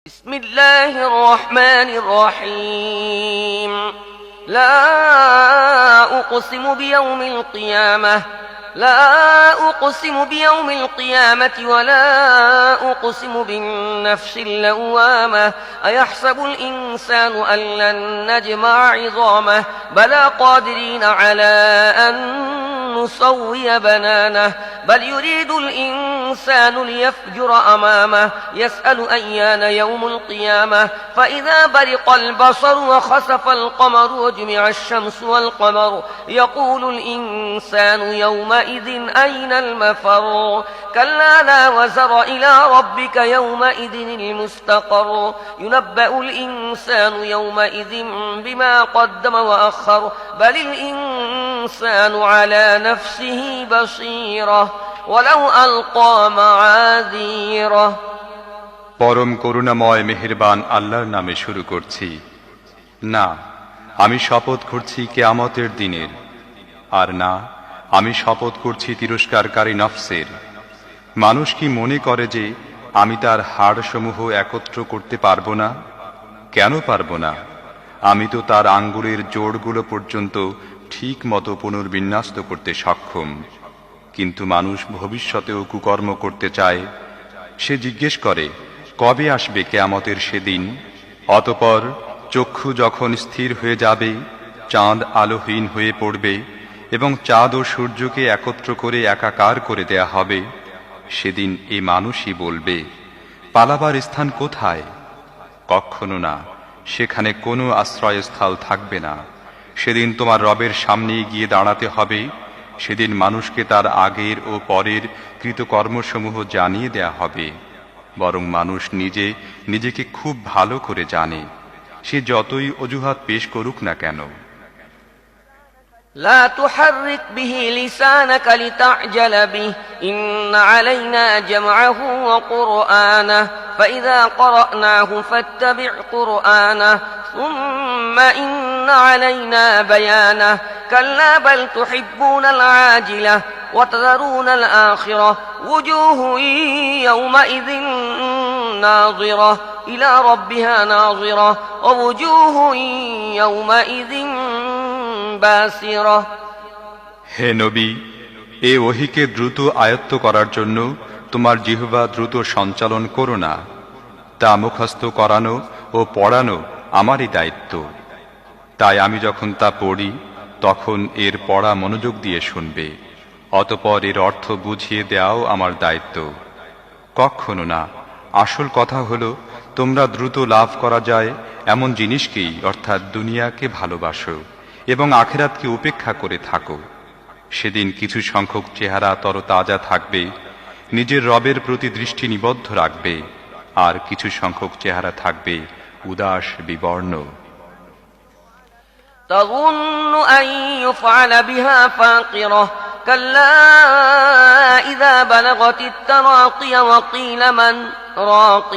بسم الله الرحمن الرحيم لا أقسم بيوم القيامة ولا أقسم بالنفس اللوامة أيحسب الإنسان أن لن نجمع عظامه بلى قادرين على أن نسوي بنانه بل يريد الإنسان ليفجر أمامه يسأل أيان يوم القيامة فإذا برق البصر وخسف القمر وجمع الشمس والقمر يقول الإنسان يومئذ أين المفر كلا لا وزر إلى ربك يومئذ المستقر ينبأ الإنسان يومئذ بما قدم وأخر بل الإنسان على نفسه بصيرة ولو ألقى معاذيره পরম করুণাময় মেহেরবান আল্লাহর নামে শুরু করছি। না, আমি শপথ করছি কিয়ামতের দিনের, আর না, আমি শপথ করছি তিরস্কারকারী নফসের। মানুষ কি মনে করে যে আমি তার হাড়সমূহ একত্র করতে পারবো না? কেন পারবো না? আমি তো তার আঙ্গুলের জোড়গুলো পর্যন্ত ঠিক মতো পুনর্বিন্যস্ত করতে সক্ষম। কিন্তু মানুষ ভবিষ্যতেও কুকর্ম করতে চায়। সে জিজ্ঞেস করে, কবে আসবে কিয়ামতের সেদিন? অতঃপর চক্ষু যখন স্থির হয়ে যাবে, চাঁদ আলোহীন হয়ে পড়বে এবং চাঁদ ও সূর্যকে একত্র করে একাকার করে দেয়া হবে, সেদিন এ মানুষই বলবে, পালাবার স্থান কোথায়? কখনো না, সেখানে কোনো আশ্রয়স্থল থাকবে না। সেদিন তোমার রবের সামনে গিয়ে দাঁড়াতে হবে। সেদিন মানুষকে তার আগের ও পরের কৃতকর্মসমূহ জানিয়ে দেয়া হবে। বরং মানুষ নিজেকে খুব ভালো করে জানে, সে যতই অজুহাত পেশ করুক না কেন। لا تحرك به لسانك لتعجل به إن علينا جمعه وقرآنه فإذا قرأناه فاتبع قرآنه ثم إن علينا بيانه كلا بل تحبون العاجلة وتذرون الآخرة وجوه يومئذ ناظرة إلى ربها ناظرة ووجوه يومئذ বাসিরা। হে নবী, এ ওহীকে দ্রুত আয়ত্ত করার জন্য তোমার জিহ্বা দ্রুত সঞ্চালন করো না। তা মুখস্থ করানো ও পড়ানো আমারই দায়িত্ব। তাই আমি যখন তা পড়ি তখন এর পড়া মনোযোগ দিয়ে শুনবে, অতঃপর এর অর্থ বুঝিয়ে দেওয়াও আমার দায়িত্ব। কখনো না, আসল কথা হলো তোমরা দ্রুত লাভ করা যায় এমন জিনিসকেই, অর্থাৎ দুনিয়াকে ভালোবাসো এবং আখিরাতকে উপেক্ষা করে থাকো। সেদিন কিছু সংখ্যক চেহারা তরতাজা থাকবে, নিজের রবের প্রতি দৃষ্টি নিবদ্ধ রাখবে, আর কিছু সংখ্যক চেহারা থাকবে উদাস বিবর্ণ। تظن أن يفعل بها فاقرة كلا إذا بلغت التراقي وقيل من راق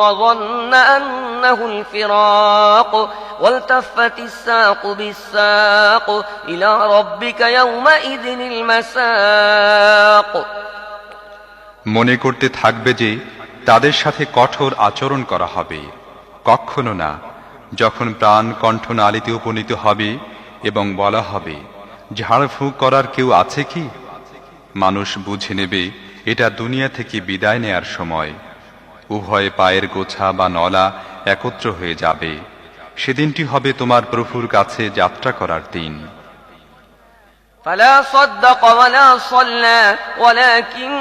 وظن أنه الفراق والتفت الساق بالساق إلى ربك يومئذ المساق মনে করতে থাকবে যে তাদের সাথে কঠোর আচরণ করা হবে। কখনো না, যখন প্রাণ কণ্ঠনালীতে উপনীত হবে এবং বলা হবে, ঝাড়ফুঁক করার কেউ আছে কি? মানুষ বুঝে নেবে এটা দুনিয়া থেকে বিদায় নেয়ার সময়। উভয় পায়ের গোছা বা নলা একত্র হয়ে যাবে। সেদিনটি হবে তোমার প্রভুর কাছে যাত্রা করার দিন। فلا صدق ولا صلى ولكن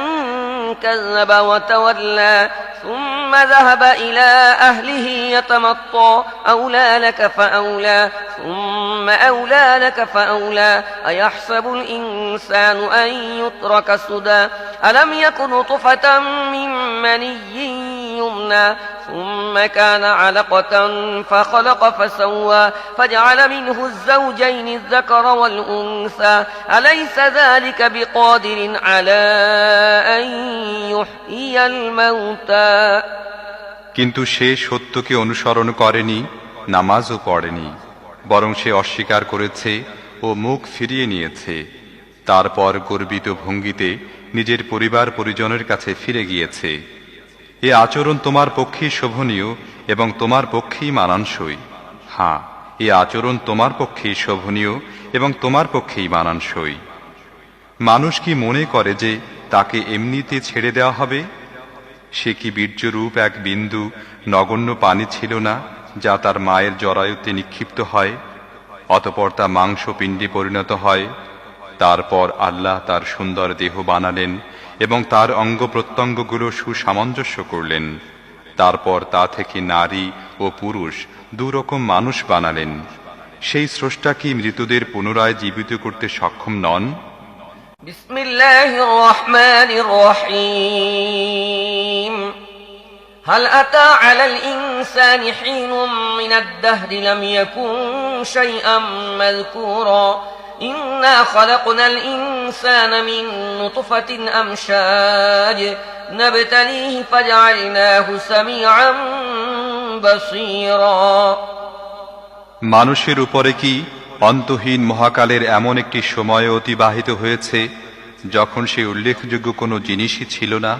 كذب وتولى ثم ذهب إلى أهله يتمطى أولى لك فأولى ثم أولى لك فأولى أيحسب الإنسان أن يترك سدى ألم يكن نطفة من مني يمنى ثم كان علقة فخلق فسوى فجعل منه الزوجين الذكر والأنثى أليس ذلك بقادر على أن يحيي الموتى কিন্তু সে সত্যকে অনুসরণ করেনি, নামাজও পড়েনি, বরং সে অস্বীকার করেছে ও মুখ ফিরিয়ে নিয়েছে। তারপর গর্বিত ভঙ্গিতে নিজের পরিবার পরিজনের কাছে ফিরে গিয়েছে। এ আচরণ তোমার পক্ষেই শোভনীয় এবং তোমার পক্ষেই মানানসই। হ্যাঁ, এ আচরণ তোমার পক্ষেই শোভনীয় এবং তোমার পক্ষেই মানানসই। মানুষ কি মনে করে যে তাকে এমনিতে ছেড়ে দেওয়া হবে? সে কি বীর্যরূপ এক বিন্দু নগণ্য পানি ছিল না, যা তার মায়ের জরায়ুতে নিক্ষিপ্ত হয়, অতঃপর তা মাংসপিণ্ডে পরিণত হয়। তারপর আল্লাহ তার সুন্দর দেহ বানালেন এবং তার অঙ্গ প্রত্যঙ্গগুলো সুসামঞ্জস্য করলেন। তারপর তা থেকে নারী ও পুরুষ দুরকম মানুষ বানালেন। সেই স্রষ্টা কি মৃতদের পুনরায় জীবিত করতে সক্ষম নন? বিসমিল্লাহির রহমানির রহিম। هل أتى على الإنسان حين من الدهر لم يكن شيئا مذكورا إنا خلقنا الإنسان من نطفة أمشاج نبتليه فجعلناه سميعا بصيرا। মানুষের উপরে কি অন্তহীন মহাকালের এমন একটি সময় অতিবাহিত হয়েছে যখন সে উল্লেখযোগ্য কোনো জিনিসই ছিল না?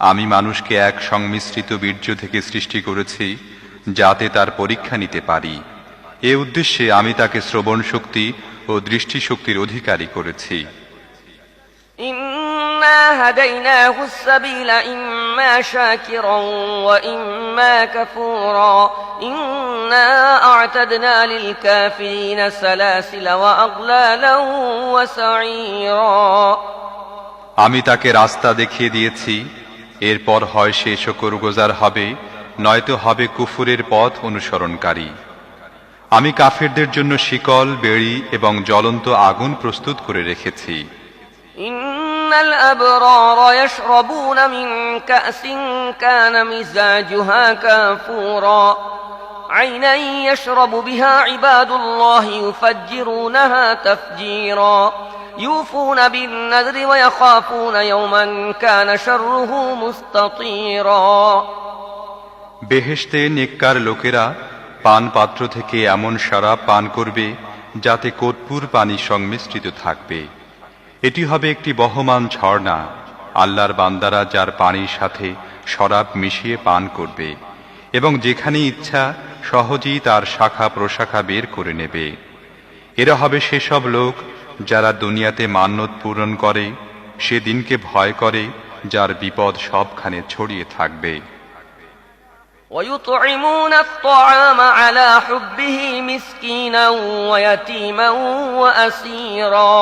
আমি মানুষকে এক সংমিশ্রিত বীর্য থেকে সৃষ্টি করেছি যাতে তার পরীক্ষা নিতে পারি। এ উদ্দেশ্যে আমি তাকে শ্রবণ শক্তি ও দৃষ্টিশক্তির অধিকারী করেছি। إنا هديناه السبيل إما شاكرا وإما كفورا إنا أعتدنا للكافرين سلاسل وأغلالا وسعيرا। আমি তাকে রাস্তা দেখিয়ে দিয়েছি, এরপর হয় সে শুকরগুজার হবে, নয়তো হবে কুফুরের পথ অনুসরণকারী। আমি কাফেরদের জন্য শিকল, বেড়ি এবং জ্বলন্ত আগুন প্রস্তুত করে রেখেছি। إن الأبرار يشربون من كأس كان مزاجها كافورا عينا يشرب بها عباد الله يفجرونها تفجيرا يوفون بالنذر ويخافون يوما كان شره مستطيرا। বেহেশতে নেককার লোকেরা পান পাত্র থেকে এমন শরাব পান করবে যাতে কর্পূর পানি সংমিশ্রিত থাকবে। এটি হবে একটি বহমান ঝর্ণা। আল্লাহর বান্দারা যার পানির সাথে শরাব মিশিয়ে পান করবে এবং যেখানে ইচ্ছা সহজেই তার শাখা প্রশাখা বের করে নেবে। এরা হবে সেসব লোক যারা দুনিয়াতে মান্যত পূরণ করে, সে দিনকে ভয় করে যার বিপদ সবখানে ছড়িয়ে থাকবে। ويطعمون الطعام على حبه مسكينا ويتيما وأسيرا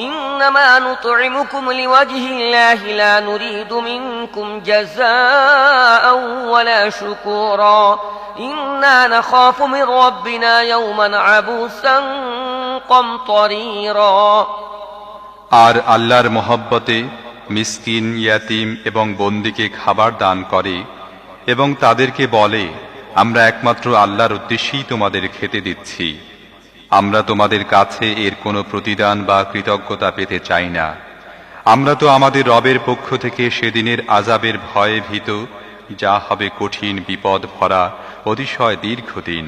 إنما نطعمكم لوجه الله لا نريد منكم جزاء ولا شكورا إنا نخاف من ربنا يوما عبوسا قمطريرا। আর আল্লাহর মহব্বতে মিসকিন, ইয়াতিম এবং বন্দীকে খাবার দান করে এবং তাদেরকে বলে, আমরা একমাত্র আল্লাহর উদ্দেশ্যেই তোমাদের খেতে দিচ্ছি। আমরা তোমাদের কাছে এর কোনো প্রতিদান বা কৃতজ্ঞতা পেতে চাই না। আমরা তো আমাদের রবের পক্ষ থেকে সেদিনের আযাবের ভয়ে ভীত, যা হবে কঠিন বিপদ ভরা অতিশয় দীর্ঘদিন।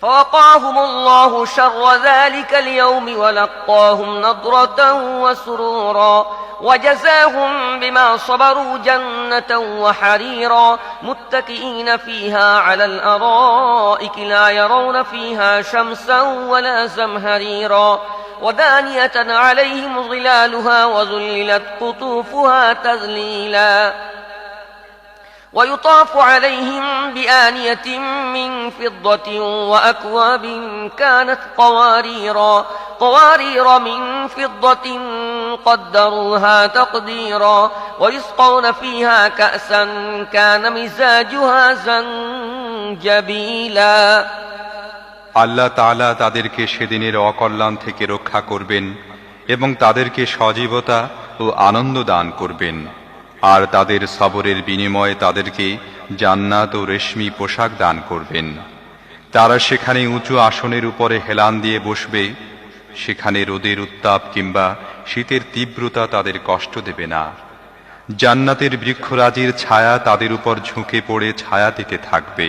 فوقاهم الله شر ذلك اليوم ولقاهم نضرة وسرورا وجزاهم بما صبروا جنة وحريرا متكئين فيها على الأرائك لا يرون فيها شمسا ولا زمهريرا ودانية عليهم ظلالها وذللت قطوفها تذليلا ويطاف عليهم بآنية من فضة وأكواب كانت قوارير من فضة قدروها تقديرا ويسقون فيها كأسا كان مزاجها زنجبيلا। আল্লাহ তাআলা তাদেরকে সেদিনের অকল্যাণ থেকে রক্ষা করবেন এবং তাদেরকে সজীবতা ও আনন্দ দান করবেন। আর তাদের সবরের বিনিময়ে তাদেরকে জান্নাত ও রেশমি পোশাক দান করবেন। তারা সেখানে উঁচু আসনের উপরে হেলান দিয়ে বসবে। সেখানে রোদের উত্তাপ কিংবা শীতের তীব্রতা তাদের কষ্ট দেবে না। জান্নাতের বৃক্ষরাজির ছায়া তাদের উপর ঝুঁকে পড়ে ছায়া দিতে থাকবে,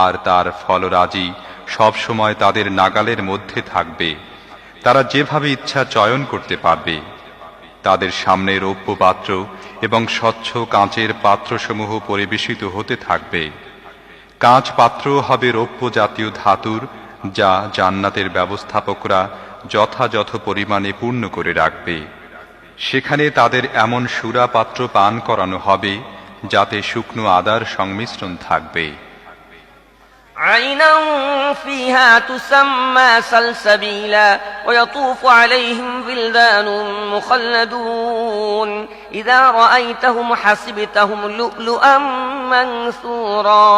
আর তার ফলরাজি সব সময় তাদের নাগালের মধ্যে থাকবে। তারা যেভাবে ইচ্ছা চয়ন করতে পারবে। তাদের সামনে রৌপ্য পাত্র এবং স্বচ্ছ কাঁচের পাত্রসমূহ পরিবেশিত হতে থাকবে। কাঁচ পাত্র হবে রৌপ্য জাতীয় ধাতুর, যা জান্নাতের ব্যবস্থাপকরা যথাযথ পরিমাণে পূর্ণ করে রাখবে। সেখানে তাদের এমন সুরা পাত্র পান করানো হবে যাতে শুকনো আদার সংমিশ্রণ থাকবে। عينا فيها تسمى سلسبيلا ويطوف عليهم ولدان مخلدون إذا رأيتهم حسبتهم لؤلؤا منثورا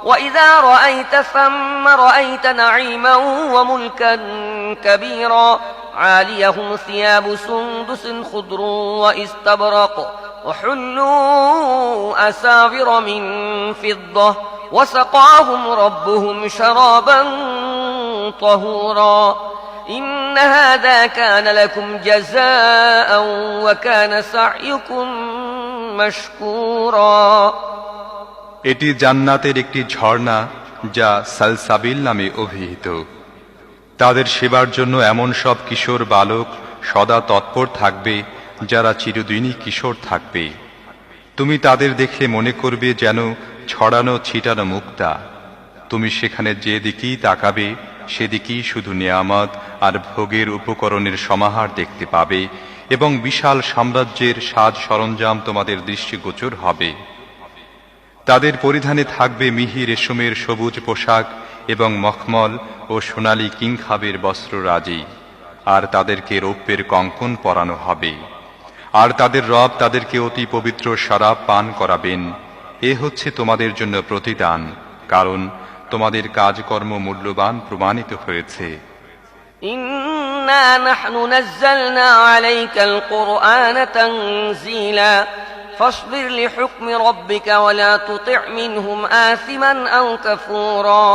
وإذا رأيت ثم رأيت نعيما وملكا كبيرا عاليهم ثياب سندس خضر واستبرق وحلوا أساور من فضة وسقاهم ربهم شرابا طهورا إن هذا كان لكم جزاء وكان سعيكم مشكورا এটি জান্নাতের একটি ঝর্ণা যা সালসাবিল নামে অভিহিত। তাদের সেবার জন্য এমন সব কিশোর বালক সদা তৎপর থাকবে যারা চিরদিনই কিশোর থাকবে। তুমি তাদের দেখে মনে করবে যেন ছড়ানো ছিটানো মুক্তা। তুমি সেখানে যেদিকেই তাকাবে সেদিকেই শুধু নেয়ামত আর ভোগের উপকরণের সমাহার দেখতে পাবে এবং বিশাল সাম্রাজ্যের সাজ সরঞ্জাম তোমাদের দৃষ্টিগোচর হবে। তাদের পরিধানে থাকবে মিহি রেশমের সবুজ পোশাক এবং মখমল ও সোনালী কিংখাবের বস্ত্ররাজি, আর তাদেরকে রৌপ্যের কঙ্কন পরানো হবে। আর তাদের রব তাদেরকে অতি পবিত্র শরাব পান করাবেন। এ হচ্ছে তোমাদের জন্য প্রতিদান, কারণ তোমাদের কাজকর্ম মূল্যবান প্রমাণিত হয়েছে। ইন্না নাহনু নাযালনা আলাইকাল কুরআনা তানযীলা فاصبر لحكم ربك ولا تطع منهم آثما أو كفورا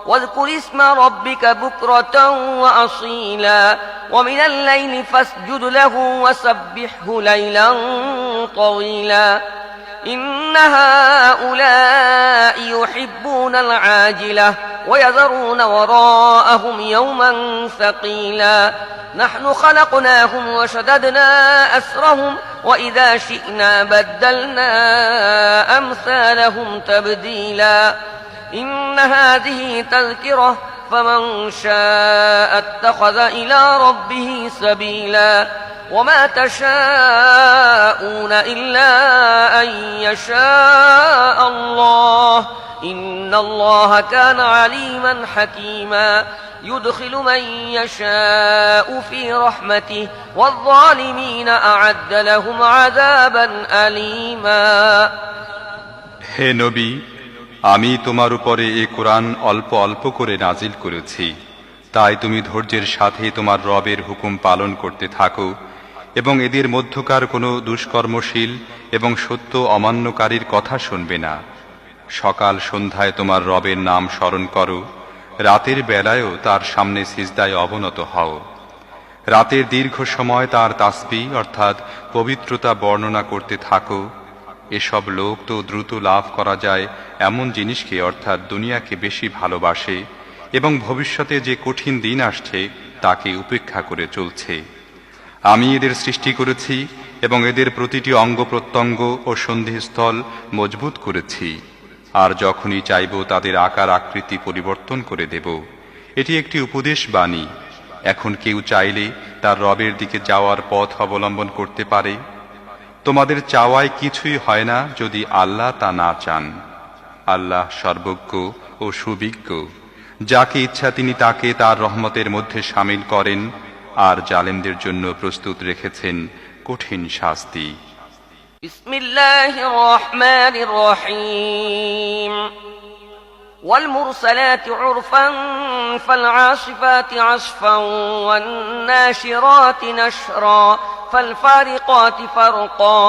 واذكر اسم ربك بكرة وأصيلا ومن الليل فاسجد له وسبحه ليلا طويلا إن هؤلاء يحبون العاجلة ويذرون وراءهم يوما ثقيلا نحن خلقناهم وشددنا أسرهم وإذا شئنا بدلنا أمثالهم تبديلا إن هذه تذكرة فمن شاء اتخذ إلى ربه سبيلا وما تشاءون إلا أن يشاء الله إن الله كان عليما حكيما يدخل من يشاء في رحمته والظالمين أعد لهم عذابا أليما হে নবী, আমি তোমার উপরে এই কোরআন অল্প অল্প করে নাজিল করেছি, তাই তুমি ধৈর্যের সাথে তোমার রবের হুকুম পালন করতে থাকো এবং এদের মধ্যকার কোনো দুষ্কর্মশীল এবং সত্য অমান্যকারীর কথা শুনবে না। সকাল সন্ধ্যায় তোমার রবের নাম স্মরণ করো, রাতের বেলায়ও তার সামনে সিজদায় অবনত হও। রাতের দীর্ঘ সময় তার তাসবিহ অর্থাৎ পবিত্রতা বর্ণনা করতে থাকো। এসব লোক তো দ্রুত লাভ করা যায় এমন জিনিসকে অর্থাৎ দুনিয়াকে বেশি ভালোবাসে এবং ভবিষ্যতে যে কঠিন দিন আসছে তাকে উপেক্ষা করে চলছে। আমি এদের সৃষ্টি করেছি এবং এদের প্রতিটি অঙ্গ প্রত্যঙ্গ ও সন্ধিস্থল মজবুত করেছি, আর যখনই চাইব তাদের আকার আকৃতি পরিবর্তন করে দেব। এটি একটি উপদেশ বাণী। এখন কেউ চাইলে তার রবের দিকে যাওয়ার পথ অবলম্বন করতে পারে। তোমাদের চাওয়ায় কিছুই হয় না যদি আল্লাহ তা না চান। আল্লাহ সর্বজ্ঞ ও সুবিজ্ঞ। যাকে ইচ্ছা তিনি তাকে তার রহমতের মধ্যে শামিল করেন, আর জালেমদের জন্য প্রস্তুত রেখেছেন কঠিন শাস্তি। বিসমিল্লাহির রহমানির রহিম والمرسلات عرفا فالعاصفات عصفا والناشرات نشرا فالفارقات فرقا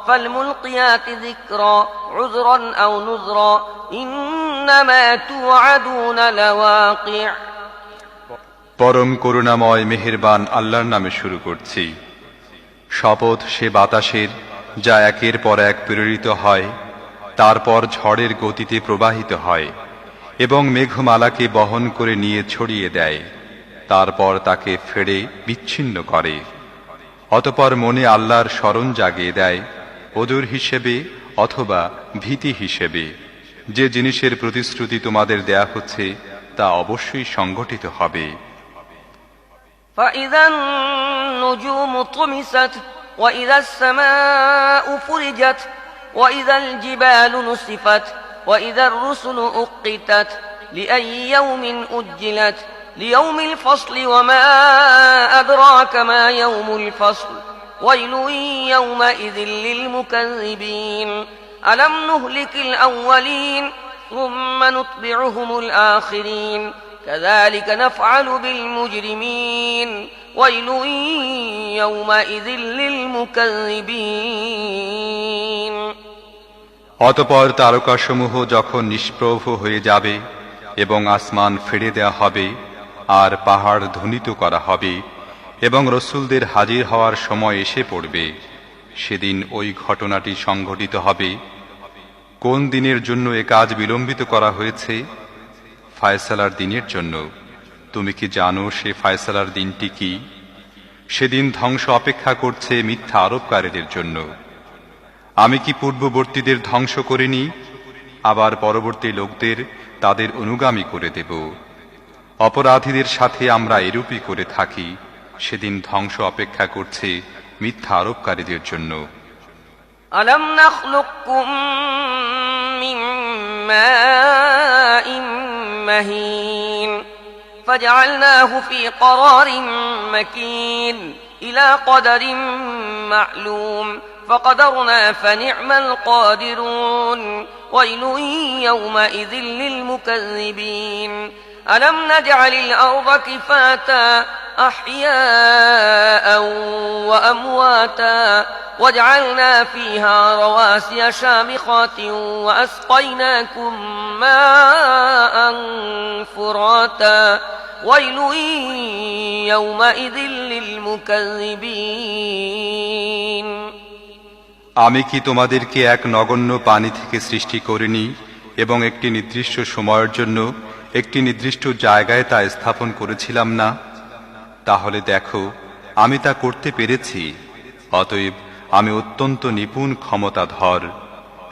فالملقيات ذكرا عذرا أو نذرا إنما توعدون لواقع পরম করুণাময় মেহেরবান আল্লাহর নামে শুরু করছি। শপথ সে বাতাসের যা একের পর এক প্রেরিত হয়, তারপর ঝড়ের গতিতে প্রবাহিত হয় এবং মেঘমালাকে বহন করে নিয়ে ছড়িয়ে দেয়, তারপর তাকে ফেড়ে বিচ্ছিন্ন করে। অতঃপর মনে আল্লাহর স্মরণ জাগিয়ে দেয় ওজর হিসেবে অথবা ভীতি হিসেবে। যে জিনিসের প্রতিশ্রুতি তোমাদের দেয়া হচ্ছে তা অবশ্যই সংঘটিত হবে। فإذا النجوم طمست وإذا السماء فرجت وإذا الجبال نسفت وإذا الرسل أقتت لأي يوم أجلت ليوم الفصل وما أدراك ما يوم الفصل ويل يومئذ للمكذبين ألم نهلك الأولين ثم نتبعهم الآخرين كذلك نفعل بالمجرمين ويل يومئذ للمكذبين অতঃপর তারকাসমূহ যখন নিষ্প্রভ হয়ে যাবে এবং আসমান ফেড়ে দেয়া হবে আর পাহাড় ধ্বনিত করা হবে এবং রসুলদের হাজির হওয়ার সময় এসে পড়বে, সেদিন ওই ঘটনাটি সংঘটিত হবে। কোন দিনের জন্য এ কাজ বিলম্বিত করা হয়েছে? ফায়সালার দিনের জন্য। তুমি কি জানো সে ফায়সালার দিনটি কি? সেদিন ধ্বংস অপেক্ষা করছে মিথ্যা আরোপকারীদের জন্য। আমি কি পূর্ববর্তীদের ধ্বংস করিনি? আবার পরবর্তী লোকদের তাদের অনুগামী করে দেব। অপরাধীদের সাথে আমরা এরূপই করে থাকি। সেদিন ধ্বংস অপেক্ষা করছে মিথ্যা আরোপকারীদের জন্য। ألم نخلقكم من ماء مهين فجعلناه في قرار مكين إلى قدر معلوم فقدرنا فنعم القادرون ويل يومئذ للمكذبين ألم نجعل الأرض كفاتا أحياء وأمواتا وجعلنا فيها رواسي شامخات وأسقيناكم ماء فراتا ويل يومئذ للمكذبين আমি কি তোমাদেরকে এক নগণ্য পানি থেকে সৃষ্টি করিনি এবং একটি নির্দিষ্ট সময়ের জন্য একটি নির্দিষ্ট জায়গায় তা স্থাপন করেছিলাম না? তাহলে দেখো আমি তা করতে পেরেছি। অতএব আমি অত্যন্ত নিপুণ ক্ষমতাধর।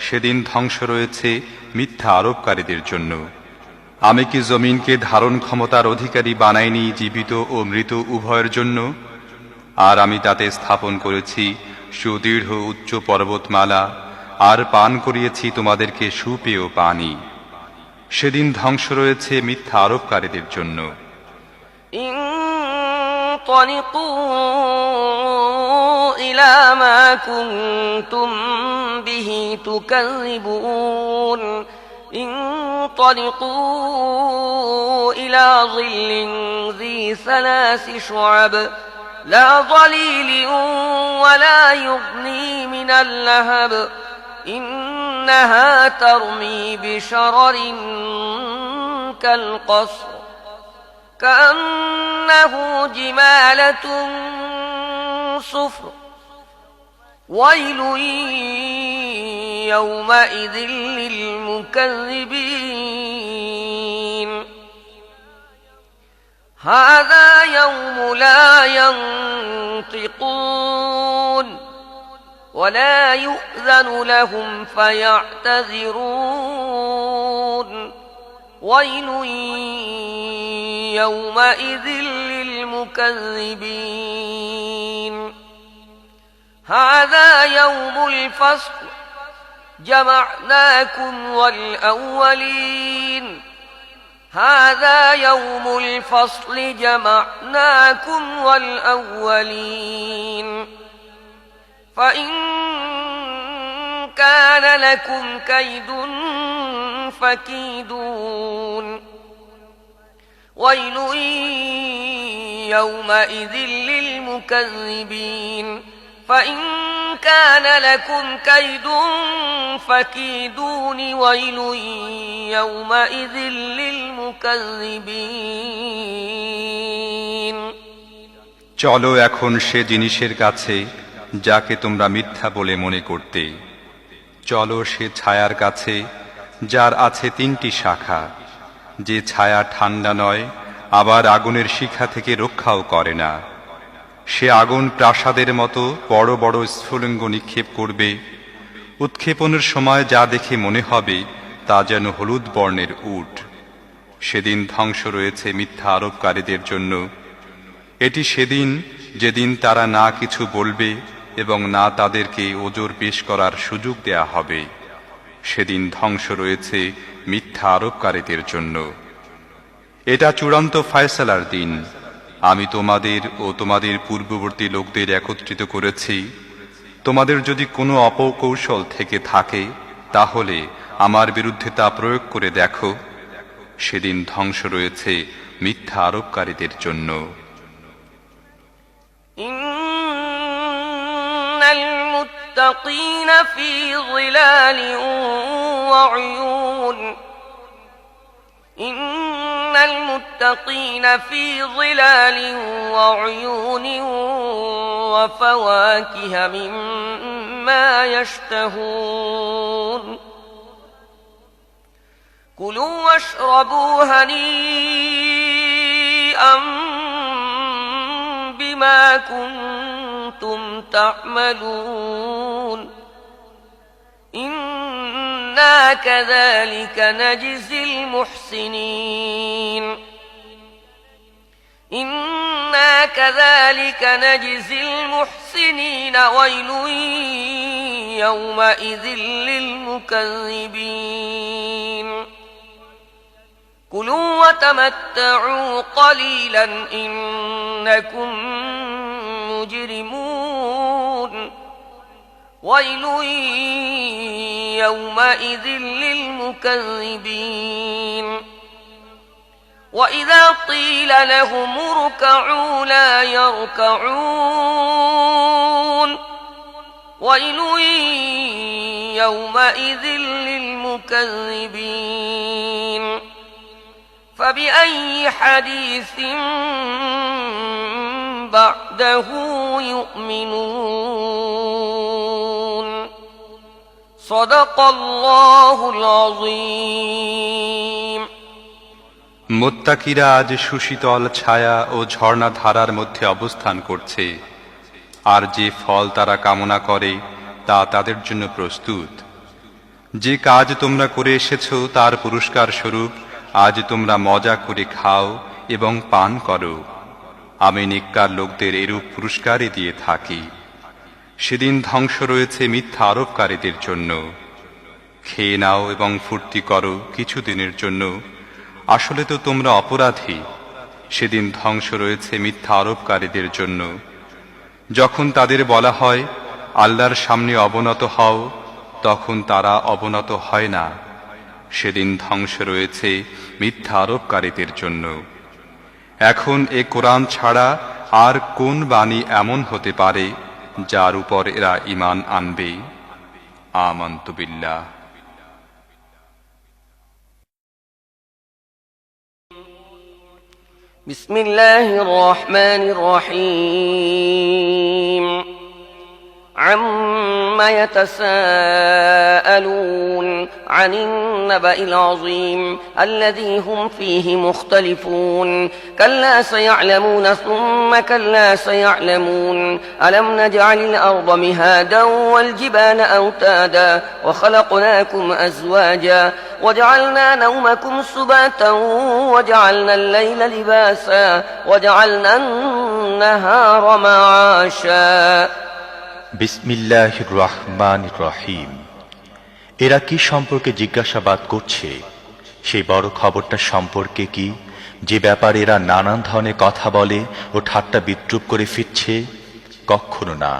সেদিন ধ্বংস রয়েছে মিথ্যা আরোপকারীদের জন্য। আমি কি জমিনকে ধারণ ক্ষমতার অধিকারী বানাইনি জীবিত ও মৃত উভয়ের জন্য? আর আমি তাতে স্থাপন করেছি সুদৃঢ় উচ্চ পর্বতমালা, আর পান করিয়েছি তোমাদেরকে সুপেয় পানি। সেদিন ধ্বংস রয়েছে মিথ্যা আরোপকারীদের জন্য। انطلقوا إلى ما كنتم به تكذبون انطلقوا إلى ظل ذي ثلاث شعب لا ظليل ولا يغني من اللهب إنها ترمي بشرر كالقصر كأنه جمالة صفر ويل يومئذ للمكذبين هذا يوم لا ينطقون ولا يؤذن لهم فيعتذرون ويل يومئذ للمكذبين هذا يوم الفصل جمعناكم والأولين هذا يوم الفصل جمعناكم والأولين فإن كان لكم كيد فكيدون ويل يومئذ للمكذبين فإن كان لكم كيد فكيدون ويل يومئذ للمكذبين চলো এখন সে জিনিসের কাছে যাকে তোমরা মিথ্যা বলে মনে করতে। চলো সে ছায়ার কাছে যার আছে 3টি শাখা, যে ছায়া ঠান্ডা নয় আবার আগুনের শিখা থেকে রক্ষাও করে না। সে আগুন প্রাসাদের মতো বড় বড় স্ফুলিঙ্গ নিক্ষেপ করবে। উৎক্ষেপণের সময় যা দেখে মনে হবে তা যেন হলুদ বর্ণের উট। সেদিন ধ্বংস রয়েছে মিথ্যা আরোপকারীদের জন্য। এটি সেদিন যেদিন তারা না কিছু বলবে এবং না তাদেরকে ওজর পেশ করার সুযোগ দেয়া হবে। সেদিন ধ্বংস রয়েছে মিথ্যা আরোপকারীদের জন্য। এটা চূড়ান্ত ফায়সালার দিন। আমি তোমাদের ও তোমাদের পূর্ববর্তী লোকদের একত্রিত করেছি। তোমাদের যদি কোনো অপকৌশল থেকে থাকে তাহলে আমার বিরুদ্ধে তা প্রয়োগ করে দেখো। সেদিন ধ্বংস রয়েছে মিথ্যা আরোপকারীদের জন্য। ইন্নাল মুত্তাকিনা ফি যিলালিন ওয়া উয়ুন ইন্নাল মুত্তাকিনা ফি যিলালিন ওয়া উয়ুনিন ওয়া ফাওয়াকিহা মিম্মা ইয়াশতাহুন কুলু ওয়াশরাবু হানিআম বিমা কুনতুম তা'মালুন ইন্না কাযালিকা নাজজিল মুহসিনিন ইন্না কাযালিকা নাজজিল মুহসিনিন ওয়াইলুন ইয়াওমাইযিল লিল মুকাযযিবিন কুলু ওয়াতামাত্তাউ ক্বালীলান ইন্নাকুম মুজরিমুন ওয়াইলুন ইয়াওমাইযিল লিল মুকাযযিবিন وإذا قيل لهم اركعوا لا يركعون ويل يومئذ للمكذبين فبأي حديث بعده يؤمنون صدق الله العظيم মুত্তাকিরা আজ সুশীতল ছায়া ও ঝর্ণা ধারার মধ্যে অবস্থান করছে, আর যে ফল তারা কামনা করে তা তাদের জন্য প্রস্তুত। যে কাজ তোমরা করে এসেছো তার পুরস্কার স্বরূপ আজ তোমরা মজা করে খাও এবং পান করো। আমি নেককার লোকদের এরূপ পুরস্কারই দিয়ে থাকি। সেদিন ধ্বংস রয়েছে মিথ্যা আরোপকারীদের জন্য। খেয়ে নাও এবং ফুর্তি করো কিছুদিনের জন্য, আসলে তো তোমরা অপরাধী। সেদিন ধ্বংস রয়েছে মিথ্যা আরোপকারীদের জন্য। যখন তাদের বলা হয় আল্লাহর সামনে অবনত হও, তখন তারা অবনত হয় না। সেদিন ধ্বংস রয়েছে মিথ্যা আরোপকারীদের জন্য। এখন এ কোরআন ছাড়া আর কোন বাণী এমন হতে পারে যার উপর এরা ঈমান আনবে? আমানতু বিল্লাহ। بسم الله الرحمن الرحيم عما يتساءلون عن النبأ العظيم الذي هم فيه مختلفون كلا سيعلمون ثم كلا سيعلمون ألم نجعل الأرض مهادا والجبال أوتادا وخلقناكم أزواجا وجعلنا نومكم سباتا وجعلنا الليل لباسا وجعلنا النهار معاشا বিসমিল্লাহির রহমানির রহিম। এরা কি সম্পর্কে জিজ্ঞাসাবাদ করছে? সেই বড় খবরটা সম্পর্কে কি, যে ব্যাপারে এরা নানান ধরনের কথা বলে ও ঠাট্টা বিদ্রূপ করে ফিরছে? কখনো না,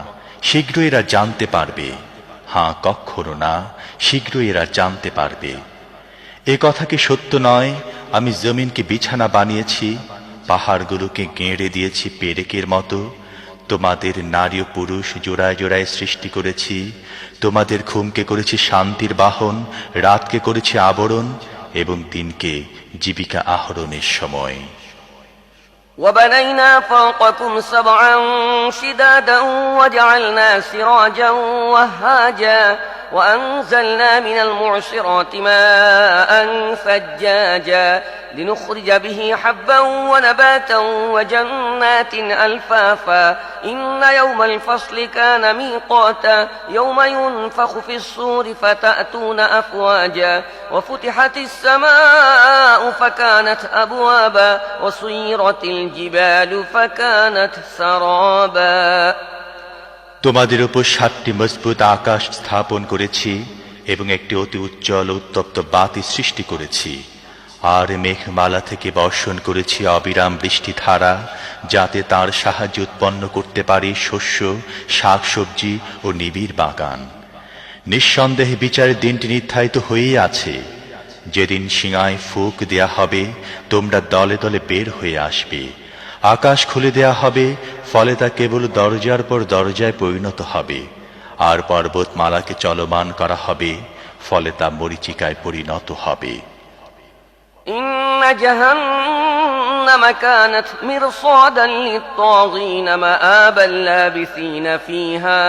শীঘ্রই এরা জানতে পারবে। হ্যাঁ, কখনো না, শীঘ্রই এরা জানতে পারবে। এ কথা কি সত্য নয়? আমি জমিনকে বিছানা বানিয়েছি, পাহাড়গুলোকে গেঁড়ে দিয়েছি পেরেকের মতো। তোমাদের নারী ও পুরুষ জোড়ায় জোড়ায় সৃষ্টি করেছি। তোমাদের ঘুমকে করেছি শান্তির বাহন, রাতকে করেছি আবরণ এবং দিনকে জীবিকা আহরণের সময়। وبنينا فوقكم سبعا شدادا وجعلنا سراجا وهاجا وأنزلنا من المعصرات ماء ثجاجا لنخرج به حبا ونباتا وجنات ألفافا إن يوم الفصل كان ميقاتا يوم ينفخ في الصور فتأتون أفواجا وفتحت السماء فكانت أبوابا وسيرت الجبال فكانت سرابا তোমাদের উপর 7টি মজবুত আকাশ স্থাপন করেছি এবং একটি অতি উজ্জ্বল উত্তপ্ত বাতি সৃষ্টি করেছি আর মেঘমালা থেকে বর্ষণ করেছি অবিরাম বৃষ্টিধারা যাতে তার সাহায্যে উৎপন্ন করতে পারে শস্য শাকসবজি ও নিবিড় বাগান নিঃসন্দেহে বিচারের দিনটি নির্ধারিত হয়েই আছে যেদিন সিংহায় ফুঁক দেয়া হবে তোমরা দলে দলে বের হয়ে আসবে আকাশ খুলে দেয়া হবে ফলে তা কেবল দরজার পর দরজায় পরিণত হবে আর পর্বতমালাকে চলমান করা হবে ফলে তা মরীচিকায় পরিণত হবে إن جهنم كانت مرصادا للطاغين مآبا لابثين فيها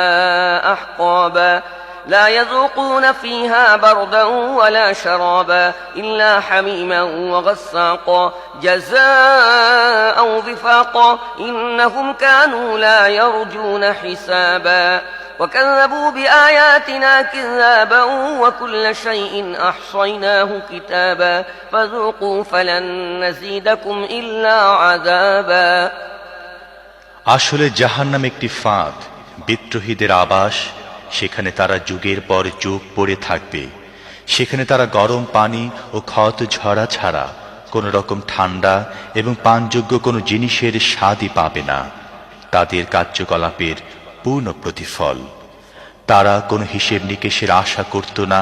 أحقابا لا يذوقون فيها بردا ولا شرابا إلا حميما وغساقا جزاء وفاقا إنهم كانوا لا يرجون حسابا وكذبوا بآياتنا كذابا وكل شيء أحصيناه كتابا فذوقوا فلن نزيدكم إلا عذابا আসলে জাহান্নাম একটি ফাঁদ বিদ্রোহীদের আবাস সেখানে তারা যুগের পর যুগ পড়ে থাকবে সেখানে তারা গরম পানি ও ক্ষত ঝরা ছাড়া কোনো রকম ঠান্ডা এবং পানযোগ্য কোনো জিনিসের স্বাদই পাবে না তাদের কার্যকলাপের পূর্ণ প্রতিফল তারা কোনো হিসেব নিকেশের আশা করত না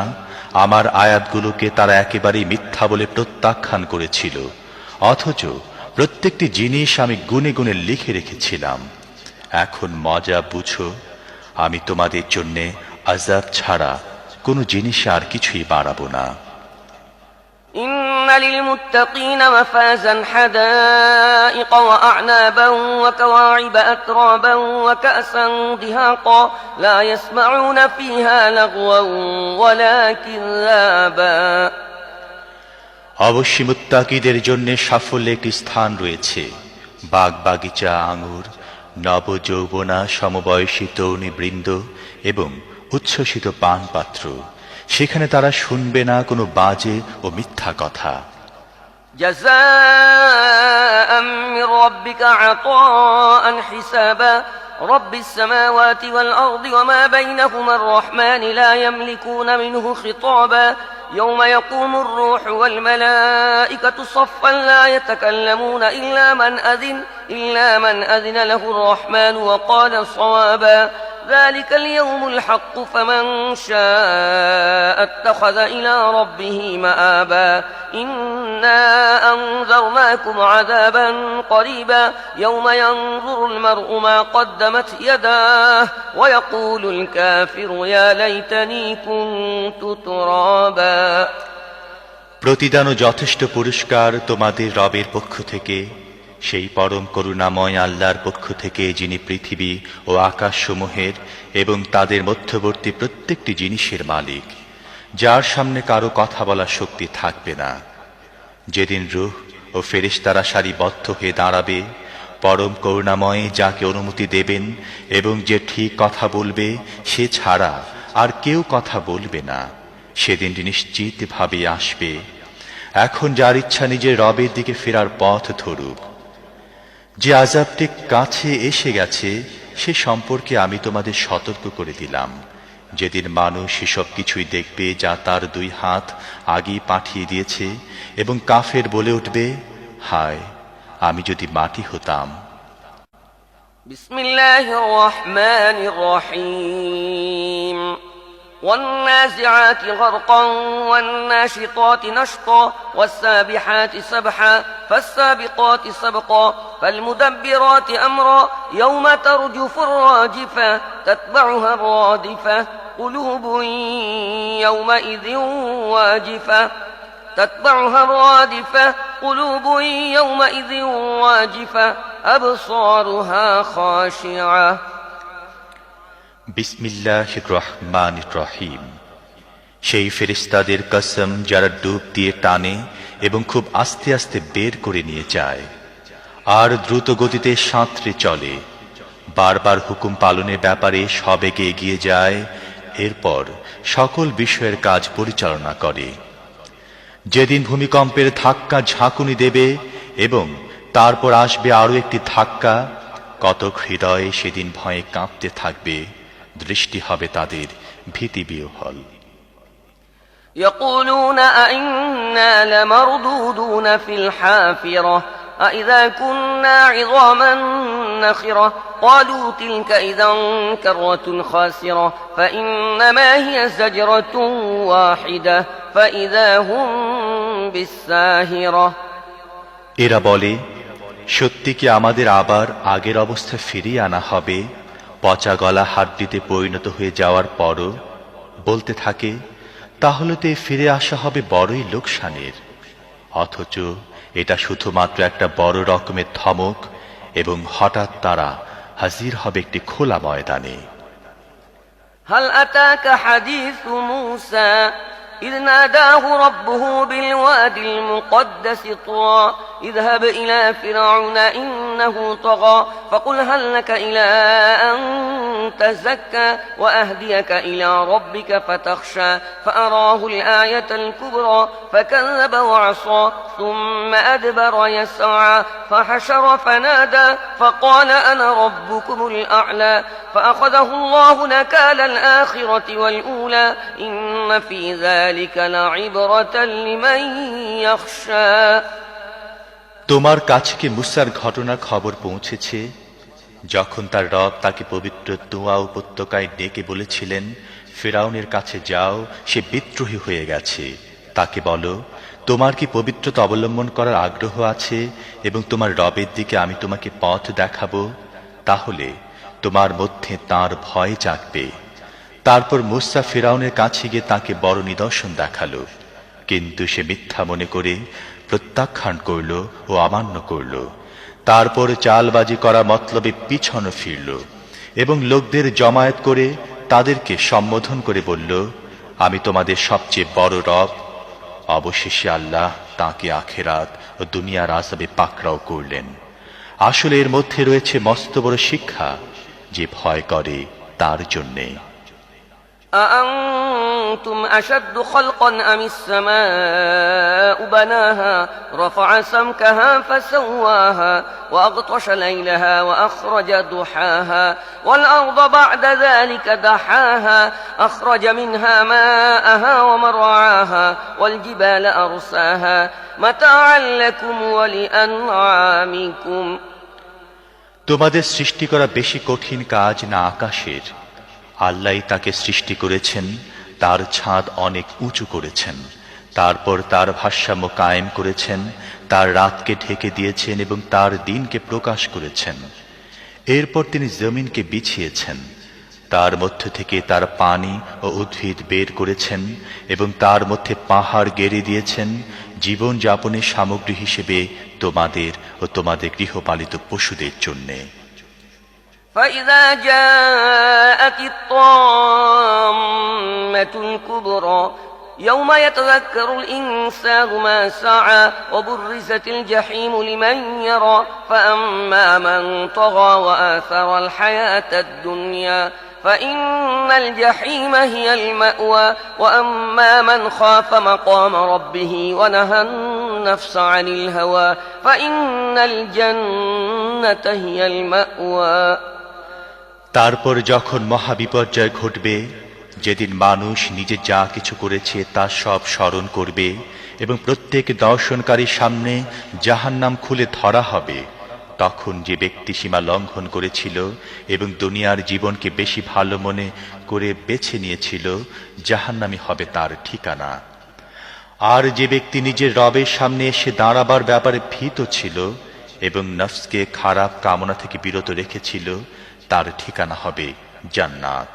আমার আয়াতগুলোকে তারা একেবারেই মিথ্যা বলে প্রত্যাখ্যান করেছিল অথচ প্রত্যেকটি জিনিস আমি গুনে গুনে লিখে রেখেছিলাম এখন মজা বুঝো আমি তোমাদের জন্য আযাব ছাড়া কোনো জিনিসে আর কিছুই বাড়াবো না إن للمتقين مفازا حدائق وأعنابا وكواعب أترابا وكأسا دهاقا لا يسمعون فيها لغوا ولا كذابا অবশ্যই মুত্তাকিদের জন্য সাফল্য একটি স্থান রয়েছে বাগ বাগিচা আঙুর নবযৌবনা সমবয়সী তরুণীবৃন্দ এবং উচ্ছ্বসিত পানপাত্র সেখানে তারা শুনবে না কোনো বাজে ও মিথ্যা কথা جزاء من ربك عطاء حسابا رب السماوات والأرض وما بينهما الرحمن لا يملكون منه خطابا يوم يقوم الروح والملائكة صفا لا يتكلمون إلا من أذن له الرحمن وقال صوابا ذلك اليوم الحق فمن شاء اتخذ إلى ربه مآبا إنا أنذرناكم عذابا قريبا يوم ينظر المرء ما قدمت يداه ويقول الكافر يا ليتني كنت ترابا প্রতিদান ও যথেষ্ট পুরস্কার তোমাদের রবের পক্ষ থেকে সেই পরম করুণাময় আল্লাহর পক্ষ থেকে যিনি পৃথিবী ও আকাশসমূহের এবং তাদের মধ্যবর্তী প্রত্যেকটি জিনিসের মালিক যার সামনে কারো কথা বলার শক্তি থাকবে না যেদিন রূহ ও ফেরেশতারা সারিবদ্ধ হয়ে দাঁড়াবে পরম করুণাময় যাকে অনুমতি দেবেন এবং যে ঠিক কথা বলবে সে ছাড়া আর কেউ কথা বলবে না সেদিনটি নিশ্চিতভাবে আসবে এখন যার ইচ্ছা নিজের রবের দিকে ফেরার পথ ধরুক যে আযাবটি কাছে এসে গেছে সে সম্পর্কে আমি তোমাদের সতর্ক করে দিলাম যেদিন মানুষ সেসব কিছুই দেখবে যা তার দুই হাত আগেই পাঠিয়ে দিয়েছে এবং কাফের বলে উঠবে হায় আমি যদি মাটি হতাম বিসমিল্লাহির রহমানির রহিম والنازعات غرقا والناشطات نشطا والسابحات سبحا فالسابقات سبقا فالمدبرات أمرا يوم ترجف الراجفة تتبعها الرادفة قلوب يومئذ واجفة تتبعها الرادفة قلوب يومئذ واجفة أبصارها خاشعة বিসমিল্লাহির রহমানির রহিম সেই ফেরেশতাদের কসম যারা ডুব দিয়ে টানে এবং খুব আস্তে আস্তে বের করে নিয়ে যায় আর দ্রুত গতিতে সাঁতরে চলে, বারবার হুকুম পালনের ব্যাপারে সবেগে এগিয়ে যায়, এরপর সকল বিষয়ের কাজ পরিচালনা করে। যেদিন ভূমিকম্পের ধাক্কা ঝাঁকুনি দেবে এবং তারপর আসবে আরো একটি ধাক্কা, কতক হৃদয়ে সেদিন ভয়ে কাঁপতে থাকবে, দৃষ্টি হবে তাদের ভীতিবিহ্বল। يقولون أئنا لمردودون في الحافرة أئذا كنا عظاما نخرة قالوا تلك إذا كرة خاسرة فإنما هي زجرة واحدة فإذا هم بالساهرة। এরা বলে, সত্যি কি আমাদের আবার আগের অবস্থা ফিরিয়ে আনা হবে, পচা গলা হাড্ডিতে পরিণত হয়ে যাওয়ার পরও? বলতে থাকে, তাহলে তো ফিরে আসা হবে বড়ই লোকসানের। অথচ এটা শুধুমাত্র একটা বড় রকমের ধমক এবং হঠাৎ তারা হাজির হবে একটি খোলা ময়দানে। هل أتاك حديث موسى إذ ناداه ربه بالواد المقدس طوى اذهب إلى فرعون إنه طغى فقل هل لك إلى أن تزكى وأهديك إلى ربك فتخشى فأراه الآية الكبرى فكذب وعصى ثم أدبر يسعى فحشر فنادى فقال أنا ربكم الأعلى فأخذه الله نكال الآخرة والأولى إن في ذلك لعبرة لمن يخشى। তোমার কাছে কি মুসার ঘটনার খবর পৌঁছেছে, যখন তার রব তাকে পবিত্র তুয়া উপত্যকায় ডেকে বলেছিলেন, ফিরআউনের কাছে যাও, সে বিদ্রোহী হয়ে গেছে, তাকে বলো, তোমার কি পবিত্রতা অবলম্বন করার আগ্রহ আছে এবং তোমার রবের দিকে আমি তোমাকে পথ দেখাবো, তাহলে তোমার মধ্যে তার ভয় জাগবে। তারপর মুসা ফিরআউনের কাছে গিয়ে তাকে বড় নিদর্শন দেখালো, কিন্তু সে মিথ্যা মনে করে প্রত্যাখ্যান করল ও অমান্য করল। তারপর চালবাজি করা মতলবে পিছনে ফিরল এবং লোকদের জমায়েত করে তাদেরকে সম্বোধন করে বলল, আমি তোমাদের সবচেয়ে বড় রব। অবশেষে আল্লাহ তাকে আখিরাত ও দুনিয়ার আযাবে পাকড়াও করলেন। আসলে এর মধ্যে রয়েছে মস্ত বড় শিক্ষা, যে ভয় করে তার জন্যে। أأنتم أشد خلقا أم السماء بناها رفع سمكها فسواها وأغطش ليلها وأخرج ضحاها والأرض بعد ذلك دحاها أخرج منها ماءها ومرعاها والجبال أرساها متاعا لكم ولأنعامكم। তোমাদের সৃষ্টি করা বেশি কঠিন কাজ না আকাশের? আল্লাহই তাকে সৃষ্টি করেছেন, তার ছাদ অনেক উঁচু করেছেন, তারপর তার ভারসাম্য কায়েম করেছেন, তার রাতকে ঢেকে দিয়েছেন এবং তার দিনকে প্রকাশ করেছেন। এরপর তিনি জমিনকে বিছিয়েছেন, তার মধ্য থেকে তার পানি ও উদ্ভিদ বের করেছেন এবং তার মধ্যে পাহাড় গেড়ে দিয়েছেন জীবন যাপনের সামগ্রী হিসেবে তোমাদের ও তোমাদের গৃহপালিত পশুদের জন্যে। فإذا جاءت الطامة الكبرى يوم يتذكر الإنسان ما سعى وبرزت الجحيم لمن يرى فأما من طغى وآثر الحياة الدنيا فإن الجحيم هي المأوى وأما من خاف مقام ربه ونهى النفس عن الهوى فإن الجنة هي المأوى। তারপর যখন মহাবিপর্যয় ঘটবে, যেদিন মানুষ নিজে যা কিছু করেছে তা সব স্মরণ করবে এবং প্রত্যেক দর্শনকারীর সামনে জাহান্নাম খুলে ধরা হবে, তখন যে ব্যক্তি সীমা লঙ্ঘন করেছিল এবং দুনিয়ার জীবনকে বেশি ভালো মনে করে বেছে নিয়েছিল, জাহান্নামই হবে তার ঠিকানা। আর যে ব্যক্তি নিজের রবের সামনে এসে দাঁড়াবার ব্যাপারে ভীত ছিল এবং নফসকে খারাপ কামনা থেকে বিরত রেখেছিল, তার ঠিকানা হবে জান্নাত।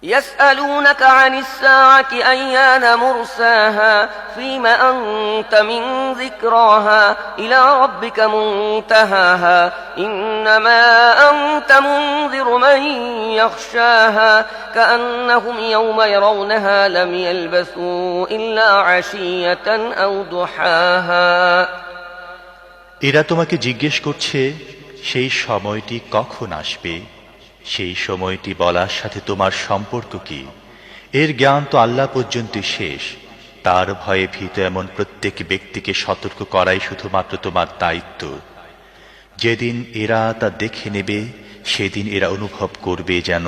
يسألونك عن الساعة أيان مرساها فيم أنت من ذكراها إلى ربك منتهاها إنما أنت منذر من يخشاها كأنهم يوم يرونها لم يلبثوا إلا عشية أو ضحاها এরা তোমাকে জিজ্ঞেস করছে সেই সময়টি কখন আসবে, সেই সময়টি বলার সাথে তোমার সম্পর্ক কি? এর জ্ঞান তো আল্লাহ পর্যন্ত শেষ। তার ভয়ে ভীত এমন প্রত্যেক ব্যক্তিকে সতর্ক করাই শুধুমাত্র তোমার দায়িত্ব। যেদিন এরা তা দেখে নেবে সেদিন এরা অনুভব করবে যেন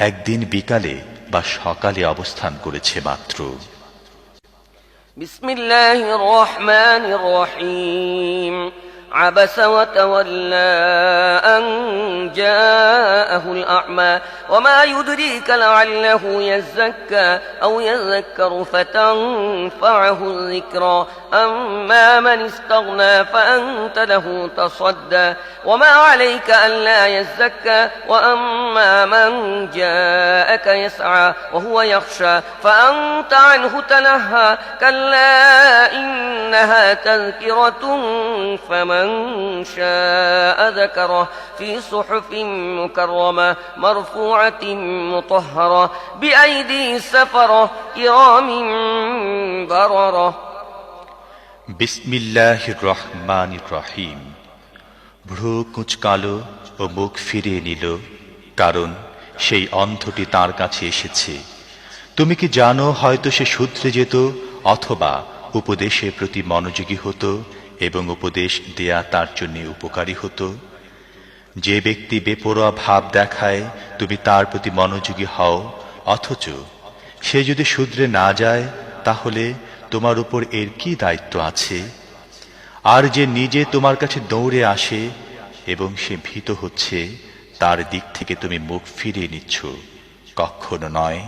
একদিন বিকালে বা সকালে অবস্থান করেছে মাত্র। বিসমিল্লাহির রহমানির রহিম عبس وتولى أن جاءه الأعمى وما يدريك لعله يزكى أو يذكر فتنفعه الذكرى أما من استغنى فأنت له تصدى وما عليك ألا يزكى وأما من جاءك يسعى وهو يخشى فأنت عنه تلهى كلا إنها تذكرة فمن شاء ذكره في صحف مكرمة مرفوعة مطهرة بأيدي سفرة كرام بررة বিসমিল্লাহির রহমানির রহিম। ভ্রু কুঁচকালো ও মুখ ফিরিয়ে নিল, কারণ সেই অন্ধটি তার কাছে এসেছে। তুমি কি জানো, হয়তো সে শুধরে যেত অথবা উপদেশের প্রতি মনোযোগী হতো এবং উপদেশ দেয়া তার জন্য উপকারী হতো। যে ব্যক্তি বেপরোয়া ভাব দেখায় তুমি তার প্রতি মনোযোগী হও, অথচ সে যদি শুধরে না যায় তাহলে তোমার উপর এর কি দায়িত্ব আছে? আর যে নিজে তোমার কাছে দৌড়ে আসে এবং সে ভীত হচ্ছে, তার দিক থেকে তুমি মুখ ফিরিয়ে নিচ্ছ, কখনো নয়।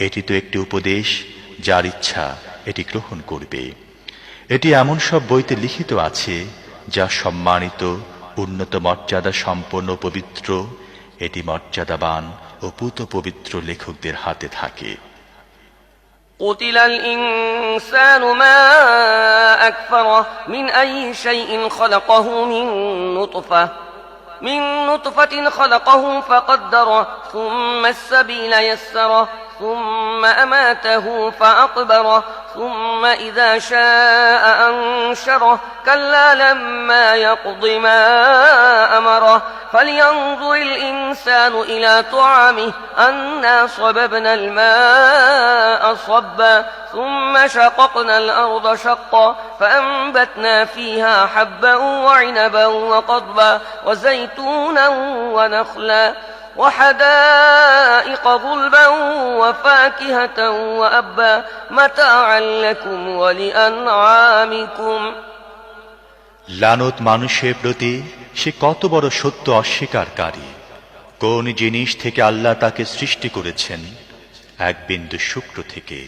এটি তো একটি উপদেশ, যার ইচ্ছা এটি গ্রহণ করবে। এটি এমন সব বইতে লিখিত আছে যা সম্মানিত, উন্নত মর্যাদা সম্পন্ন, পবিত্র। এটি মর্যাদাবান ও পুত পবিত্র লেখকদের হাতে থাকে। قتل الإنسان ما أكفره من أي شيء خلقه من نطفة خلقه فقدره ثم السبيل يسره ثم أماته فأقبره ثم إذا شاء أنشره كلا لما يقض ما أمره فلينظر الإنسان إلى طعامه أنا صببنا الماء صبا ثم شققنا الأرض شقا فأنبتنا فيها حبا وعنبا وقضبا وزيتونا ونخلا وحدائق غلبا وفاكهة وأبا متاعا لكم ولأنعامكم লানত মানুষের প্রতি, সে কত বড় সত্য অস্বীকারী। কোন জিনিস থেকে আল্লাহ তাকে সৃষ্টি করেছেন? এক বিন্দু শুক্র থেকে।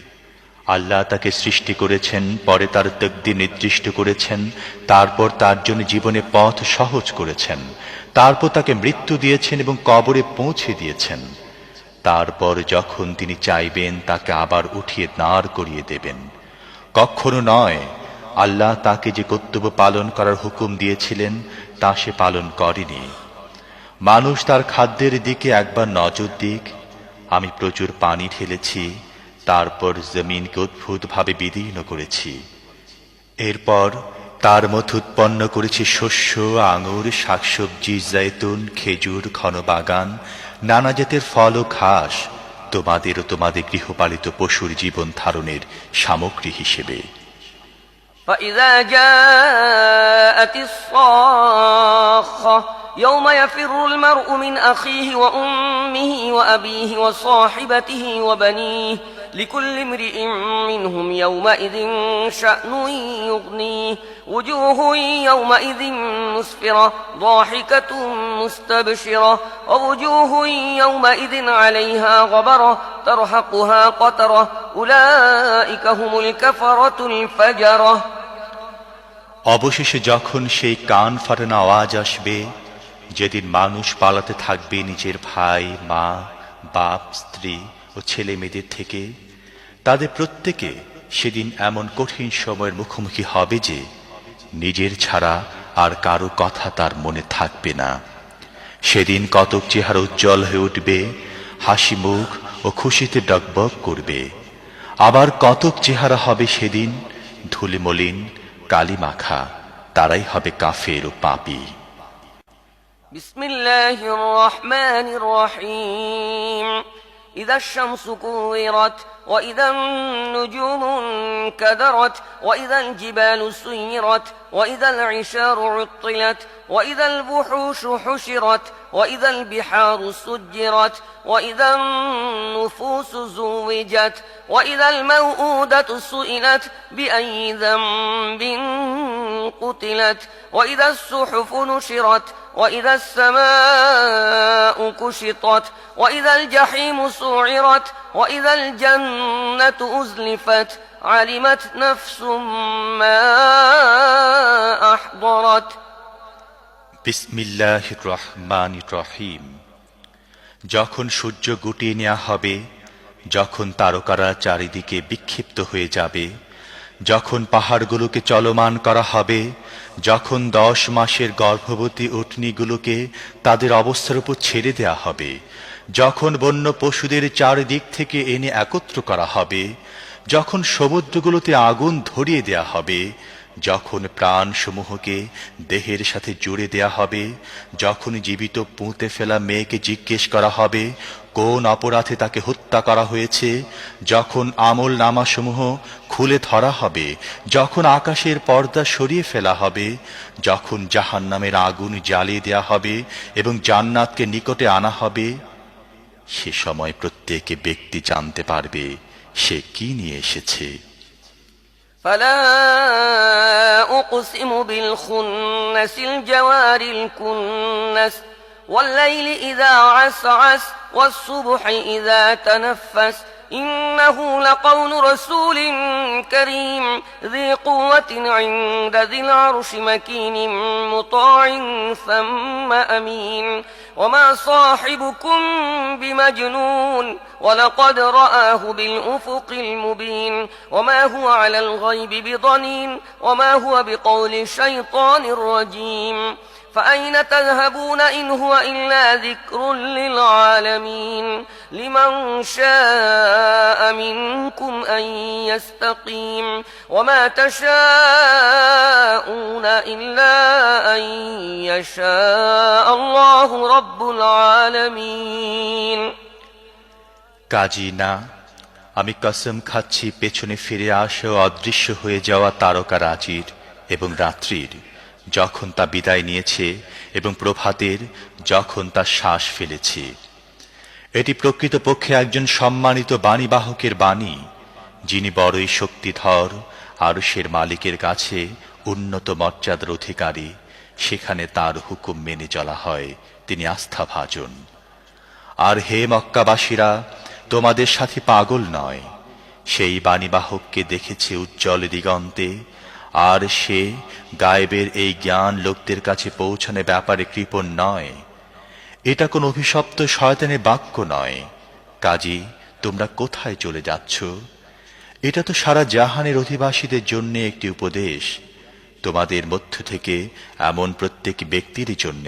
আল্লাহ তাকে সৃষ্টি করেছেন, পরে তার তকদির নির্দিষ্ট করেছেন, তারপর তার জন্য জীবনে পথ সহজ করেছেন, তারপর তাকে মৃত্যু দিয়েছেন এবং কবরে পৌঁছে দিয়েছেন। তারপর যখন তিনি চাইবেন তাকে আবার উঠিয়ে দাঁড় করিয়ে দেবেন। কখনো নয়, আল্লাহ তাকে যে কর্তব্য পালন করার হুকুম দিয়েছিলেন তা সে পালন করেনি। মানুষ তার খাদ্যের দিকে একবার নজর দিক। আমি প্রচুর পানি ঢেলেছি, তারপর জমিনকে অদ্ভুতভাবে বিদীর্ণ করেছি। এরপর তার মধ্যে উৎপন্ন করেছি শস্য, আঙুর, শাকসবজি, জৈতুন, খেজুর, ঘন বাগান, নানা জাতের ফল ও ঘাস, তোমাদের ও তোমাদের গৃহপালিত পশুর জীবন ধারণের সামগ্রী হিসেবে। فإذا جاءت الصاخة يوم يفر المرء من أخيه وأمه وأبيه وصاحبته وبنيه لكل امرئ منهم يومئذ شأن يغنيه وجوه يومئذ مسفرة ضاحكة مستبشرة ووجوه يومئذ عليها غبرة ترهقها قترة أولئك هم الكفرة الفجرة অবশেষে যখন সেই কান ফাটানো আওয়াজ আসবে, যেদিন মানুষ পালাতে থাকবে নিজের ভাই, মা, বাপ, স্ত্রী ও ছেলে মেয়েদের থেকে, তাদের প্রত্যেকে সেদিন এমন কঠিন সময়ের মুখোমুখি হবে যে নিজের ছাড়া আর কারো কথা তার মনে থাকবে না। সেদিন কতক চেহারা উজ্জ্বল হয়ে উঠবে, হাসি মুখ ও খুশিতে ডগবগ করবে। আবার কতক চেহারা হবে সেদিন ধুলি মলিন, কালি মাখা, তারাই হবে কাফের ও পাপী। বিসমিল্লাহির রহমানির রহিম। إذا الشمس كورت وإذا النجوم انكدرت وإذا الجبال سيرت وإذا العشار عطلت وإذا الوحوش حشرت وإذا البحار سجرت وإذا النفوس زوجت وإذا الموءودة سئلت بأي ذنب قتلت وإذا الصحف نشرت وإذا السماء كشطت وإذا الجحيم سعرت وإذا الجنة أزلفت علمت نفس ما أحضرت বিসমিল্লাহির রহমানির রহিম। যখন সূর্য গুটিয়ে নেওয়া হবে, যখন তারকারা চারিদিকে বিক্ষিপ্ত হয়ে যাবে, যখন পাহাড়গুলোকে চলমান করা হবে, যখন 10 মাসের গর্ভবতী উটনীগুলোকে তাদের অবস্থার উপর ছেড়ে দেয়া হবে, যখন বন্য পশুদের চারিদিক থেকে এনে একত্র করা হবে, যখন সমুদ্রগুলোতে আগুন ধরিয়ে দেয়া হবে, যখন প্রাণসমূহকে দেহের সাথে জুড়ে দেয়া হবে, যখন জীবিত পুঁতে ফেলা মেয়েকে জিজ্ঞেস করা হবে কোন অপরাধে তাকে হত্যা করা হয়েছে, যখন আমল নামাসমূহ খুলে ধরা হবে, যখন আকাশের পর্দা সরিয়ে ফেলা হবে, যখন জাহান্নামের আগুন জ্বালিয়ে দেয়া হবে এবং জান্নাতকে নিকটে আনা হবে, সে সময় প্রত্যেক ব্যক্তি জানতে পারবে সে কি নিয়ে এসেছে। فلا أقسم بالخنس الجوار الكنس والليل إذا عسعس والصبح إذا تنفس إنه لقول رسول كريم ذي قوة عند ذي العرش مكين مطاع ثم أمين وما صاحبكم بمجنون ولقد رآه بالأفق المبين وما هو على الغيب بضنين وما هو بقول شيطان رجيم فأين تذهبون إن هو إلا ذكر للعالمين لمن شاء منكم أن يستقيم وما تشاءون إلا أن يشاء الله رب العالمين কাজী না, আমি কসম খাচ্ছি পেছনে ফিরে আসা ও অদৃশ্য হয়ে যাওয়া তারকারাজির এবং রাত্রির, যখন তা বিদায় নিয়েছে, এবং প্রভাতের, যখন তা শ্বাস ফেলেছে। এটি প্রকৃতপক্ষে একজন সম্মানিত বাণীবাহকের বাণী, যিনি বড়ই শক্তিধর, আরশের মালিকের কাছে উন্নত মর্যাদার অধিকারী। সেখানে তার হুকুম মেনে চলা হয়, তিনি আস্থাভাজন। আর হে মক্কাবাসীরা, তোমাদের সাথে পাগল নয়, সেই বাণীবাহককে দেখেছে উজ্জ্বল দিগন্তে, আর সে গায়েবের এই জ্ঞান লোকদের কাছে পৌঁছানোর ব্যাপারে কৃপণ নয়। এটা কোন অভিশপ্ত শয়তানের বাক্য নয়। কাজী তোমরা কোথায় চলে যাচ্ছ? এটা তো সারা জাহানের অধিবাসীদের জন্য একটি উপদেশ, তোমাদের মধ্য থেকে এমন প্রত্যেক ব্যক্তির জন্য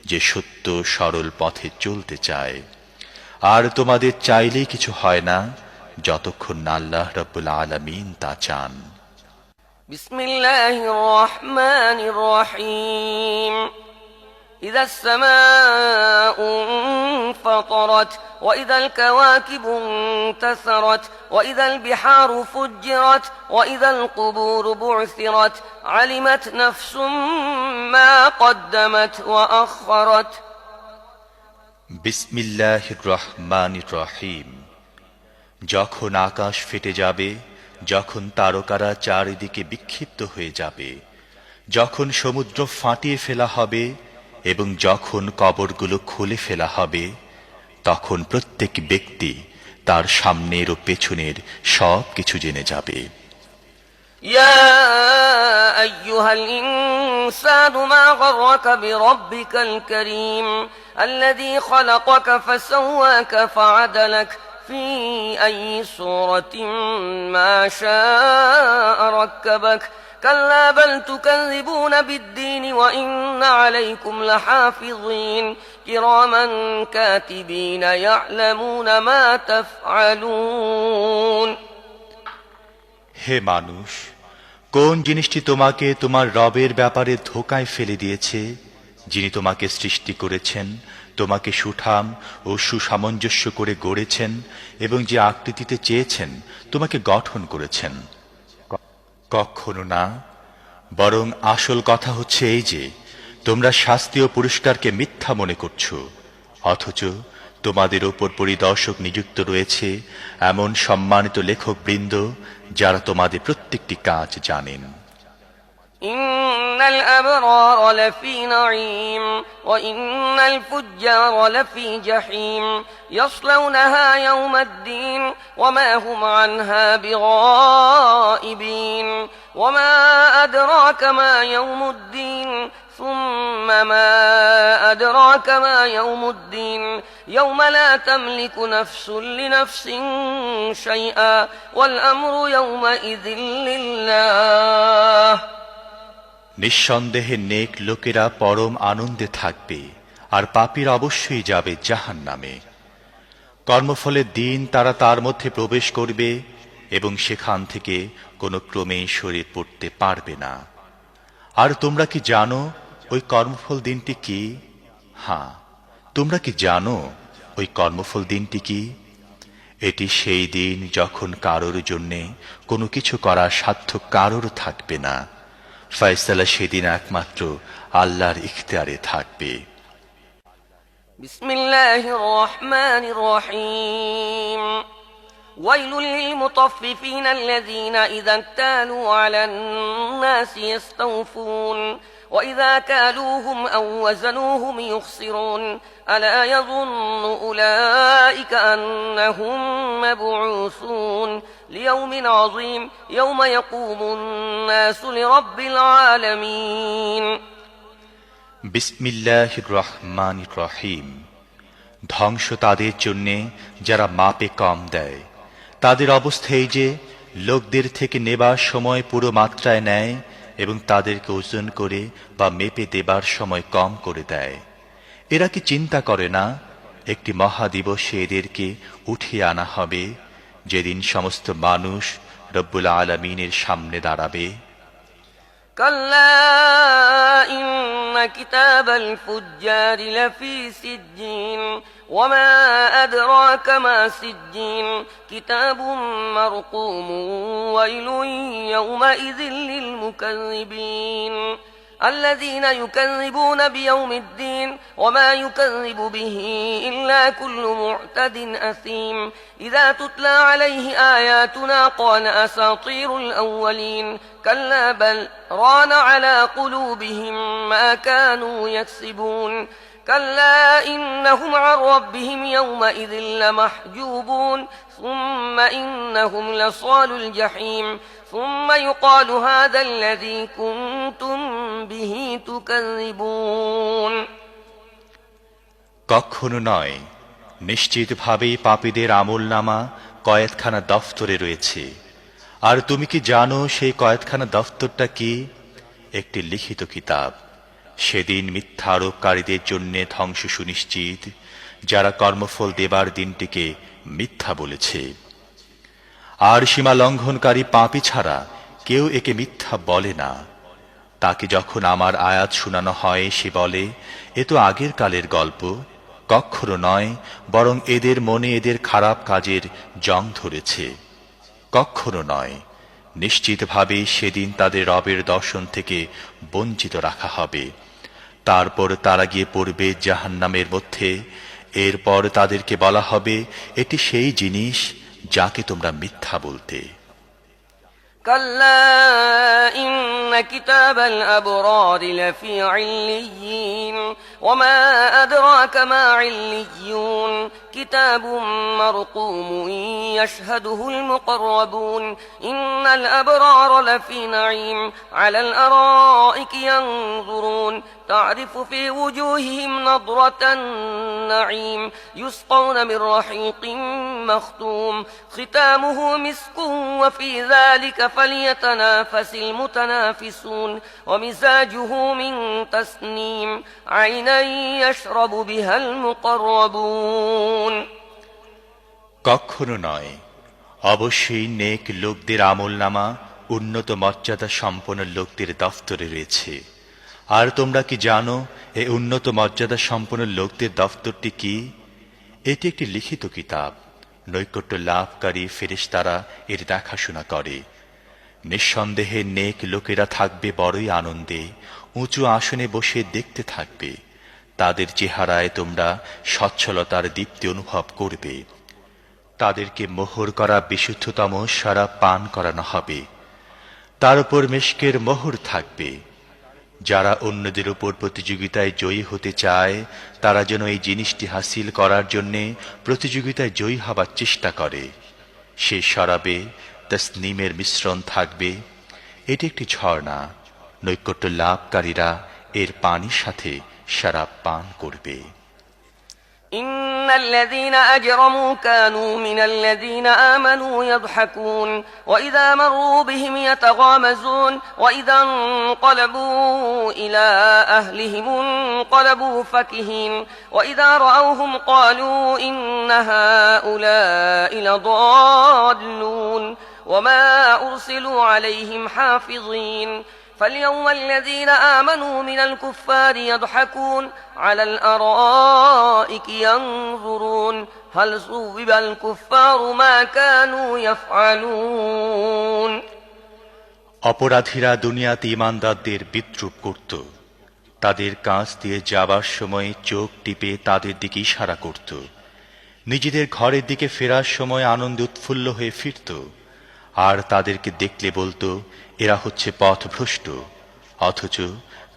যে সত্য সরল পথে চলতে চায়। আর তোমাদের চাইলেই কিছু হয় না যতক্ষণ না আল্লাহ রাব্বুল আলামিন তা চান। বিসমিল্লাহির রহমানির রহিম। إذا السماء انفطرت وإذا الكواكب انتثرت وإذا البحار فجرت وإذا القبور بعثرت علمت نفس ما قدمت وأخرت বিসমিল্লাহির রহমানির রহিম। যখন আকাশ ফেটে যাবে, যখন তারকারা চারিদিকে বিক্ষিপ্ত হয়ে যাবে, যখন সমুদ্র ফাটিয়ে ফেলা হবে এবং যখন কবরগুলো খুলে ফেলা হবে, তখন প্রত্যেক ব্যক্তি তার সামনের ও পেছনের সব কিছু জেনে যাবে। يا أيها الإنسان ما غرك بربك الكريم الذي خلقك فسواك فعدلك في أي صورة ما شاء ركبك كلا بل تكذبون بالدين وإن عليكم لحافظين كراما كاتبين يعلمون ما تفعلون হে মানুষ, কোন জিনিসটি তোমাকে তোমার রবের ব্যাপারে ধোঁকায় ফেলে দিয়েছে, যিনি তোমাকে সৃষ্টি করেছেন, তোমাকে সুঠাম ও সুসামঞ্জস্য করে গড়েছেন এবং যে আকৃতিতে চেয়েছেন তোমাকে গঠন করেছেন? কখনো না। বরং আসল কথা হচ্ছে এই যে তোমরা শাস্তি ও পুরস্কারকে মিথ্যা মনে করছো, অথচ তোমাদের ওপর পরিদর্শক নিযুক্ত রয়েছে এমন সম্মানিত লেখকবৃন্দ যারা তোমাদের প্রত্যেকটি কাজ জানেন। إن الأبرار لفي نعيم وإن الفجار لفي جحيم يصلونها يوم الدين وما هم عنها بغائبين وما أدراك ما يوم الدين ثم ما أدراك ما يوم الدين يوم لا تملك نفس لنفس شيئا والأمر يومئذ لله নিঃসন্দেহে নেক লোকেরা পরম আনন্দে থাকবে আর পাপীরা অবশ্যই যাবে জাহান্নামে। কর্মফলের দিন তারা তার মধ্যে প্রবেশ করবে এবং সেখান থেকে কোনো ক্রমে সরে পড়তে পারবে না। আর তোমরা কি জানো ওই কর্মফল দিনটি কি? হ্যাঁ, তোমরা কি জানো ওই কর্মফল দিনটি কি? এটি সেই দিন যখন কারোর জন্যে কোনো কিছু করার সাধ্য কারোর থাকবে না। ফয়সালা সেদিন একমাত্র আল্লাহর ইখতিয়ারে থাকবে। বিসমিল্লাহির রহমানির রহিম ويل للمطففين الذين إذا اكتالوا على الناس يستوفون وإذا كالوهم أو وزنوهم يخسرون ألا يظن أولئك أنهم مبعوثون ليوم عظيم يوم يقوم الناس لرب العالمين বিসমিল্লাহির রহমানির রহিম। ধ্বংস তাদের জন্যে যারা মাপে কম দেয়। তাদের অবস্থা এই যে লোকদের থেকে নেবার সময় পুরো মাত্রায় নেয় এবং তাদেরকে ওজন করে বা মেপে দেবার সময় কম করে দেয়। এরা কি চিন্তা করে না একটি মহাদিবসে এদেরকে উঠিয়ে আনা হবে, যেদিন সমস্ত মানুষ রব্বুল আলামিনের সামনে দাঁড়াবে? كلا إن كتاب الفجار لفي سجين وما أدراك ما سجين كتاب مرقوم ويل يومئذ للمكذبين الذين يكذبون بيوم الدين وما يكذب به إلا كل معتد أثيم إذا تتلى عليه آياتنا قال أساطير الأولين كلا بل ران على قلوبهم ما كانوا يكسبون كلا إنهم عن ربهم يومئذ لمحجوبون ثم إنهم لصال الجحيم ثم يقال هذا الذي كنتم به تكذبون কখনো নয়, নিশ্চিতভাবেই পাপীদের আমলনামা কয়েদখানা দফতরে রয়েছে। আর তুমি কি জানো সেই কয়েদখানা দফতরটা কি? একটি লিখিত কিতাব। সেদিন মিথ্যা আরোপকারীদের জন্য ধ্বংস সুনিশ্চিত, যারা কর্মফল দেবার দিনটিকে মিথ্যা বলেছে। আর সীমা লঙ্ঘনকারী পাপী ছাড়া কেউ একে মিথ্যা বলে না। তাকে যখন আমার আয়াত শোনানো হয় সে বলে, এ তো আগের কালের গল্প। কখনো নয়, বরং এদের মনে এদের খারাপ কাজের জং ধরেছে। কখনো নয়, নিশ্চিতভাবে সেদিন তাদের রবের দর্শন থেকে বঞ্চিত রাখা হবে। তারপর তারা গিয়ে পড়বে জাহান্নামের মধ্যে। এরপর তাদেরকে বলা হবে, এটি সেই জিনিস যাকে তোমরা মিথ্যা বলতে। كلا إن كتاب الأبرار لفي عليين وما أدراك ما عليون كتاب مرقوم يشهده المقربون إن الأبرار لفي نعيم على الأرائك ينظرون تعرف في وجوههم نضرة النعيم يسقون من رحيق مختوم ختامه مسك وفي ذلك فليتنافس المتنافسون ومزاجه من تسنيم عينا يشرب بها المقربون কখনো নয়, অবশ্যই নেক লোকদের আমলনামা উন্নত মর্যাদা সম্পন্ন লোকদের দফতরে রয়েছে। আর তোমরা কি জানো এই উন্নত মর্যাদা সম্পন্ন লোকদের দফতরটি কি? এটি একটি লিখিত কিতাব, নৈকট্য লাভকারী ফেরেশতারা এর দেখাশোনা করে। নিঃসন্দেহে নেক লোকেরা থাকবে বড়ই আনন্দে, উঁচু আসনে বসে দেখতে থাকবে। তাদের চেহারায় তোমরা সচ্ছলতার দীপ্তি অনুভব করবে। তাদেরকে মোহর করা বিশুদ্ধতম শরাব পান করানো হবে, তার উপর মিশকের মোহর থাকবে। যারা অন্যদের উপর প্রতিযোগিতায় জয়ী হতে চায় তারা যেন এই জিনিসটি হাসিল করার জন্য প্রতিযোগিতায় জয়ী হবার চেষ্টা করে। সে শরাবে তসনিমের মিশ্রণ থাকবে। এটি একটি ঝর্ণা, নৈকট্য লাভকারীরা এর পানির সাথে শরাব পান করবে। إن الذين أجرموا كانوا من الذين آمنوا يضحكون وإذا مروا بهم يتغامزون وإذا انقلبوا إلى أهلهم انقلبوا فكهين وإذا رأوهم قالوا إن هؤلاء لضالون وما أرسلوا عليهم حافظين فاليوم الذين آمنوا من الكفار يضحكون على الأرائك ينظرون هل ثوب الكفار ما كانوا يفعلون অপরাধীরা দুনিয়াতে ঈমানদারদের বিদ্রূপ করত। তাদের কাছ দিয়ে যাবার সময় চোখ টিপে তাদের দিকে ইশারা করত। নিজেদের ঘরের দিকে ফেরার সময় আনন্দ উৎফুল্ল হয়ে ফিরত। আর তাদেরকে দেখলে বলতো, এরা হচ্ছে পথভ্রষ্ট। অথচ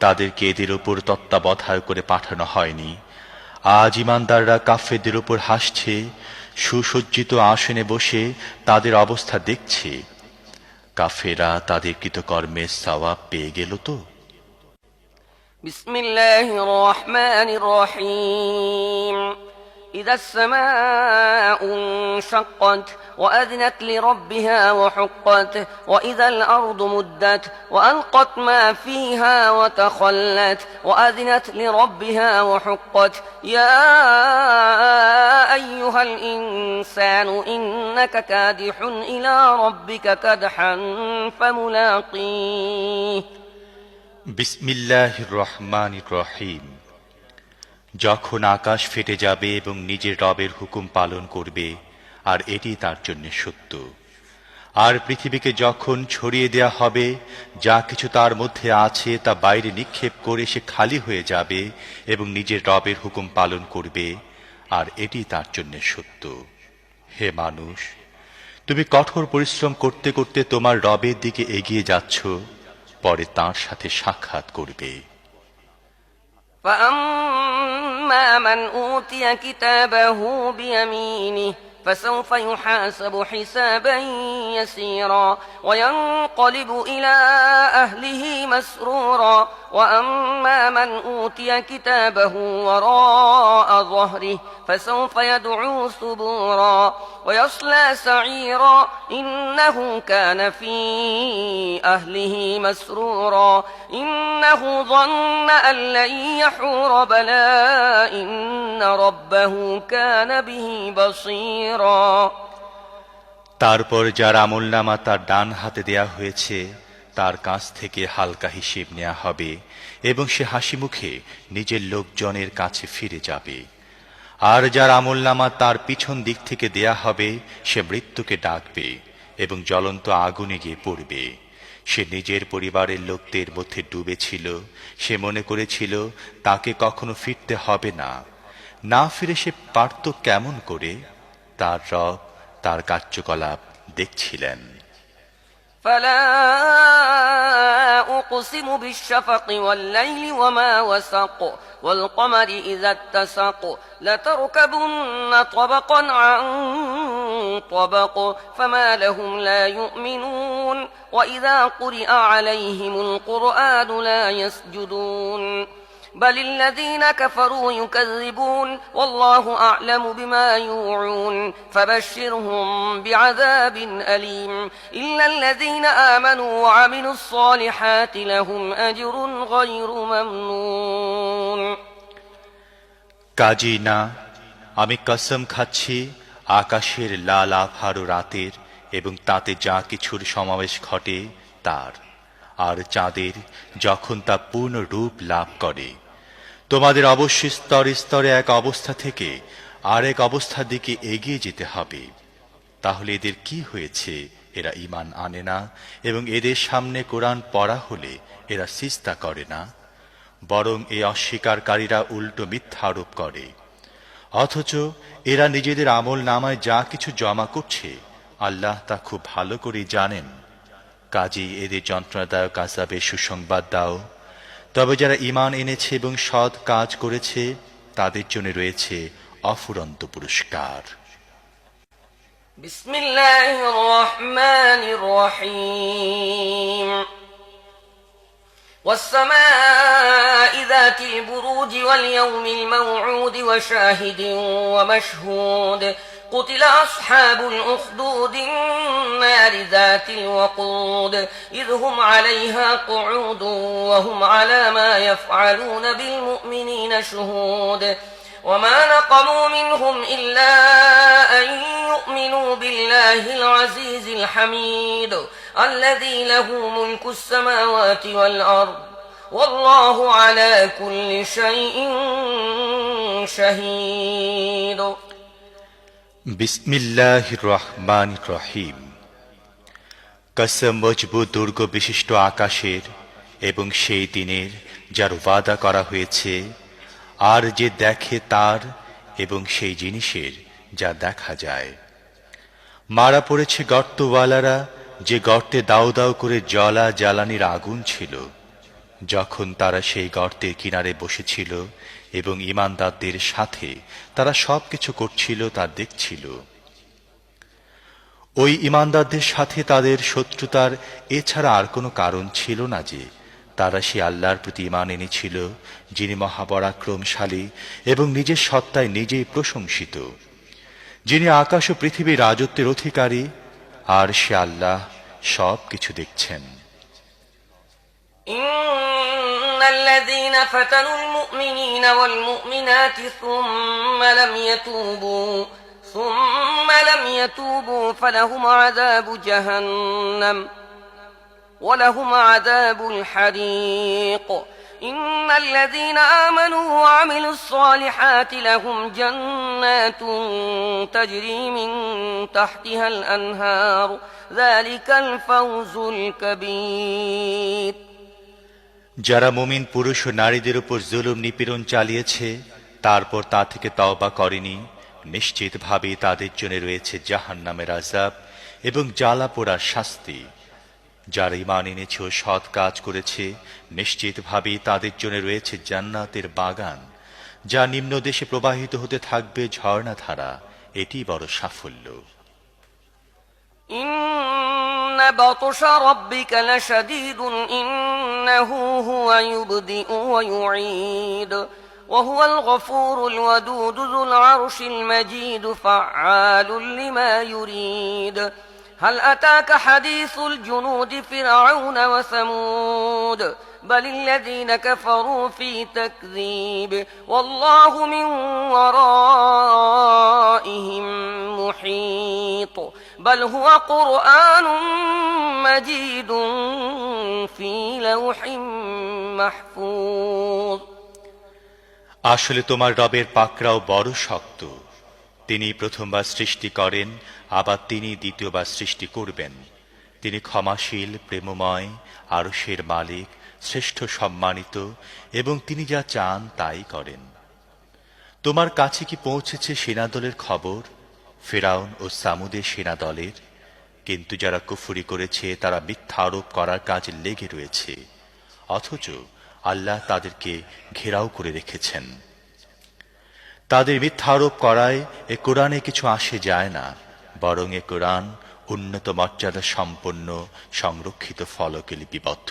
তাদেরকে এদের উপর তত্ত্বাবধায়ক করে পাঠানো হয়নি। আজ ঈমানদাররা কাফেরদের উপর হাসছে, সুসজ্জিত আসনে বসে তাদের অবস্থা দেখছে। কাফেরা তাদের কৃতকর্মের সওয়াব পেয়ে গেল তো। বিসমিল্লাহির রহমানির রহিম إذا السماء انشقت وأذنت لربها وحقت وإذا الأرض مدت وألقت ما فيها وتخلت وأذنت لربها وحقت يا أيها الإنسان إنك كادح إلى ربك كدحا فملاقيه বিসমিল্লাহির রহমানির রহিম। যখন আকাশ ফেটে যাবে এবং নিজের রবের হুকুম পালন করবে, আর এটি তার জন্য সত্য। আর পৃথিবীকে যখন ছড়িয়ে দেয়া হবে, যা কিছু তার মধ্যে আছে তা বাইরে নিক্ষেপ করে সে খালি হয়ে যাবে এবং নিজের রবের হুকুম পালন করবে, আর এটি তার জন্য সত্য। হে মানুষ, তুমি কঠোর পরিশ্রম করতে করতে তোমার রবের দিকে এগিয়ে যাচ্ছ, পরে তাঁর সাথে সাক্ষাৎ করবে। فأما من أوتي كتابه بيمينه فسوف يحاسب حسابا يسيرا وينقلب إلى أهله مسرورا وأما من أوتي كتابه وراء ظهره فسوف يدعو ثبورا ويصلى سعيرا إنه كان في أهله مسرورا إنه ظن أن لن يحور بلى إن ربه كان به بصيرا তারপর যার আমলনামা তার ডান হাতে দেয়া হয়েছে তার কাছ থেকে হালকা হিসেব নেওয়া হবে এবং সে হাসি মুখে নিজের লোকজনের কাছে ফিরে যাবে। আর যার আমলনামা তার পিছন দিক থেকে দেয়া হবে সে মৃত্যুকে ডাকবে এবং জ্বলন্ত আগুনে গিয়ে পড়বে। সে নিজের পরিবারের লোকদের মধ্যে ডুবেছিল। সে মনে করেছিল তাকে কখনো ফিরতে হবে না। না ফিরে সে পারত কেমন করে? তার রব তার কার্যকলাপ দেখছিলেন। فلا أقسم بالشفق والليل وما وسق والقمر إذا اتسق لتركبن طبقا عن طبق فما لهم لا يؤمنون وإذا قرئ عليهم القرآن لا يسجدون بل الذين كفروا يكذبون والله أعلم بما يوعون فبشرهم بعذاب أليم إلا الذين آمنوا وعملوا الصالحات لهم أجر غير ممنون কাজী না, আমি কসম খাচ্ছি আকাশের লাল আভারো রাতের এবং তাতে যা কিছুর সমাবেশ ঘটে তার, আর চাঁদের যখন তা পূর্ণ রূপ লাভ করে। তোমাদের অবশ্যই স্তরে স্তরে এক অবস্থা থেকে আরেক অবস্থার দিকে এগিয়ে যেতে হবে। তাহলে এদের কি হয়েছে? এরা ঈমান আনে না এবং এদের সামনে কোরআন পড়া হলে এরা সিজদা করে না, বরং এই অস্বীকারীরা উল্টো মিথ্যা আরোপ করে। অথচ এরা নিজেদের আমল নামায় যা কিছু জমা করছে আল্লাহ তা খুব ভালো করে জানেন। কাজেই এদের যন্ত্রণাদায়ক আযাবের সুসংবাদ দাও। তবে যারা ঈমান এনেছে এবং সৎ কাজ করেছে তাদের জন্য রয়েছে অফুরন্ত পুরস্কার। বিসমিল্লাহির রহমানির রহিম والسماء ذات البروج واليوم الموعود وشاهد ومشهود قتل أصحاب الأخدود النار ذات الوقود إذ هم عليها قعود وهم على ما يفعلون بالمؤمنين شهود وما نقموا منهم إلا أن يؤمنوا بالله العزيز الحميد الذي له ملك السماوات والأرض والله على كل شيء شهيد বিসমিল্লাহির রহমানির রহিম। কসম মজবুত দুর্গ বিশিষ্ট আকাশের এবং সেই দিনের যার ওয়াদা করা হয়েছে, আর যে দেখে তার এবং সেই জিনিসের যা দেখা যায়। মারা পড়েছে গর্তওয়ালারা, যে গর্তে দাউ দাউ করে জ্বলা জ্বালানির আগুন ছিল, যখন তারা সেই গর্তের কিনারে বসেছিল এবং ঈমানদারদের সাথে তারা সবকিছু করছিল তা দেখছিল। ওই ঈমানদারদের সাথে তাদের শত্রুতার এছাড়া আর কোনো কারণ ছিল না যে তারা সে আল্লাহর প্রতি ঈমান এনেছিল, যিনি মহাপরাক্রমশালী এবং নিজের সত্তায় নিজেই প্রশংসিত, যিনি আকাশ ও পৃথিবীর রাজত্বের অধিকারী, আর সে আল্লাহ সব কিছু দেখছেন। إن الذين فتنوا المؤمنين والمؤمنات ثم لم يتوبوا فلهم عذاب جهنم ولهم عذاب الحريق إن الذين آمنوا وعملوا الصالحات لهم جنات تجري من تحتها الأنهار ذلك الفوز الكبير যারা মুমিন পুরুষ ও নারীদের উপর জুলুম নিপীড়ন চালিয়েছে তারপর তা থেকে তওবা করেনি, নিশ্চিতভাবে তাদের জন্য রয়েছে জাহান্নামের আযাব এবং জ্বালা পোড়ার শাস্তি। যারা ঈমান এনেছে ও সৎ কাজ করেছে নিশ্চিতভাবে তাদের জন্য রয়েছে জান্নাতের বাগান, যা নিম্ন দেশে প্রবাহিত হতে থাকবে ঝর্ণাধারা। এটি বড় সাফল্য। إن بطش ربك لشديد إنه هو يبدئ ويعيد وهو الغفور الودود ذو العرش المجيد فعال لما يريد هل أتاك حديث الجنود فرعون وثمود بل الذين كفروا في تكذيب والله من ورائهم محيط بل هو قرآن مجيد في لوح محفوظ আসলে তোমার রবের পাকড়াও বড় শক্ত। তিনি প্রথমবার সৃষ্টি করেন, আবার তিনি দ্বিতীয়বার সৃষ্টি করবেন। তিনি ক্ষমাশীল, প্রেমময়, আরশের মালিক, শ্রেষ্ঠ সম্মানিত, এবং তিনি যা চান তাই করেন। তোমার কাছে কি পৌঁছেছে সেনাদলের খবর, ফেরাউন ও সামুদের সেনাদলের? কিন্তু যারা কুফরি করেছে তারা মিথ্যা আরোপ করার কাজে লেগে রয়েছে, অথচ আল্লাহ তাদেরকে ঘেরাও করে রেখেছেন। তাদের মিথ্যা আরোপ করায় এ কোরআনে কিছু আসে যায় না, বরং এ কোরআন উন্নত মর্যাদা সম্পন্ন সংরক্ষিত ফলকে লিপিবদ্ধ।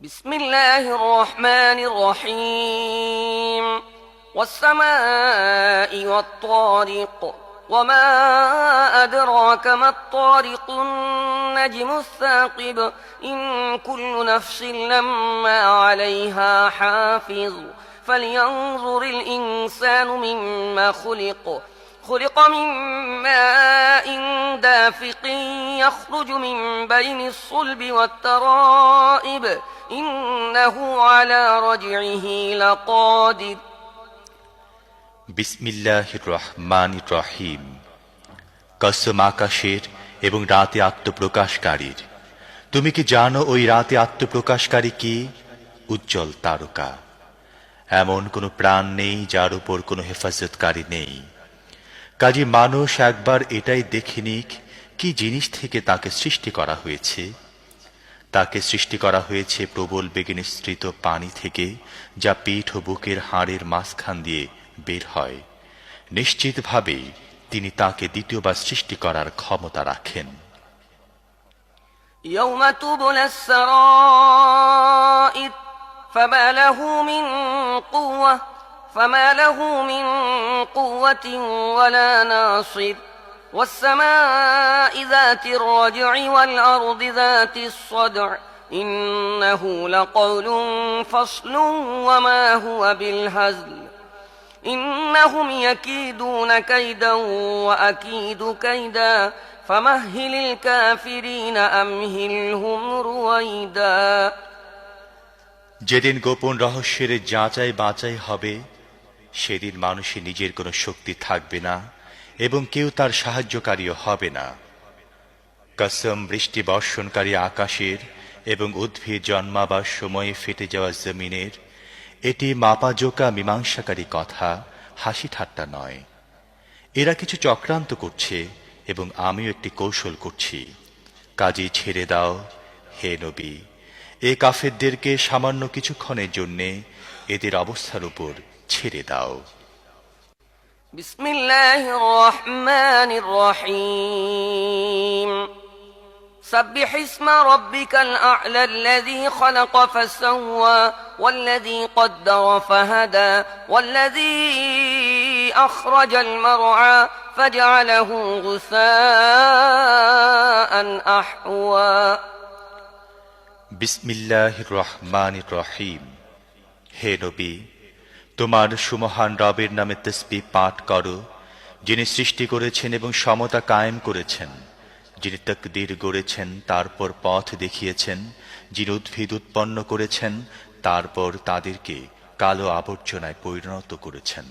বিসমিল্লাহির রহমানির রহিম। والسماء والطارق وما أدراك ما الطارق النجم الثاقب إن كل نفس لما عليها حافظ فلينظر الإنسان مما خلق من ماء دافق يخرج من بين الصلب والترائب إنه على رجعه لقادر। বিসমিল্লাহির রহমানির রহিম। কসম আকাশের এবং রাতে আত্মপ্রকাশকারীর। তুমি কি জানো ওই রাতে আত্মপ্রকাশকারী কি? উজ্জ্বল তারকা। এমন কোনো প্রাণ নেই যার উপর কোনো হেফাজতকারী নেই। কাজে মানুষ একবার এটাই দেখে নিক কি জিনিস থেকে তাকে সৃষ্টি করা হয়েছে। তাকে সৃষ্টি করা হয়েছে প্রবল বেগে নিঃসৃত পানি থেকে, যা পিঠ ও বুকের হাড়ের মাঝখান দিয়ে বের হয়। নিশ্চিতভাবেই তিনি তাকে দ্বিতীয়বার সৃষ্টি করার ক্ষমতা রাখেন। يوم تبلى السرائر فما له من قوة ولا ناصر والسماء ذات الرجع والأرض ذات الصدع إنه لقول فصل وما هو بالهزل إنهم يكيدون كيدا وأكيد كيدا فمهل الكافرين أمهلهم رويدا। যেদিন গোপন রহস্যের যাচাই বাছাই হবে, সেদিন মানুষের নিজের কোনো শক্তি থাকবে না এবং কেউ তার সাহায্যকারীও হবে না। কসম বৃষ্টি বর্ষণকারী আকাশের এবং উদ্ভিদ জন্মাবার সময়ে ফেটে যাওয়া জমিনের। এটি মাপাজোকা মীমাংসাকারী কথা, হাসি ঠাট্টা নয়। এরা কিছু চক্রান্ত করছে এবং আমিও একটি কৌশল করছি। কাজে ছেড়ে দাও হে নবী এ কাফেরদেরকে সামান্য কিছুক্ষণের জন্যে এদের অবস্থার উপর ছেড়ে দাও। বিসমিল্লাহির রহমানির রহিম। سبح اسم ربك الأعلى الذي خلق فسوى والذي قدر فهدى والذي أخرج المرعى فجعله غثاء أحوى। বিসমিল্লাহির রহমানির রহিম। হে নবী, তোমার সুমহান রবের নামে তাসবিহ পাঠ করো, যিনি সৃষ্টি করেছেন এবং সমতা কায়েম করেছেন, যিনি তাকদীর গড়েছেন তারপর পথ দেখিয়েছেন, যিনি উদ্ভিদ উৎপন্ন করেছেন তারপর তাদেরকে কালো আবর্জনায় পরিণত করেছেন।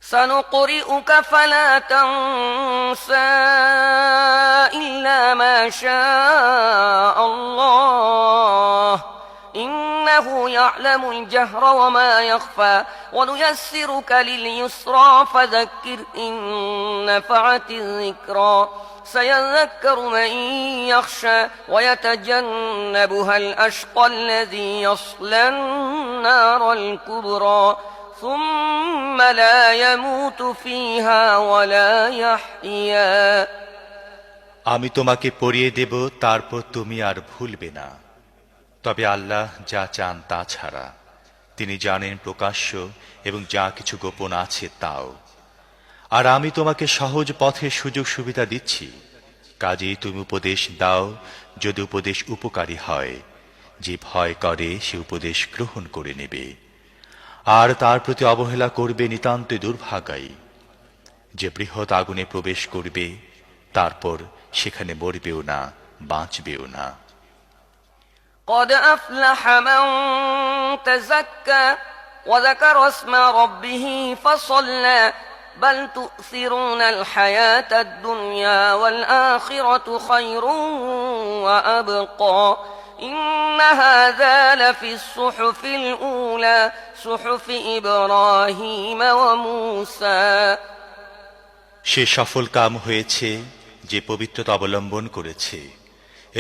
سنقرئك فلا تنسى إلا ما شاء الله إنه يعلم الجهر وما يخفى ونيسرك لليسرى فذكر إن نفعت الذكرى سيذكر من يخشى ويتجنبها الأشقى الذي يصلى النار الكبرى ثم لا يموت فيها ولا يحيا। আমি তোমাকে পড়িয়ে দেব, তারপর তুমি আর ভুলবে না। তবে আল্লাহ যা চান তা ছাড়া, তিনি জানেন প্রকাশ্য এবং যা কিছু গোপন আছে তাও। আর আমি তোমাকে সহজ পথের সুযোগ সুবিধা দিচ্ছি। কাজেই তুমি উপদেশ দাও যদি উপদেশ উপকারী হয়। যে ভয় করে সে উপদেশ গ্রহণ করে নেবে, আর তার প্রতি অবহেলা করবে নিতান্ত দুর্ভাগাই। যে বৃহৎ আগুনে প্রবেশ করবে, তারপর সেখানে মরবেও না, বাঁচবেও না। قد أفلح من تزكى وذكر اسم ربه فصلى بل تؤثرون الحياة الدنيا والآخرة خير وأبقى إن هذا لفي الصحف الأولى صحف إبراهيم وموسى। সে সফল কাম হয়েছে যে পবিত্রতা অবলম্বন করেছে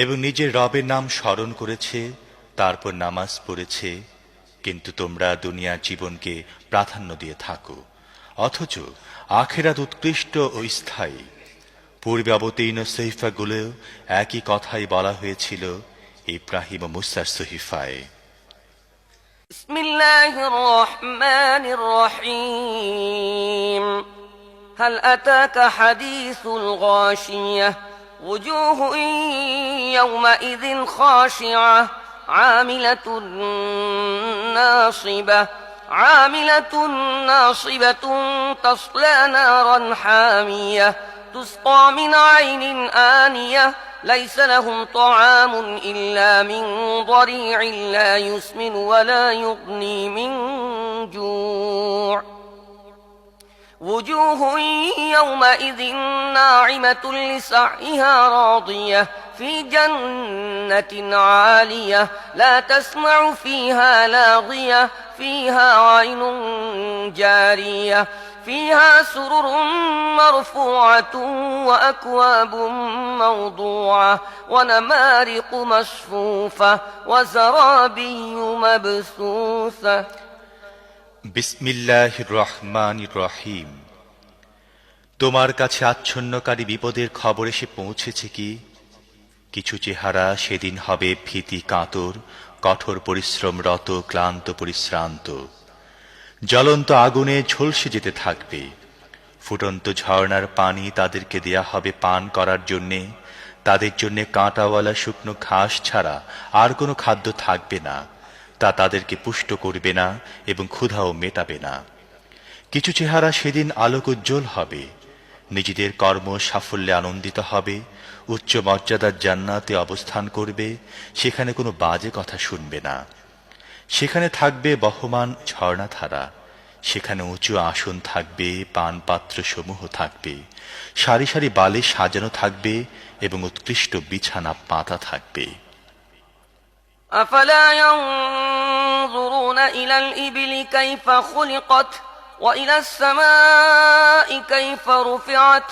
এবং নিজের রবের নাম স্মরণ করেছে, তারপর নামাজ পড়েছে। কিন্তু তোমরা দুনিয়ার জীবনকে প্রাধান্য দিয়ে থাকো, অথচ আখিরাত উৎকৃষ্ট ও স্থায়ী। পূর্বে অবতীর্ণ সহিফাগুলোও একই কথাই বলা হয়েছিল ইব্রাহিম ও মুসার সহিফায়। বিসমিল্লাহির রহমানির রহিম। هل أتاك حديث الغاشية وجوه يومئذ خاشعة عاملة ناصبة تصلى نارا حامية تسقى من عين آنية ليس لهم طعام إلا من ضريع لا يسمن ولا يغني من جوع وجوه يومئذ ناعمة لسعيها راضية في جنة عالية لا تسمع فيها لاغية فيها عين جارية فيها سرر مرفوعة وأكواب موضوعة ونمارق مصفوفة وزرابي مبثوثة বিসমিল্লাহির রহমানির রহিম। তোমার কাছে আচ্ছন্নকারী বিপদের খবর এসে পৌঁছেছে কি? কিছু চেহারা সেদিন হবে ভীতি কাতর, কঠোর পরিশ্রমরত, ক্লান্ত পরিশ্রান্ত। জ্বলন্ত আগুনে ঝলসে যেতে থাকবে। ফুটন্ত ঝর্ণার পানি তাদেরকে দেয়া হবে পান করার জন্যে। তাদের জন্যে কাঁটাওয়ালা শুকনো ঘাস ছাড়া আর কোনো খাদ্য থাকবে না। তা তাদেরকে পুষ্ট করবে না এবং ক্ষুধাও মেটাবে না। কিছু চেহারা সেদিন আলোক উজ্জ্বল হবে, নিজেদের কর্ম সাফল্যে আনন্দিত হবে, উচ্চ মর্যাদার জান্নাতে অবস্থান করবে, সেখানে কোনো বাজে কথা শুনবে না। সেখানে থাকবে বহমান ঝর্ণাধারা, সেখানে উঁচু আসন থাকবে, পানপাত্র সমূহ থাকবে, সারি সারি বালে সাজানো থাকবে এবং উৎকৃষ্ট বিছানা পাতা থাকবে। أفلا ينظرون إلى الإبل كيف خلقت وإلى السماء كيف رفعت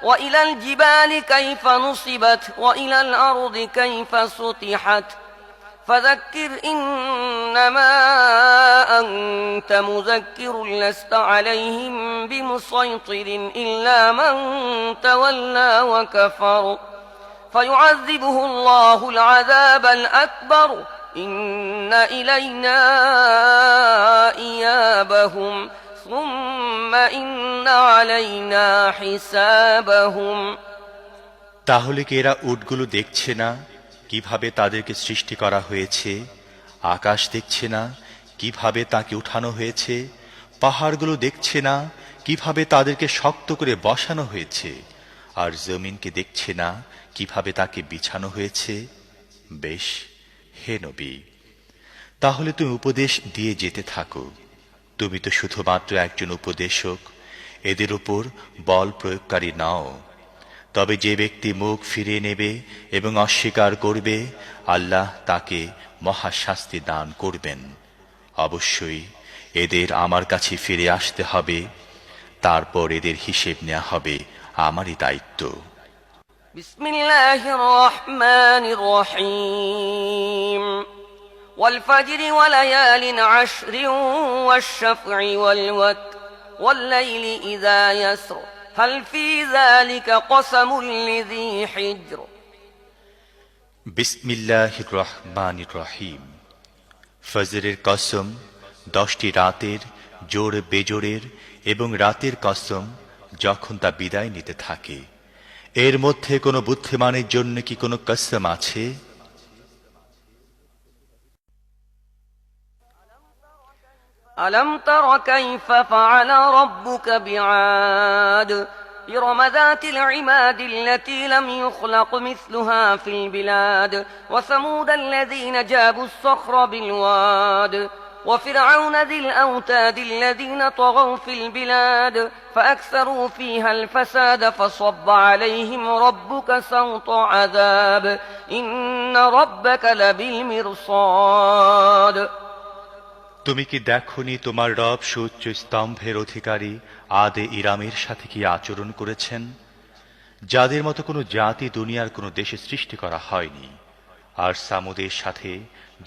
وإلى الجبال كيف نصبت وإلى الأرض كيف سطحت فذكر إنما أنت مذكر لست عليهم بمسيطر إلا من تولى وكفر فيعذبه الله العذاب الأكبر إن إلينا إيابهم ثم إن علينا حسابهم। তাহলে কি এরা উটগুলো দেখছে না কিভাবে তাদেরকে সৃষ্টি করা হয়েছে? আকাশ দেখছে না কিভাবে তাকে উঠানো হয়েছে? পাহাড়গুলো দেখছে না কিভাবে তাদেরকে শক্ত করে বসানো হয়েছে? আর জমিনকে দেখছে না কিভাবে তাকে বিছানো হয়েছে? বেশ, হে নবী, তাহলে তুমি উপদেশ দিয়ে যেতে থাকো। তুমি তো শুধুমাত্র একজন উপদেশক, এদের উপর বল প্রয়োগকারী নাও। তবে যে ব্যক্তি মুখ ফিরিয়ে নেবে এবং অস্বীকার করবে, আল্লাহ তাকে মহাশাস্তি দান করবেন। অবশ্যই এদের আমার কাছে ফিরে আসতে হবে, তারপর এদের হিসেব নেওয়া হবে আমারই দায়িত্ব। বিসমিল্লাহির রহমানির রহিম। والفجر وليال عشر والشفع والوتر والليل إذا يسر هل في ذلك قسم لذي حجر। বিসমিল্লাহির রহমানির রহিম। ফজরের কসম, 10টি রাতের, জোর বেজোরের এবং রাতের কসম যখন তা বিদায় নিতে থাকে। এর মধ্যে কোনো বুদ্ধিমানের জন্য কি কোনো কসম আছে? ألم تر كيف فعل ربك بعاد إرم ذات العماد التي لم يخلق مثلها في البلاد وثمود الذين جابوا الصخر بالواد وفرعون ذي الأوتاد الذين طغوا في البلاد فأكثروا فيها الفساد فصب عليهم ربك سوط عذاب إن ربك لبالمرصاد। তুমি কি দেখনি তোমার রব সুউচ্চ স্তম্ভের অধিকারী আদে ইরামের সাথে কি আচরণ করেছেন, যাদের মতো কোনো জাতি দুনিয়ার কোনো দেশে সৃষ্টি করা হয়নি। আর সামুদের সাথে,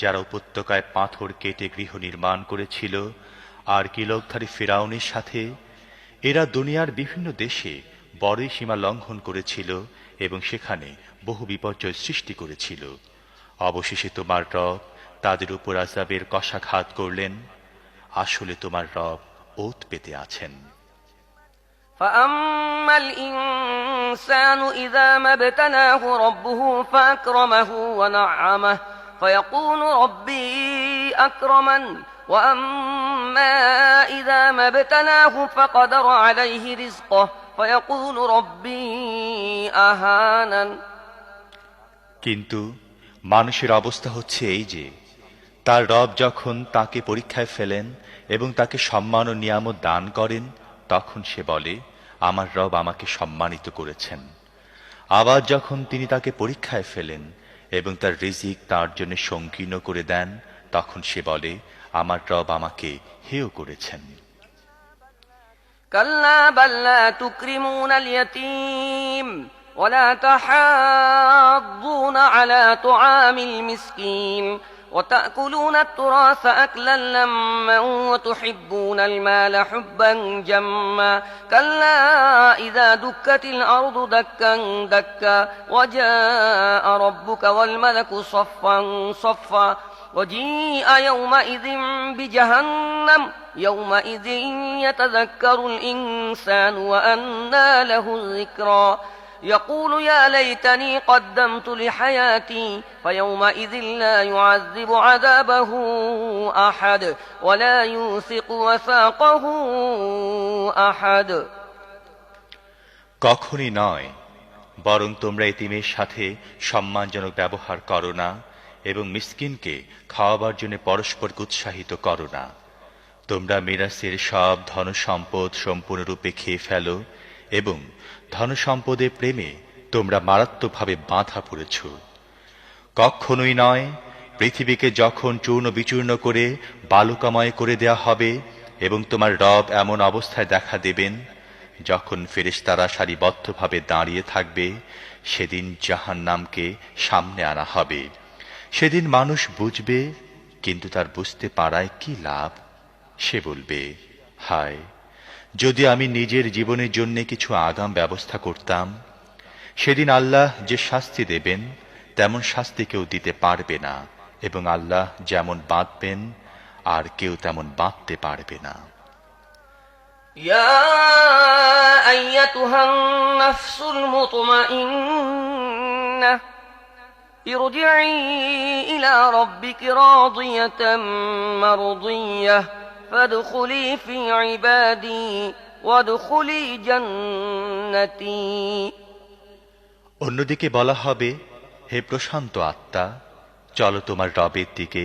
যারা উপত্যকায় পাথর কেটে গৃহ নির্মাণ করেছিল, আর কিলকধারী ফিরাউনের সাথে, এরা দুনিয়ার বিভিন্ন দেশে বড়ই সীমা লঙ্ঘন করেছিল এবং সেখানে বহু বিপর্যয় সৃষ্টি করেছিল। অবশেষে তোমার রব তাদের উপর আযাবের কশাঘাত করলেন। আসলে তোমার রব ওত পেতে আছেন। فأما الإنسان إذا ما ابتلاه ربه فأكرمه ونعمه فيقول ربي أكرمن وأما إذا ما ابتلاه فقدر عليه رزقه فيقول ربي أهانن। কিন্তু মানুষের অবস্থা হচ্ছে এই যে, তার রব যখন তাকে পরীক্ষায় ফেলেন এবং তাকে সম্মান ও নিয়ামত দান করেন, তখন সে বলে, আমার রব আমাকে সম্মানিত করেছেন। আবার যখন তিনি তাকে পরীক্ষায় ফেলেন এবং তার রিজিক তার জন্য সংকীর্ণ করে দেন, তখন সে বলে, আমার রব আমাকে হেয় করেছেন। كلا بل لا تكرمون اليتيم ولا تحاضون على طعام المسكين وتأكلون التراث أكلا لما وتحبون المال حبا جما كلا إذا دكت الأرض دكا دكا وجاء ربك والملك صفا صفا وجيء يومئذ بجهنم يومئذ يتذكر الإنسان وأنى له الذكرى يقول يا ليتني قدمت لحياتي فيومئذ لا يعذب عذابه أحد ولا يوثق وثاقه أحد। কখনই নয়, বরং তোমরা এতিমের সাথে সম্মানজনক ব্যবহার করো না এবং মিসকিনকে খাওয়াবার জন্য পরস্পরকে উৎসাহিত করো না। তোমরা মিরাসের সব ধন সম্পদ সম্পূর্ণরূপে খেয়ে ফেলো এবং ধনসম্পদের প্রেমে তোমরা মারাত্মকভাবে বাঁধা পড়েছ। কখনোই নয়, পৃথিবীকে যখন চূর্ণ বিচূর্ণ করে বালুকাময় করে দেয়া হবে এবং তোমার রব এমন অবস্থায় দেখা দেবেন যখন ফেরেশতারা সারিবদ্ধভাবে দাঁড়িয়ে থাকবে, সেদিন জাহান্নামকে সামনে আনা হবে। সেদিন মানুষ বুঝবে, কিন্তু তার বুঝতে পারায় কি লাভ? সে বলবে, হায়, যদি আমি নিজের জীবনের জন্য কিছু আগাম ব্যবস্থা করতাম। সেদিন আল্লাহ যে শাস্তি দেবেন তেমন শাস্তি কেউ দিতে পারবে না, এবং আল্লাহ যেমন বাঁধবেন আর কেউ তেমন বাঁধতে পারবে না। يا أيتها النفس المطمئنة ارجعي إلى ربك راضية مرضية فادخلي في عبادي وادخلي جنتي। অন্যদিকে বলা হবে, হে প্রশান্ত আত্মা, চলো তোমার রবের দিকে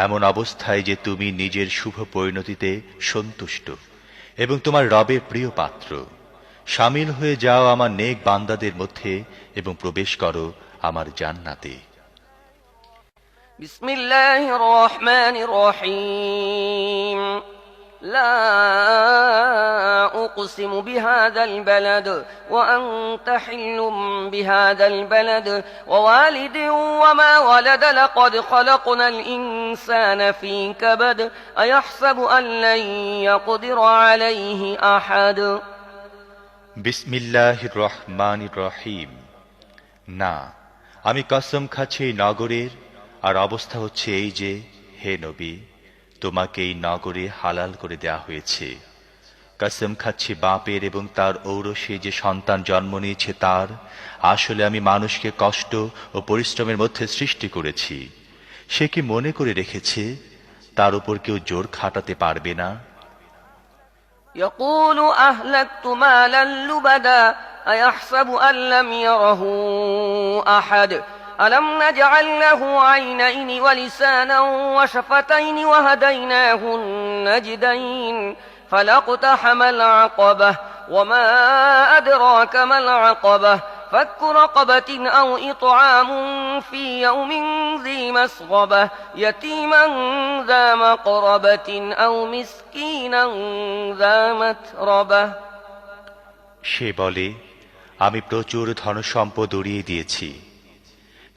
এমন অবস্থায় যে তুমি নিজের শুভ পরিণতিতে সন্তুষ্ট এবং তোমার রবের প্রিয় পাত্র। শামিল হয়ে যাও আমার নেক বান্দাদের মধ্যে এবং প্রবেশ করো আমার জান্নাতে। বিসমিল্লাহির রহমানির রহিম। লা উকসিমু বিহাযাল বালাদ ওয়া আনতা হিল্লুম বিহাযাল বালাদ ওয়া ওয়ালিদিন ওয়া মা ওয়ালাদ লাকাদ খালাকনাল ইনসানা ফী কাবাদ আয়াহসাবু আন লা ইয়াকদির আলাইহি আহাদ। বিসমিল্লাহির রহমানির রহিম। না, আমি কসম খাচ্ছি এই নগরের, আর অবস্থা হচ্ছে এই যে, হে নবী, তোমাকে এই নগরে হালাল করে দেয়া হয়েছে। কসম খাচ্ছি বাপের এবং তার ঔরসে যে সন্তান জন্ম নিয়েছে তার, আসলে আমি মানুষকে কষ্ট ও পরিশ্রমের মধ্যে সৃষ্টি করেছি। সে কি মনে করে রেখেছে তার উপর কেউ জোর খাটাতে পারবে না? يقول أهلكت مالا لبدا أيحسب أن لم يره أحد ألم نجعل له عينين ولسانا وشفتين وهديناه النجدين فلاقتحم العقبة وما أدراك ما العقبة فك رقبة أو إطعام في يوم ذي مسغبة يتيما ذا مقربة أو مسكينا ذا متربة। সে বলে, আমি প্রচুর ধনসম্পদ উড়িয়ে দিয়েছি।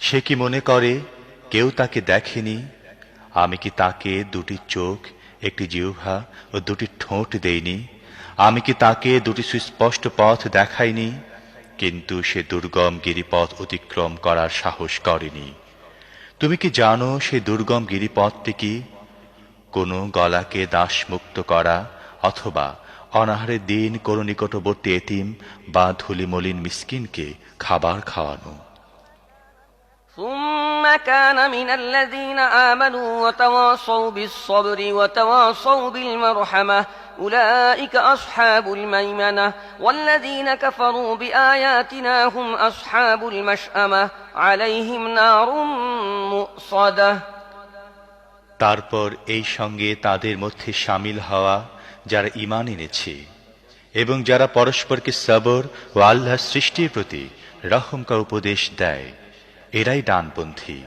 সে কি মনে করে কেউ তাকে দেখেনি? আমি কি তাকে দুটি চোখ, একটি জিহ্বা ও দুটি ঠোঁট দেইনি? আমি কি তাকে দুটি সুস্পষ্ট পথ দেখাইনি? কিন্তু সে দুর্গম গিরিপথ অতিক্রম করার সাহস করেনি। তুমি কি জানো সেই দুর্গম গিরিপথটি কি? কোনো গলাকে দাসমুক্ত করা, অথবা অনাহারের দিন কোনো নিকটবর্তী এতিম বা ধুলিমলিন মিসকিনকে খাবার খাওয়ানো। ثم كان من الذين آمنوا وتواصوا بالصبر وتواصوا بالمرحمة أولئك أصحاب الميمنة والذين كفروا بآياتنا هم أصحاب المشأمة عليهم نار مؤصدة। তারপর এই সঙ্গে তাদের মধ্যে শামিল হওয়া যারা ঈমান এনেছে এবং যারা পরস্পরকে সবর ও আল্লাহর সৃষ্টির প্রতি রহমকা উপদেশ দেয়, এরাই ডানপন্থী।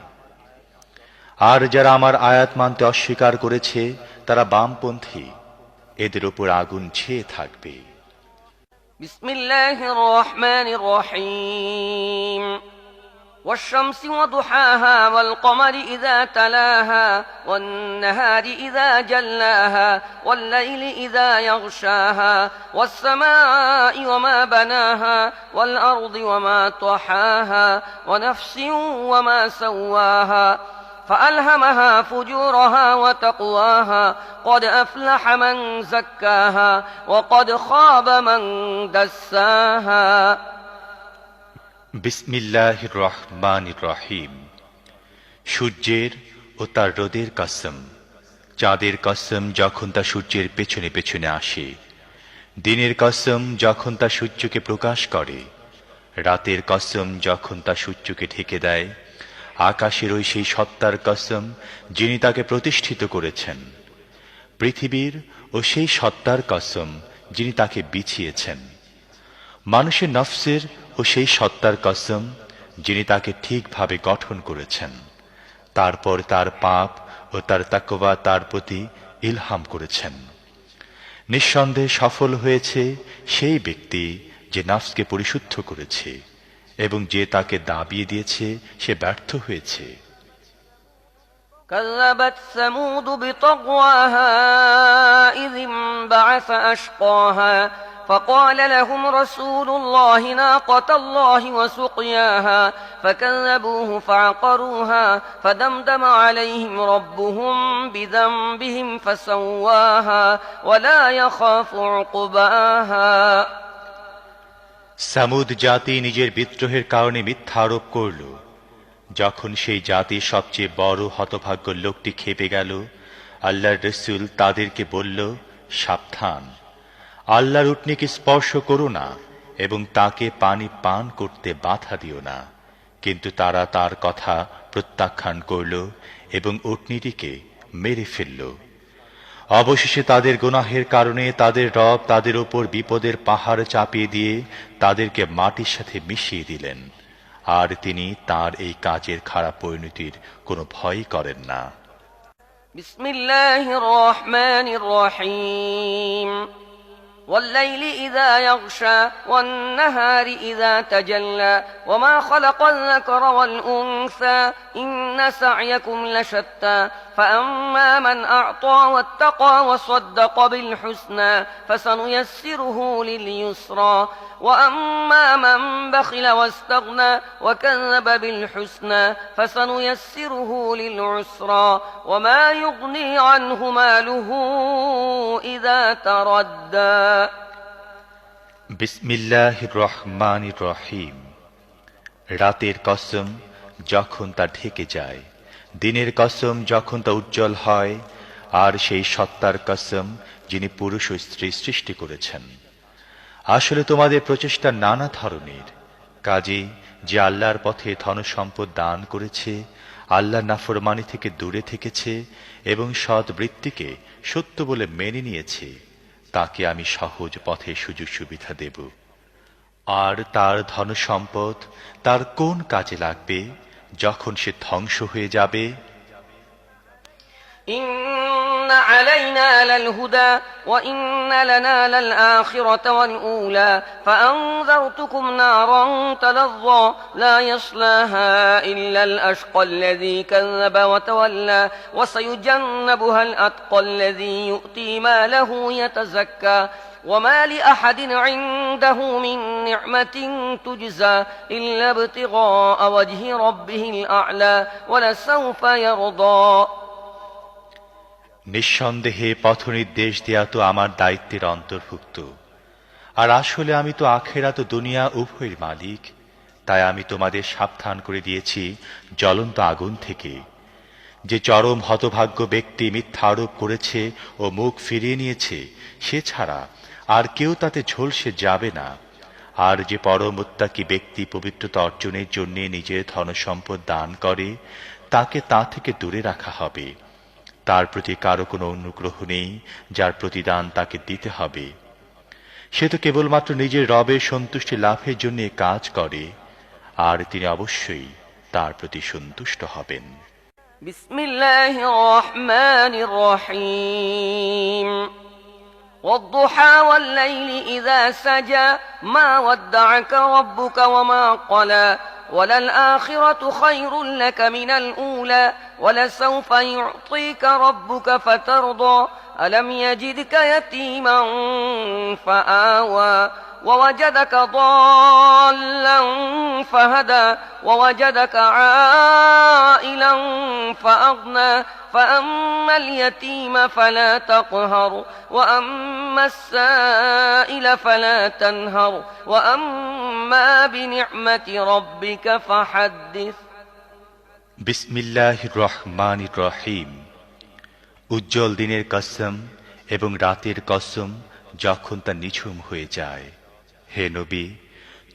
আর যারা আমার আয়াত মানতে অস্বীকার করেছে তারা বামপন্থী, এদের উপর আগুন ছেয়ে থাকবে। বিসমিল্লাহির রহমানির রহিম। والشمس وضحاها والقمر إذا تلاها والنهار إذا جلاها والليل إذا يغشاها والسماء وما بناها والأرض وما طحاها ونفس وما سواها فألهمها فجورها وتقواها قد أفلح من زكاها وقد خاب من دساها। বিসমিল্লাহির রহমানির রহিম। সূর্যের ও তার রোদের কসম, চাঁদের কসম যখন তা সূর্যের পেছনে পেছনে আসে, দিনের কসম যখন তা সূর্যকে প্রকাশ করে, রাতের কসম যখন তা সূর্যকে ঢেকে দেয়, আকাশের ওই সেই সত্তার কসম যিনি তাকে প্রতিষ্ঠিত করেছেন, পৃথিবীর ও সেই সত্তার কসম যিনি তাকে বিছিয়েছেন, মানুষের নফসের ও সেই সত্তার কসম যিনি তাকে ঠিকভাবে গঠন করেছেন, তারপর তার পাপ ও তার তাকওয়া তার প্রতি ইলহাম করেছেন। নিঃসন্দেহে সফল হয়েছে সেই ব্যক্তি যে নফসকে পরিশুদ্ধ করেছে, এবং যে তাকে দাবিয়ে দিয়েছে সে ব্যর্থ হয়েছে। كذبت ثمود بطغواها إذ انبعث أشقاها فقال لهم رسول الله ناقة الله وسقياها فكذبوه فعقروها فدمدم عليهم ربهم بذنبهم فسواها ولا يخاف عقباها। সামুদ জাতি নিজের বিদ্রোহের কারণে মিথ্যা আরোপ করল। যখন সেই জাতির সবচেয়ে বড় হতভাগ্য লোকটি খেপে গেল, আল্লাহর রাসূল তাদেরকে বলল, সাবধান, আল্লাহর উটনীকে স্পর্শ করো না এবং তাকে পানি পান করতে বাধা দিও না। কিন্তু তারা তার কথা প্রত্যাখ্যান করল এবং উটনীটিকে মেরে ফেলল। অবশেষে তাদের গুনাহের কারণে তাদের রব তাদের উপর বিপদের পাহাড় চাপিয়ে দিয়ে তাদেরকে মাটির সাথে মিশিয়ে দিলেন, আর তিনি তার এই কাজের খারাপ পরিণতির কোনো ভয় করেন না। বিসমিল্লাহির রহমানির রহিম। والليل إذا يغشى والنهار إذا تجلى وما خلق الذكر والأنثى إن سعيكم لشتى فأما من أعطى واتقى وصدق بالحسنى فسنيسره لليسرى وأما من بخل واستغنى وكذب بالحسنى فسنيسره للعسرى وما يغني عنه ماله إذا تردى। বিসমিল্লাহির রহমানির রহিম। রাতের কসম যখন তা ঢেকে যায়, দিনের কসম যখন তা উজ্জ্বল হয়, আর সেই সত্তার কসম যিনি পুরুষ ও স্ত্রী সৃষ্টি করেছেন। আসলে তোমাদের প্রচেষ্টা নানা ধরনের। কাজেই যে আল্লাহর পথে ধনসম্পদ দান করেছে, আল্লাহর নাফরমানি থেকে দূরে থেকেছে এবং সৎ বৃত্তিকে সত্য বলে মেনে নিয়েছে, তাকে আমি সহজ পথে সুযোগ সুবিধা দেব। আর তার ধনসম্পদ তার কোন কাজে লাগবে যখন সে ধ্বংস হয়ে যাবে? إن علينا للهدى وإن لنا للآخرة والأولى فأنذرتكم نارا تلظى لا يصلاها إلا الأشقى الذي كذب وتولى وسيجنبها الأتقى الذي يؤتي ماله يتزكى وما لأحد عنده من نعمة تجزى إلا ابتغاء وجه ربه الأعلى ولسوف يرضى নিঃসন্দেহে পথনির্দেশ দেয়া তো আমার দায়িত্বের অন্তর্ভুক্ত। আর আসলে আমি তো আখেরাত ও দুনিয়া উভয়ের মালিক। তাই আমি তোমাদের সাবধান করে দিয়েছি জ্বলন্ত আগুন থেকে। যে চরম হতভাগ্য ব্যক্তি মিথ্যা আরোপ করেছে ও মুখ ফিরিয়ে নিয়েছে, সে ছাড়া আর কেউ তাতে ঝলসে যাবে না। আর যে পরম মুত্তাকী ব্যক্তি পবিত্রতা অর্জনের জন্য নিজের ধনসম্পদ দান করে, তাকে তা থেকে দূরে রাখা হবে। তার প্রতি কারো কোনো অনুগ্রহ নেই যার প্রতিদান তাকে দিতে হবে। সে তো কেবলমাত্র নিজের রবের সন্তুষ্টি লাভের জন্য কাজ করে, আর তিনি অবশ্যই তার প্রতি সন্তুষ্ট হবেন। বিসমিল্লাহির রহমানির রহিম والضحى والليل إذا سجى ما ودعك ربك وما قلى وللآخرة خير لك من الأولى ولسوف يعطيك ربك فترضى ألم يجدك يتيما فآوى ووجدك ضالا فهدى ووجدك عائلا فأغنى فأما اليتيم فلا تقهر وأما السائل فلا تنهر وأما بنعمة ربك فحدث বিসমিল্লাহির রহমানির রহিম। উজ্জ্বল দিনের কসম এবং রাতের কসম যখন তা নিঝুম হয়ে যায়। হে নবী,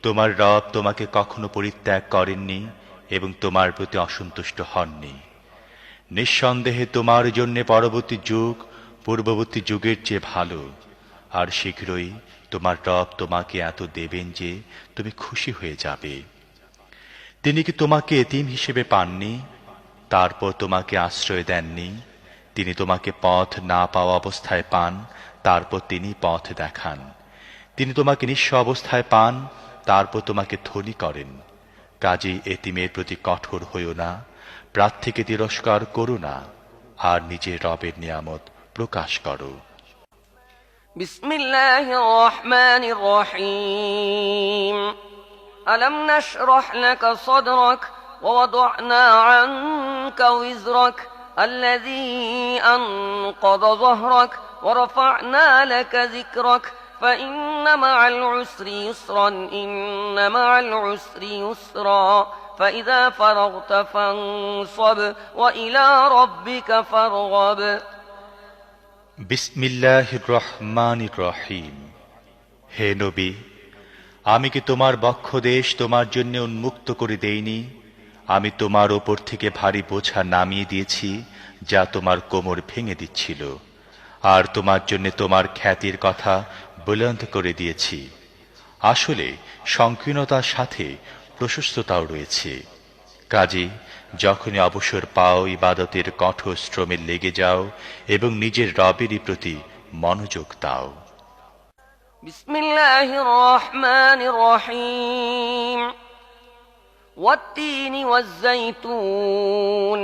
তোমার রব তোমাকে কখনো পরিত্যাগ করেননি এবং তোমার প্রতি অসন্তুষ্ট হননি। নিঃসন্দেহে তোমার জন্য পরবর্তী যুগ পূর্ববর্তী যুগের চেয়ে ভালো, আর শীঘ্রই তোমার রব তোমাকে এত দেবেন যে তুমি খুশি হয়ে যাবে। তিনি কি তোমাকে এতিম হিসেবে পাননি? তারপর তোমাকে আশ্রয় দেননি? তিনি তোমাকে পথ না পাওয়া অবস্থায় পান, তারপর তিনি পথ দেখান। তিনি তোমাকে নিঃস্ব অবস্থায় পান, তারপর তোমাকে ধনী করেন। কাজেই এতিমের প্রতি কঠোর হইও না, প্রার্থীকে তিরস্কার করো না, আর নিজের রবের নিয়ামত প্রকাশ করো। বিসমিল্লাহির রহমানির রহিম ألم نشرح لك صدرك ووضعنا عنك وزرك الذي أنقض ظهرك ورفعنا لك ذكرك فإن مع العسر يسرا إن مع العسر يسرا فإذا فرغت فانصب وإلى ربك فارغب বিসমিল্লাহির রহমানির রহিম। হে নবী, আমি কি তোমার বক্ষদেশ তোমার জন্য উন্মুক্ত করে দেইনি? আমি তোমার ওপর থেকে ভারী বোঝা নামিয়ে দিয়েছি, যা তোমার কোমর ভেঙে দিচ্ছিল, আর তোমার জন্য তোমার খ্যাতির কথা বুলন্দ করে দিয়েছি। আসলে সংকীর্ণতার সাথে প্রশস্ততাও রয়েছে। কাজে যখনই অবসর পাও, ইবাদতের কঠোর শ্রমে লেগে যাও এবং নিজের রবেরই প্রতি মনোযোগ দাও। বিসমিল্লাহির রহমানির রহিম والتين والزيتون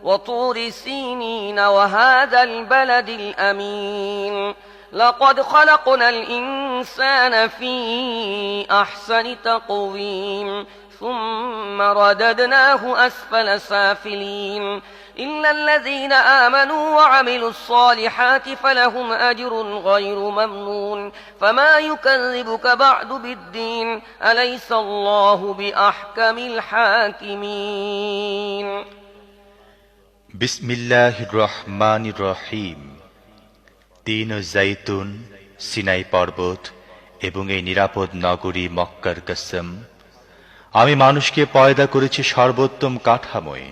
وطور سينين وهذا البلد الأمين لقد خلقنا الإنسان في أحسن تقويم ثم رددناه أسفل سافلين إلا الذين آمنوا وعملوا الصالحات فلهم أجر غير ممنون فما يكذبك بعد بالدين أليس الله بأحكم الحاكمين বিসমিল্লাহির রহমানির রহিম। তিন ও জাইতুন, সিনাই পর্বত এবং এই নিরাপদ নগরী মক্কার কসম। আমি মানুষকে পয়দা করেছি সর্বোত্তম কাঠামোয়,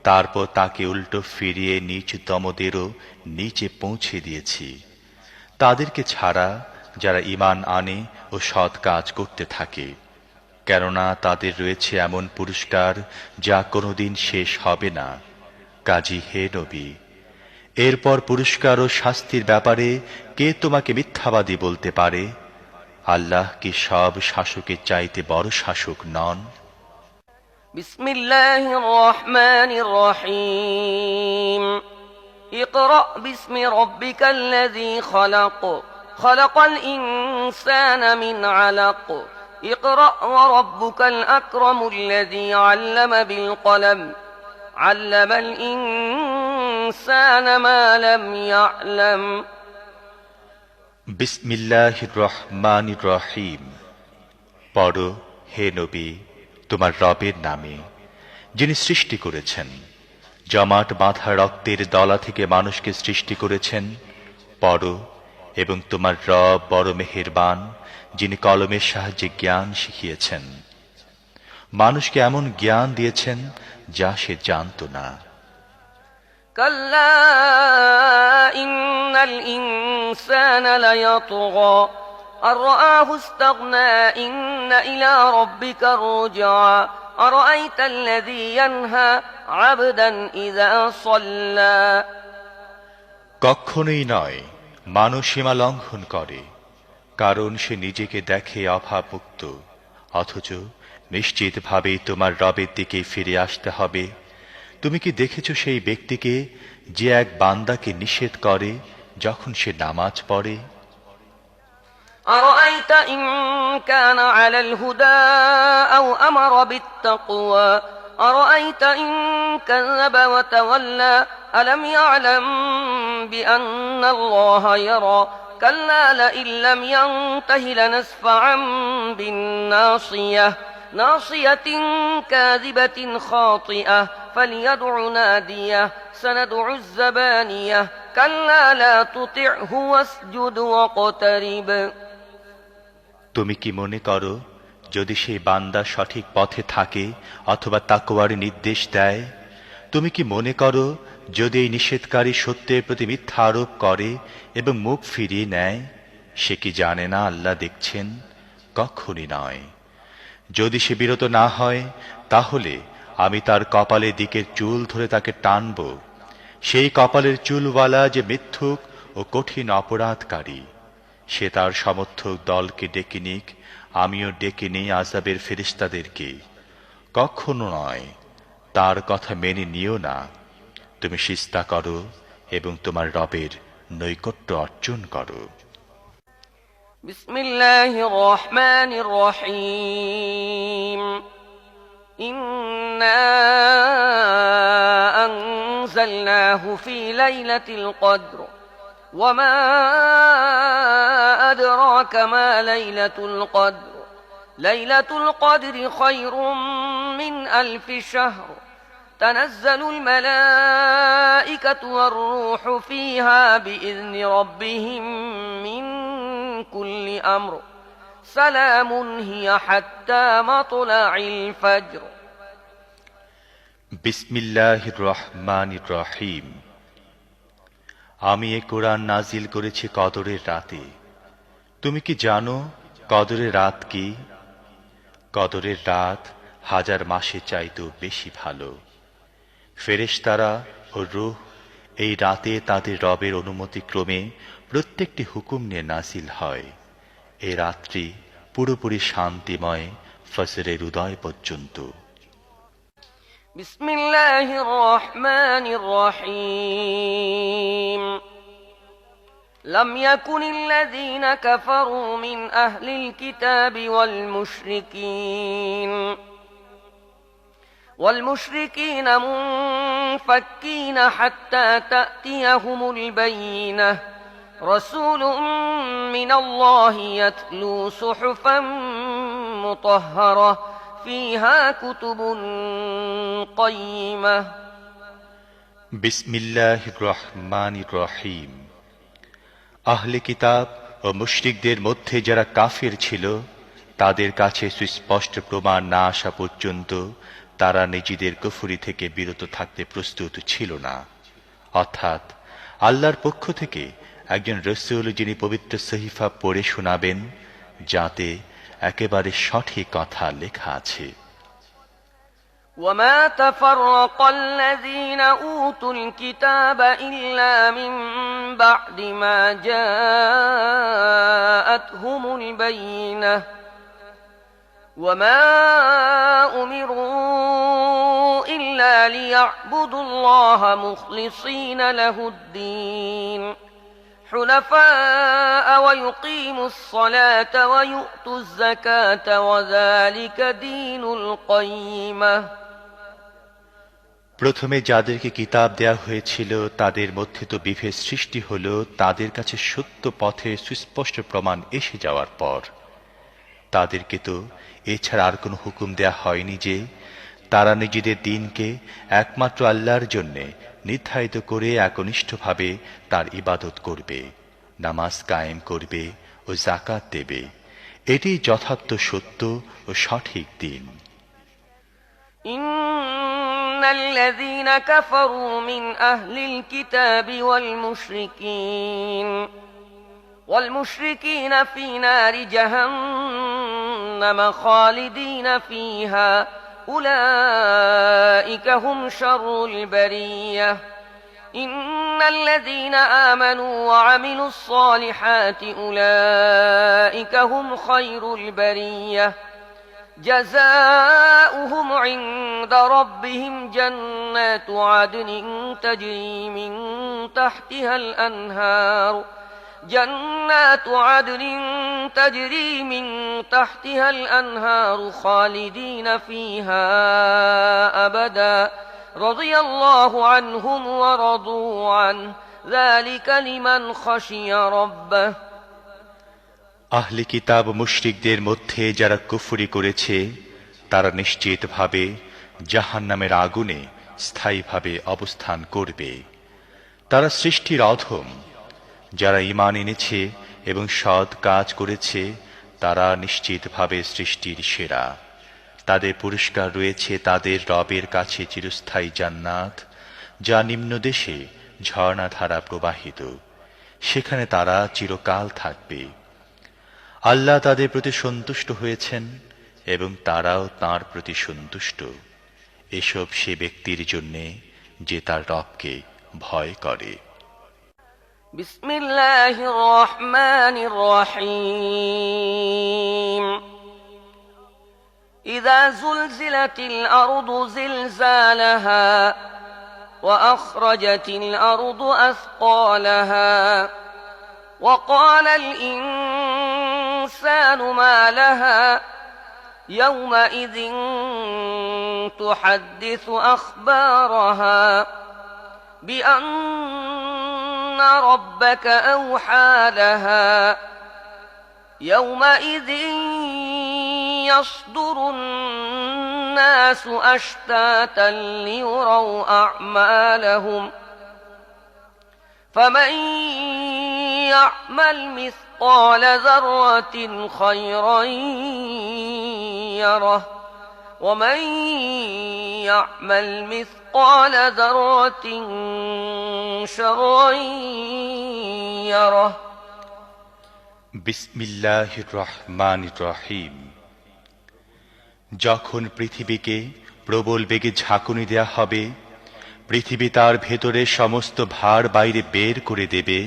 তারপর তাকে উল্টো ফিরিয়ে নিচ দমদেরও নিচে পৌঁছে দিয়েছি। তাদেরকে ছাড়া যারা ঈমান আনে ও সৎ কাজ করতে থাকে, কেননা তাদের রয়েছে এমন পুরস্কার যা কোনোদিন শেষ হবে না। কাজী হে নবী, এরপর পুরস্কার ও শাস্তির ব্যাপারে কে তোমাকে মিথ্যাবাদী বলতে পারে? আল্লাহ কি সব শাসকের চাইতে বড় শাসক নন? বিসমিল্লাহির রহমানির রহিম। ইকরা বিসমি রাব্বিকাল্লাযী খলাক, খলাকাল ইনসানা মিন আলাক। ইকরা ওয়া রাব্বুকাল আকরামুল্লাযী আল্লামা বিল কলম, আল্লামাল ইনসানা মা লাম ইয়া'লাম। বিসমিল্লাহির রহমানির রহিম। পড়ো হে নবী তোমার রবের নামে, যিনি সৃষ্টি করেছেন, জমাট বাঁধা রক্তের দলা থেকে মানুষকে সৃষ্টি করেছেন। পড়ো এবং তোমার রব বড় মেহেরবান, যিনি কলমের সাহায্যে জ্ঞান শিখিয়েছেন। মানুষকে এমন জ্ঞান দিয়েছেন যা সে জানত না। কাল্লা ইন্নাল ইনসানা লায়াতগা আন রাআহু ইসতাগনা ইন্না ইলা রাব্বিকা রুজআ আরাআইতাল্লাযী ইয়ানহা আবদান ইযা সাল্লা। কখনোই নয়, মানুষ সীমা লঙ্ঘন করে, কারণ সে নিজেকে দেখে অভাবমুক্ত, অথচ নিশ্চিতভাবে তোমার রবের দিকে ফিরে আসতে হবে। তুমি কি দেখেছ সেই ব্যক্তিকে যে এক বান্দাকে নিষেধ করে যখন সে নামাজ পড়ে? أرأيت إن كان على الهدى أو أمر بالتقوى أرأيت إن كذب وتولى ألم يعلم بأن الله يرى كلا لئن لم ينته لنسفعا بالناصية ناصية كاذبة خاطئة فليدع ناديه سندع الزبانية كلا لا تطعه واسجد واقترب। তুমি কি মনে করো যদি সেই বান্দা সঠিক পথে থাকে অথবা তাকওয়ার নির্দেশ দেয়? তুমি কি মনে করো যদি এই নিষেধকারী সত্যের প্রতি মিথ্যা আরোপ করে এবং মুখ ফিরিয়ে নেয়, সে কি জানে না আল্লাহ দেখছেন? কখনই নয়। যদি সে বিরত না হয়, তাহলে আমি তার কপালের দিকের চুল ধরে তাকে টানব। সেই কপালের চুলওয়ালা যে মিথ্যুক ও কঠিন অপরাধকারী, সে তার সমর্থক দলকে ডেকে নিক, আমিও ডেকে নিই আযাবের ফেরেশতাদেরকে। কখনো নয়, তার কথা মেনে নিও না। তুমি সিজদা করো এবং তোমার রবের নৈকট্য অর্জন করো। বিসমিল্লাহির রহমানির রহিম। ইন্না আনজালনাহু ফি লাইলাতিল কদর ওয়া মা আদরাকা মা লাইলাতুল কদর লাইলাতুল কদরি খায়রুম মিন আলফি শাহর تنزل الملائكة والروح فيها بإذن ربهم من كل أمر سلام هي حتى مطلع الفجر। বিসমিল্লাহির রহমানির রহিম। আমি এ কোরআন নাজিল করেছি কদরের রাতে। তুমি কি জানো কদরের রাত কি? কদরের রাত 1000 মাসের চাইতেও বেশি ভালো। ফেরেশতারা ও রূহ এই রাতে তাদের রবের অনুমতিক্রমে প্রত্যেকটি হুকুম নিয়ে নাজিল হয়। এই রাত্রি পুরোপুরি শান্তিময় ফজরের উদয় পর্যন্ত। বিসমিল্লাহির রহমানির রহিম। لم يكن الذين كفروا من أهل الكتاب والمشركين منفكين حتى تأتيهم البينة رسول من الله يتلو صحفا مطهرة فيها كتب قيمة। বিসমিল্লাহির রহমানির রহিম। আহলে কিতাব ও মুশরিকদের মধ্যে যারা কাফির ছিল, তাদের কাছে সুস্পষ্ট প্রমাণ না আসা পর্যন্ত তারা নিজেদের কুফরি থেকে বিরত থাকতে প্রস্তুত ছিল না। অর্থাৎ আল্লাহর পক্ষ থেকে একজন রসূল যিনি পবিত্র সহিফা পড়ে শোনাবেন, যাতে একেবারে সঠিক কথা লেখা আছে। وما تفرق الذين أوتوا الكتاب إلا من بعد ما جاءتهم البينة وما أمروا إلا ليعبدوا الله مخلصين له الدين حنفاء ويقيموا الصلاة ويؤتوا الزكاة وذلك دين القيمة। প্রথমে যাদেরকে কিতাব দেয়া হয়েছিল তাদের মধ্যে তো বিভেদ সৃষ্টি হল তাদের কাছে সত্য পথে সুস্পষ্ট প্রমাণ এসে যাওয়ার পর। তাদেরকে তো এছাড়া আর কোনো হুকুম দেয়া হয়নি যে তারা নিজেদের দিনকে একমাত্র আল্লাহর জন্যে নির্ধারিত করে একনিষ্ঠভাবে তার ইবাদত করবে, নামাজ কায়েম করবে ও যাকাত দেবে। এটি যথার্থ সত্য ও সঠিক দিন। إن الذين كفروا من أهل الكتاب والمشركين في نار جهنم خالدين فيها أولئك هم شر البرية إن الذين آمنوا وعملوا الصالحات أولئك هم خير البرية جزاؤهم عند ربهم جنات عدن تجري من تحتها الأنهار خالدين فيها أبدا رضي الله عنهم ورضوا عنه ذلك لمن خشي ربه। আহলে কিতাব মুশরিকদের মধ্যে যারা কুফরি করেছে তারা নিশ্চিতভাবে জাহান্নামের আগুনে স্থায়ীভাবে অবস্থান করবে। তারা সৃষ্টির অধম। যারা ঈমান এনেছে এবং সৎ কাজ করেছে তারা নিশ্চিতভাবে সৃষ্টির সেরা। তাদের পুরস্কার রয়েছে তাদের রবের কাছে চিরস্থায়ী জান্নাত, যা নিম্নদেশে ঝর্ণাধারা প্রবাহিত। সেখানে তারা চিরকাল থাকবে। আল্লাহ তাদের প্রতি সন্তুষ্ট হয়েছেন এবং তারাও তাঁর প্রতি সন্তুষ্ট। এসব সে ব্যক্তির জন্যে যে তার রবকে ভয় করে। বিসমিল্লাহির রহমানির রহিম। ইযা যুলজিলাতিল আরদু জিলজালাহা ওয়া আখরাজাতিল আরদু আসকালাহা ওয়া ক্বালাল الإنسان ما لها يومئذ تحدث أخبارها بأن ربك أوحى لها يومئذ يصدر الناس أشتاتا ليروا أعمالهم فمن يعمل مثقال ذرة خيرا يره ومن يعمل مثقال ذرة شرا يره। বিসমিল্লাহির রহমানির রহিম। যখন পৃথিবীকে প্রবল বেগে ঝাঁকুনি দেয়া হবে, পৃথিবী তার ভেতরে সমস্ত ভার বাইরে বের করে দেবে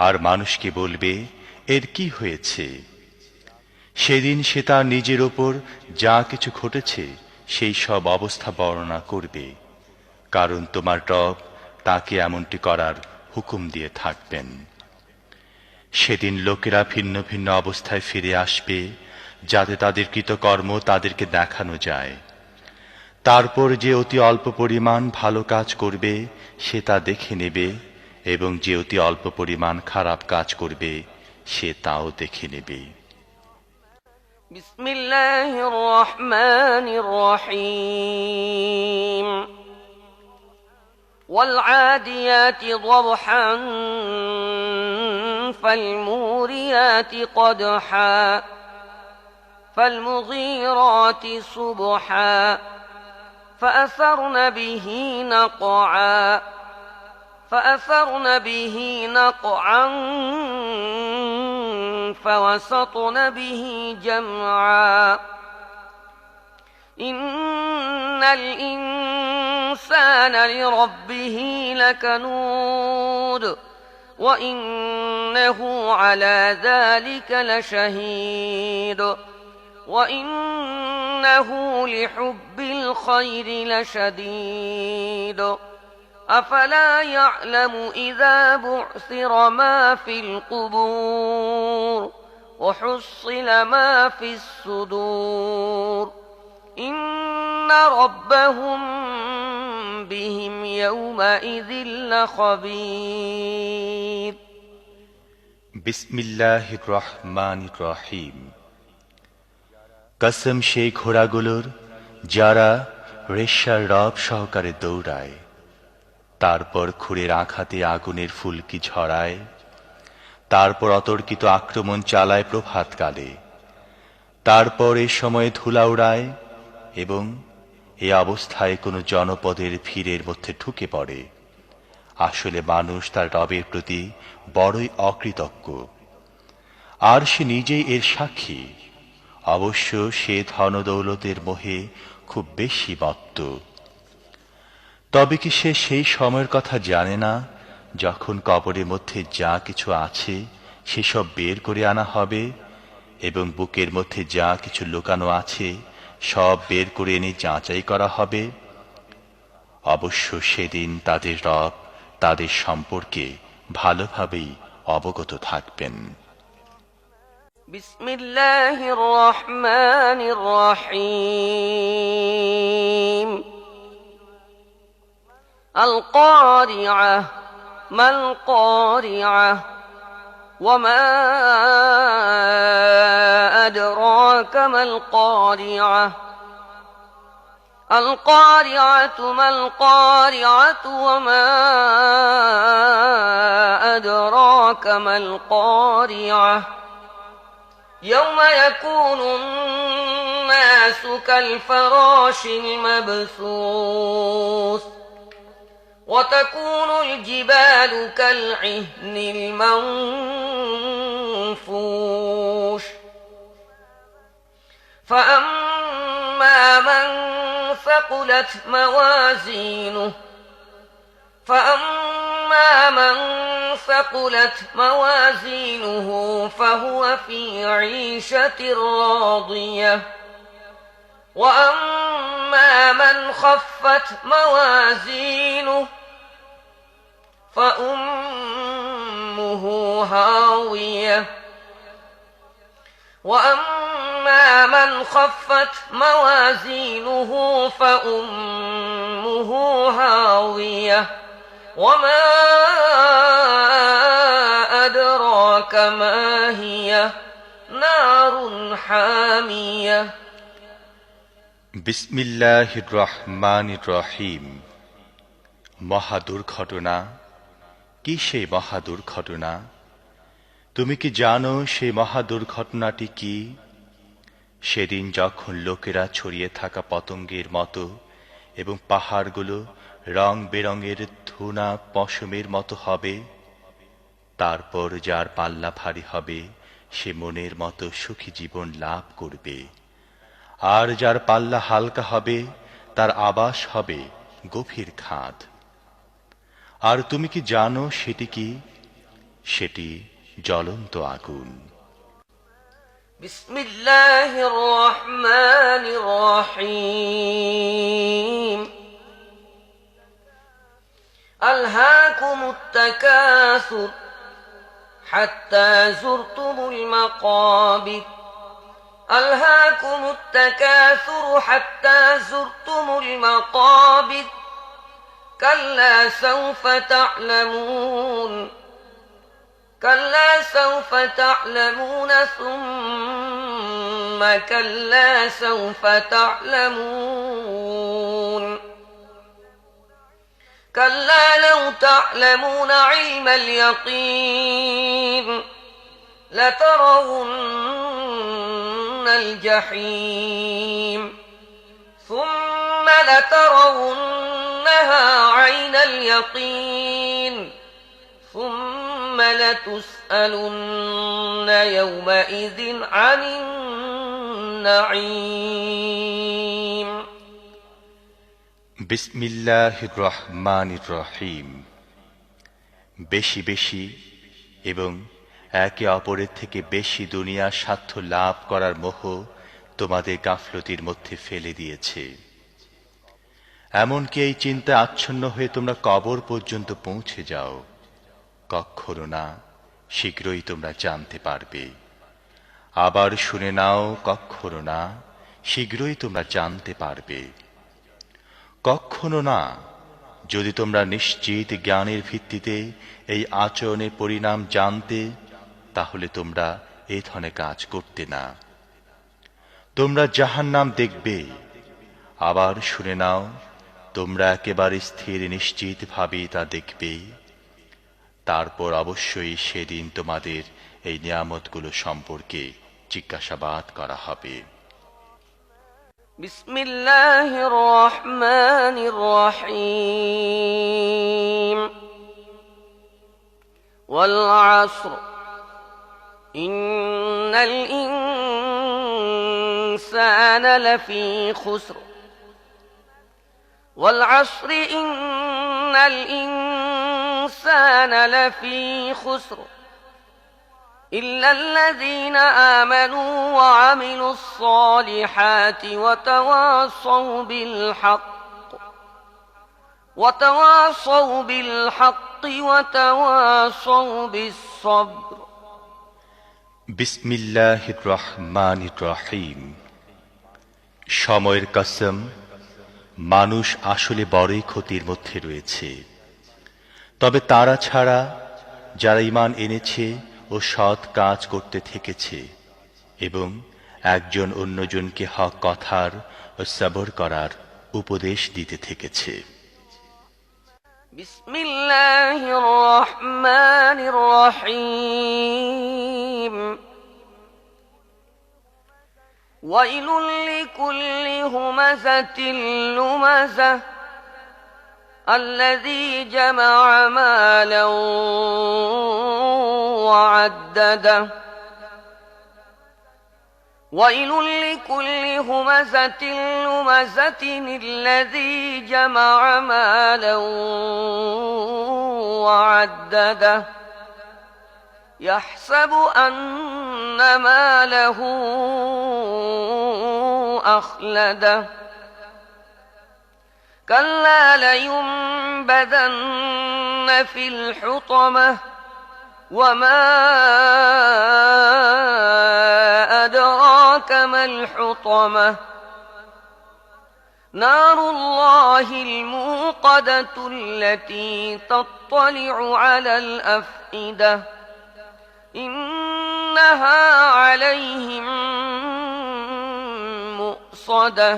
আর মানুষকে বলবে, এর কি হয়েছে? সেদিন সে তার নিজের ওপর যা কিছু ঘটেছে সেই সব অবস্থা বর্ণনা করবে, কারণ তোমার রব তাকে এমনটি করার হুকুম দিয়ে থাকবেন। সেদিন লোকেরা ভিন্ন ভিন্ন অবস্থায় ফিরে আসবে, যাতে তাদের কৃতকর্ম তাদেরকে দেখানো যায়। তারপর যে অতি অল্প পরিমাণ ভালো কাজ করবে সে তা দেখে নেবে, এবং যে অতি অল্প পরিমাণ খারাপ কাজ করবে সে তাও দেখে নেবে। বিসমিল্লাহির রহমানির রহিম। والعاديات ضبحا فالموريات قدحا فالمغيرات صبحا فأثرن به نقعا فأثرن به نقعا فوسطن به جمعا إن الإنسان لربه لكنود وإنه على ذلك لشهيد وإنه لحب الخير لشديد أفلا يعلم إذا بعثر ما في القبور وحصل ما في الصدور إن ربهم بهم يومئذ لخبير বিসমিল্লাহির রহমানির রহিম। কসম সেই ঘোড়াগুলোর যারা রেশার রব সহকারে দৌড়ায়, তারপর খুরের আঘাতে আগুনের ফুলকি ঝরায়, তারপর অতর্কিত আক্রমণ চালায় প্রভাতকালে, তারপর এ সময়ে ধুলা উড়ায় এবং এ অবস্থায় কোনো জনপদের ভিড়ের মধ্যে ঢুকে পড়ে। আসলে মানুষ তার রবের প্রতি বড়ই অকৃতজ্ঞ, আর সে নিজেই এর সাক্ষী। অবশ্য সে ধনদৌলতের মোহে খুব বেশি মত্ত। তবে কি সে সেই সময়ের কথা জানে না যখন কবরের মধ্যে যা কিছু আছে সেসব বের করে আনা হবে এবং বুকের মধ্যে যা কিছু লুকানো আছে সব বের করে এনে যাচাই করা হবে? অবশ্য সেদিন তাদের রব তাদের সম্পর্কে ভালোভাবেই অবগত থাকবেন। বিসমিল্লাহির রহমানির রহিম। আল কারিআহ মাল কারিআহ وما أدراك ما القارعة القارعة ما القارعة وما أدراك ما القارعة يوم يكون الناس كالفراش المبثوث وتكون الجبال كالعهن المنفوش فأما من ثقلت موازينه فهو في عيشة راضية وأما من خفت موازينه فأمه هاوية وما أدراك ما هي نار حامية বিসমিল্লাহির রহমানির রহিম। মহা দুর্ঘটনা। কি সেই মহা দুর্ঘটনা? তুমি কি জানো সেই মহা দুর্ঘটনাটি কি? সেদিন যখন লোকেরা ছড়িয়ে থাকা পতঙ্গের মতো এবং পাহাড়গুলো রং বেরঙের ধুনা পশমের মতো হবে, তারপর যার পাল্লা ভারী হবে সে মনের মতো সুখী জীবন লাভ করবে, আর যার পাল্লা হালকা হবে তার আবাস হবে গভীর খাদ। আর তুমি কি জানো সেটি কি? সেটি জ্বলন্ত আগুন। বিসমিল্লাহির রহমানির রহিম। আলহাকুমুত তাকাসুর হাত্তা যুরতুমুল মাকাবির ألهاكم التكاثر حتى زرتم المقابر كلا سوف تعلمون ثم كلا سوف تعلمون كلا لو تعلمون علم اليقين لترون الجحيم ثم لترونها يصلونها عين اليقين ثم لتسألن يومئذ عن النعيم বিসমিল্লাহির রহমানির রহিম। বেশি বেশি এবং একে অপরের থেকে বেশি দুনিয়ার স্বার্থ লাভ করার মোহ তোমাদের গাফলতির মধ্যে ফেলে দিয়েছে। এমনকি এই চিন্তা আচ্ছন্ন হয়ে তোমরা কবর পর্যন্ত পৌঁছে যাও। কখনো না, শীঘ্রই তোমরা জানতে পারবে। আবার শুনে নাও, কখনো না, শীঘ্রই তোমরা জানতে পারবে। কখনো না, যদি তোমরা নিশ্চিত জ্ঞানের ভিত্তিতে এই আচরণের পরিণাম জানতে, তাহলে তোমরা এই ধরনের কাজ করতে না। তোমরা জাহান্নাম দেখবে। আবার শুনে নাও, তোমরা একেবারে স্থির নিশ্চিত ভাবে তা দেখবে। তারপর অবশ্যই সেদিন তোমাদের এই নিয়ামতগুলো সম্পর্কে জিজ্ঞাসাবাদ করা হবে। বিসমিল্লাহির রহমানির রহিম ওয়াল আসর ইন্নাল ইনসানা লাফি খুসর ওয়াল আসর ইন্নাল ইনসানা লাফি খুসর إلا الذين آمنوا وعملوا الصالحات وتواصوا بالحق وتواصوا بالصبر বিসমিল্লাহির রহমানির রহিম। সময়ের কসম, মানুষ আসলে বড়ই ক্ষতির মধ্যে রয়েছে। তবে তারা ছাড়া যারা ঈমান এনেছে ও সৎ কাজ করতে থেকেছে এবং একজন অন্যজনকে হক কথার ও সবর করার উপদেশ দিতে থেকেছে। বিসমিল্লাহির রহমানির রহিম ওয়াইলুল লিকুল্লি হুমাযাতিল লুমাযাহ الذي جمع مالا وعدده ويل لكل همزة لمزة الذي جمع مالا وعدده يحسب أن ماله أخلده كلا لينبذن في الحطمة وما أدراك ما الحطمة نار الله الموقدة التي تطلع على الأفئدة إنها عليهم مؤصدة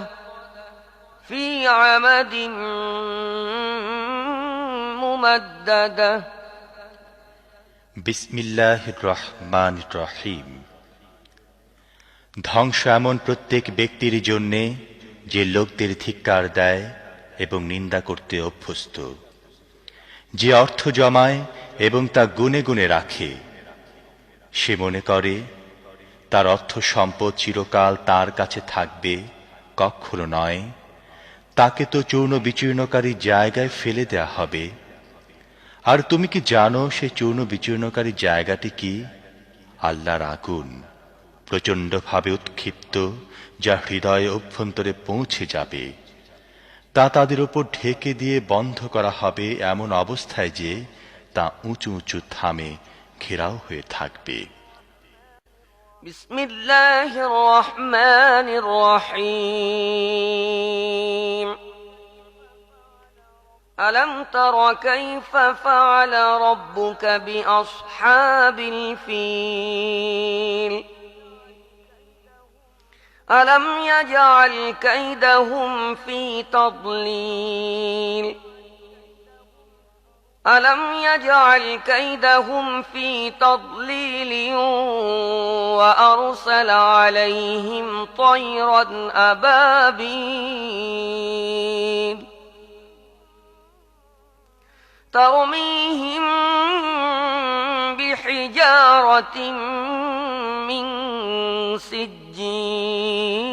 في عمد ممددة বিসমিল্লাহির রহমানির রহিম। ধ্বংস এমন প্রত্যেক ব্যক্তির জন্যে যে লোকদের ধিক্কার দেয় এবং নিন্দা করতে অভ্যস্ত, যে অর্থ জমায় এবং তা গুনে গুনে রাখে। সে মনে করে তার অর্থ সম্পদ চিরকাল তার কাছে থাকবে। কখনো নয়, তাকে তো চূর্ণ বিচূর্ণকারী জায়গায় ফেলে দেয়া হবে। আর তুমি কি জানো সে চূর্ণ বিচূর্ণকারী জায়গাটি কি? আল্লাহর আগুন, প্রচণ্ডভাবে উৎক্ষিপ্ত, যা হৃদয়ে অভ্যন্তরে পৌঁছে যাবে। তা তাদের উপর ঢেকে দিয়ে বন্ধ করা হবে এমন অবস্থায় যে তা উঁচু উঁচু থামে ঘেরাও হয়ে থাকবে। বিসমিল্লাহির রহমানির রহিম ألم تر كيف فعل ربك بأصحاب الفيل ألم يجعل كيدهم في تضليل ألم يجعل كيدهم في تضليل وأرسل عليهم طيرا أبابيل ترميهم بحجارة من سجيل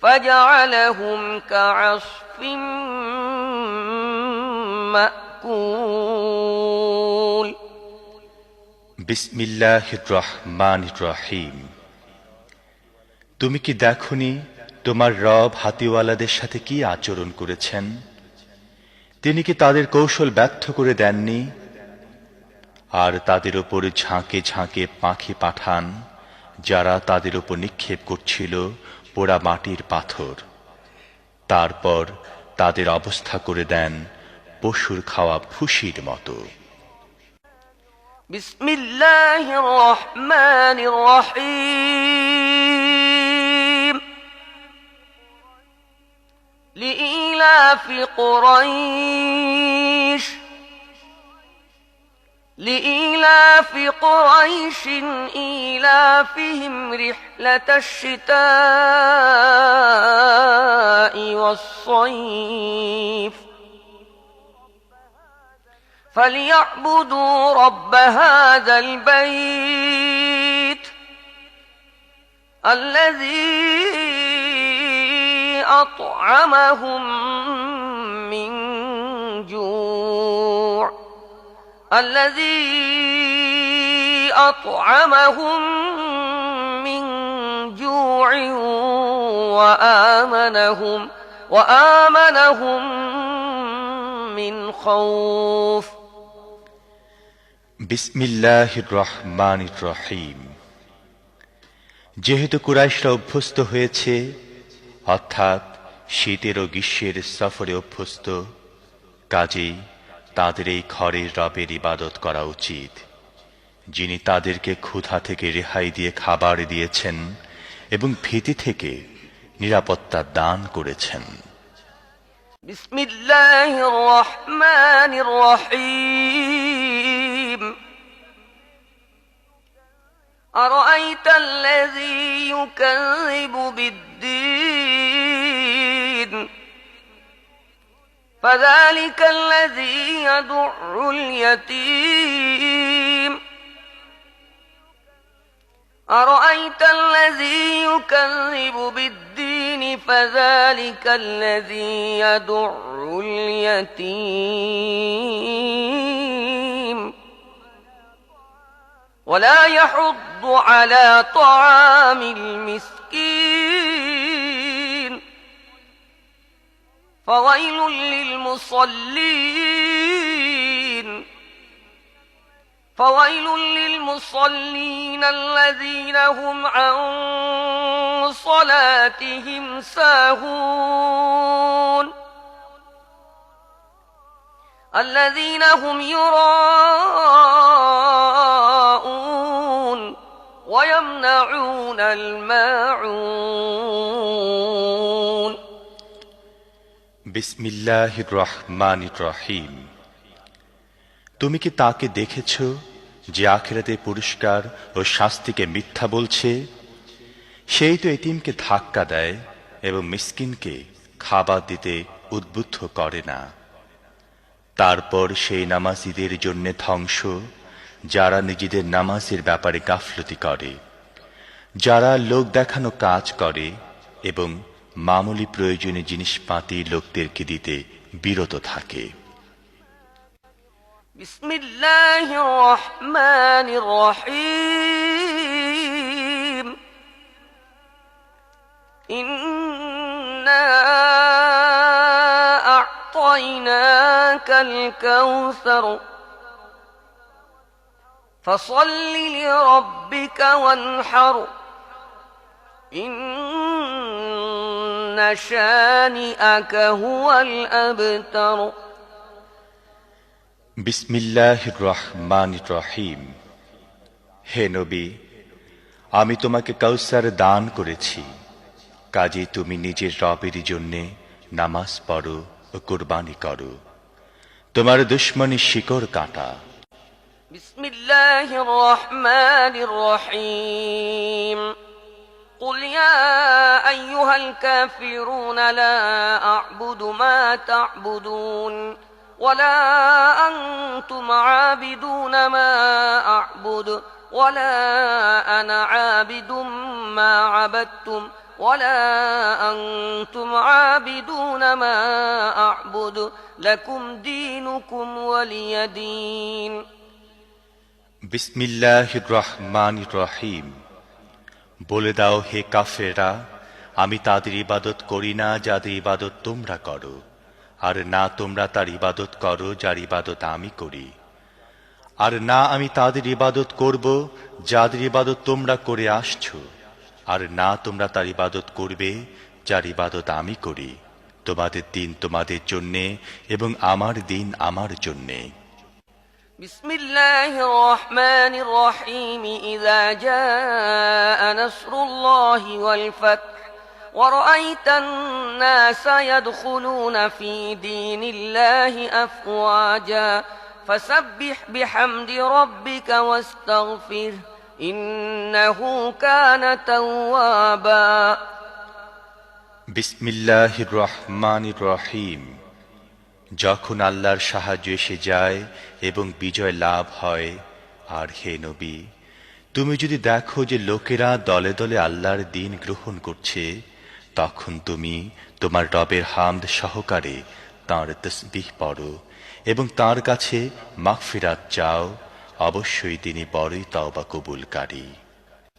فجعلهم كعصف مأكول বিসমিল্লাহির রহমানির রহিম। তুমি কি দেখনি তোমার রব হাতিওয়ালাদের সাথে কি আচরণ করেছেন? তিনি কি তাদের কৌশল ব্যর্থ করে দেননি? আর তাদের উপর ঝাঁকে ঝাঁকে পাখি পাঠান, যারা তাদের উপর নিক্ষেপ করছিল পোড়া মাটির পাথর। তারপর তাদের অবস্থা করে দেন পশুর খাওয়া ভুসির মতো। বিসমিল্লাহির রহমানির রহিম লিইলাফি কুরাইশ لإيلاف قريش إيلافهم رحلة الشتاء والصيف فليعبدوا رب هذا البيت الذي أطعمهم من جوع وآمنهم من خوف বিসমিল্লাহির রহমানির রহিম। যেহেতু কুরাইশরা অভ্যস্ত হয়েছে, অর্থাৎ শীতের ও গ্রীষ্মের সফরে অভ্যস্ত, কাজেই তাদের এই ঘরের রবের ইবাদত করা উচিত, যিনি তাদেরকে ক্ষুধা থেকে রেহাই দিয়ে খাবার দিয়েছেন এবং ভীতি থেকে নিরাপত্তা দান করেছেন। বিসমিল্লাহির রহমানির রহিম আরাআইতাল্লাযী ইউকাযযিবু বিদ্দীন فذلك الذي يدع اليتيم أرأيت الذي يكذب بالدين فذلك الذي يدع اليتيم ولا يحض على طعام المسكين فويل للمصلين الذين هم عن صلاتهم ساهون الذين هم يراءون ويمنعون الماعون বিসমিল্লাহির রহমানির রহিম। তুমি কি তাকে দেখেছ যে আখিরাতে পুরস্কার ও শাস্তিকে মিথ্যা বলছে? সেই তো এতিমকে ধাক্কা দেয় এবং মিসকিনকে খাবার দিতে উদ্বুদ্ধ করে না। তারপর সেই নামাজীদের জন্য ধ্বংস, যারা নিজেদের নামাজের ব্যাপারে গাফলতি করে, যারা লোক দেখানো কাজ করে এবং মামুলি প্রয়োজনীয় জিনিসপাতি লোকদেরকে দিতে বিরত থাকে। বিসমিল্লাহির রহমানির রহিম ইন্না আ'তাইনাকাল কাউসার ফাসাল্লি লিরাব্বিকা ওয়ানহার ইন্না শানিআকা হুয়াল আবতার বিসমিল্লাহির রহমানির রহিম। হে নবী, আমি তোমাকে কাউসার দান করেছি, কাজে তুমি নিজের রবের জন্যে নামাজ পড়ো ও কুরবানি করো। তোমার দুশমনী শিকড় কাটা। বিসমিল্লাহির রহমানির রহিম قل يا أيها الكافرون لا أعبد ما تعبدون ولا أنتم عابدون ما أعبد ولا أنا عابد ما عبدتم ولا أنتم عابدون ما أعبد لكم دينكم ولي دين বিসমিল্লাহির রহমানির রহিম। বলে দাও হে কাফেররা, আমি তাদের ইবাদত করি না যাদের ইবাদত তোমরা করো, আর না তোমরা তার ইবাদত করো যার ইবাদত আমি করি, আর না আমি তাদের ইবাদত করব যাদের ইবাদত তোমরা করে আসছো, আর না তোমরা তার ইবাদত করবে যার ইবাদত আমি করি। তোমাদের দিন তোমাদের জন্যে এবং আমার দিন আমার জন্যে। بسم الله الرحمن الرحيم إذا جاء نصر الله والفتح ورأيت الناس يدخلون في دين الله أفواجا فسبح بحمد ربك واستغفره إنه كان توابا বিসমিল্লাহির রহমানির রহিম। যখন আল্লাহর সাহায্য এসে যায় এবং বিজয় লাভ হয়, আর হে নবী, তুমি যদি দেখো যে লোকেরা দলে দলে আল্লাহর দ্বীন গ্রহণ করছে, তখন তুমি তোমার রবের হামদ সহকারে তাঁর তাসবিহ পড়ো এবং তাঁর কাছে মাগফিরাত চাও। অবশ্যই তিনি বড়ই তওবা কবুলকারী।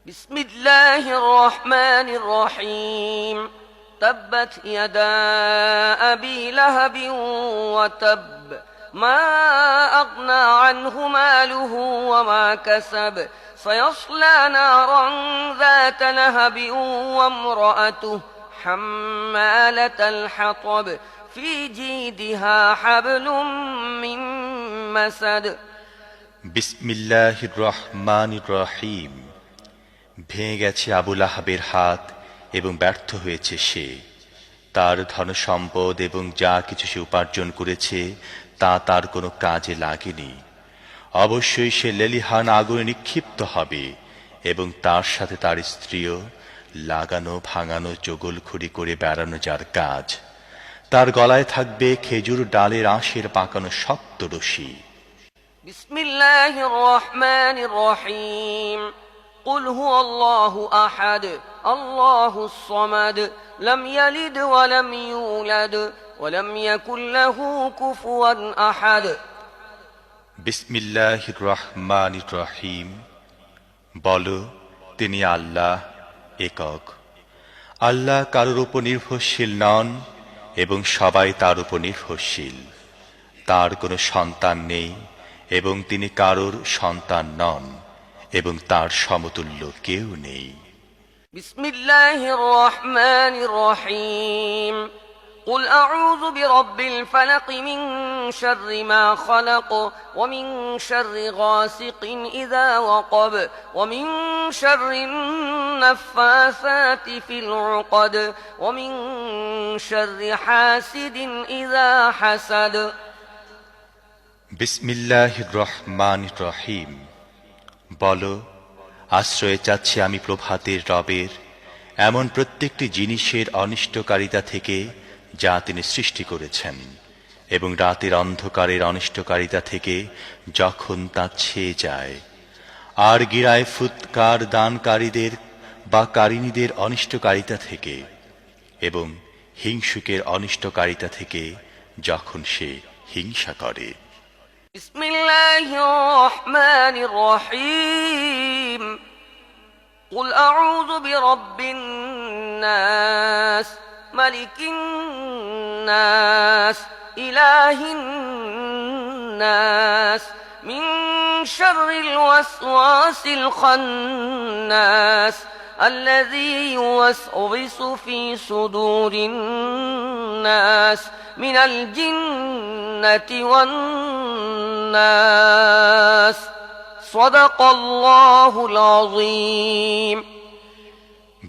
বিসমিল্লাহির রহমানির রহিম। تبت يدا أبي لهب وتب ما أغنى عنه ماله وما كسب سيصلى نارا ذات لهب وامرأته حمالة الحطب في جيدها حبل من مسد বিসমিল্লাহির রহমানির রহিম। ভেঙে গেছে আবু লাহাবের হাত এবং ব্যর্থ হয়েছে সে। তার ধনসম্পদ এবং যা কিছু সে উপার্জন করেছে তা তার কোনো কাজে লাগেনি। অবশ্যই সে লেলিহান আগুনে নিক্ষিপ্ত হবে এবং তার সাথে তার স্ত্রীও, লাগানো ভাঙানো চগলখড়ি করে বেড়ানো যার কাজ। তার গলায় থাকবে খেজুর ডালের আঁশের পাকানো শক্ত রশি। বিসমিল্লাহির রহমানির রহিম। قل هو الله أحد الله الصمد لم يلد ولم يولد ولم يكن له كفوا أحد বিসমিল্লাহির রহমানির রহিম। বলো, তিনি আল্লাহ একক। আল্লাহ কারোর উপর নির্ভরশীল নন এবং সবাই তার উপর নির্ভরশীল। তার কোনো সন্তান নেই এবং তিনি কারোর সন্তান নন এবং তার সমতুল্য কেউ নেই। বিসমিল্লাহির রহমানির রহিম। قل أعوذ برب الفلق من شر ما خلق ومن شر غاسق إذا وقب ومن شر النفاثات في العقد ومن شر حاسد إذا حسد বিসমিল্লাহির রহমানির রহিম। বলো, আশ্রয় চাচ্ছি আমি প্রভাতের রবের এমন প্রত্যেকটি জিনিসের অনিষ্টকারিতা থেকে যা তিনি সৃষ্টি করেছেন, এবং রাতের অন্ধকারের অনিষ্টকারিতা থেকে যখন তা ছেয়ে যায়, আর গিরায় ফুৎকার দানকারীদের বা কারিনীদের অনিষ্টকারিতা থেকে, এবং হিংসুকের অনিষ্টকারিতা থেকে যখন সে হিংসা করে। বিসমিল্লাহির রহমানির রহিম। قل أعوذ برب الناس ملك الناس إله الناس من شر الوسواس الخناس الذي يوسوس في صدور الناس من الجنة والناس صدق الله العظيم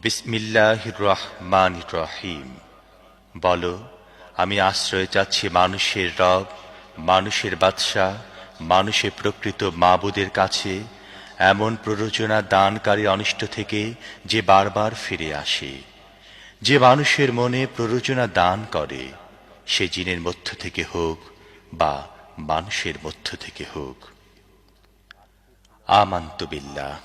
বিসমিল্লাহির রহমানির রহিম। বলো, আমি আশ্রয় চাচ্ছি মানুষের রব, মানুষের বাদশাহ, মানুষের প্রকৃত মাবুদের কাছে এমন প্ররোচনা দানকারী অনিষ্ট থেকে যে বারবার ফিরে আসে। যে মানুষের মনে প্ররোচনা দান করে, সে জিনের মধ্য থেকে হোক বা মানুষের মধ্য থেকে হোক। আমান্তু বিল্লাহ।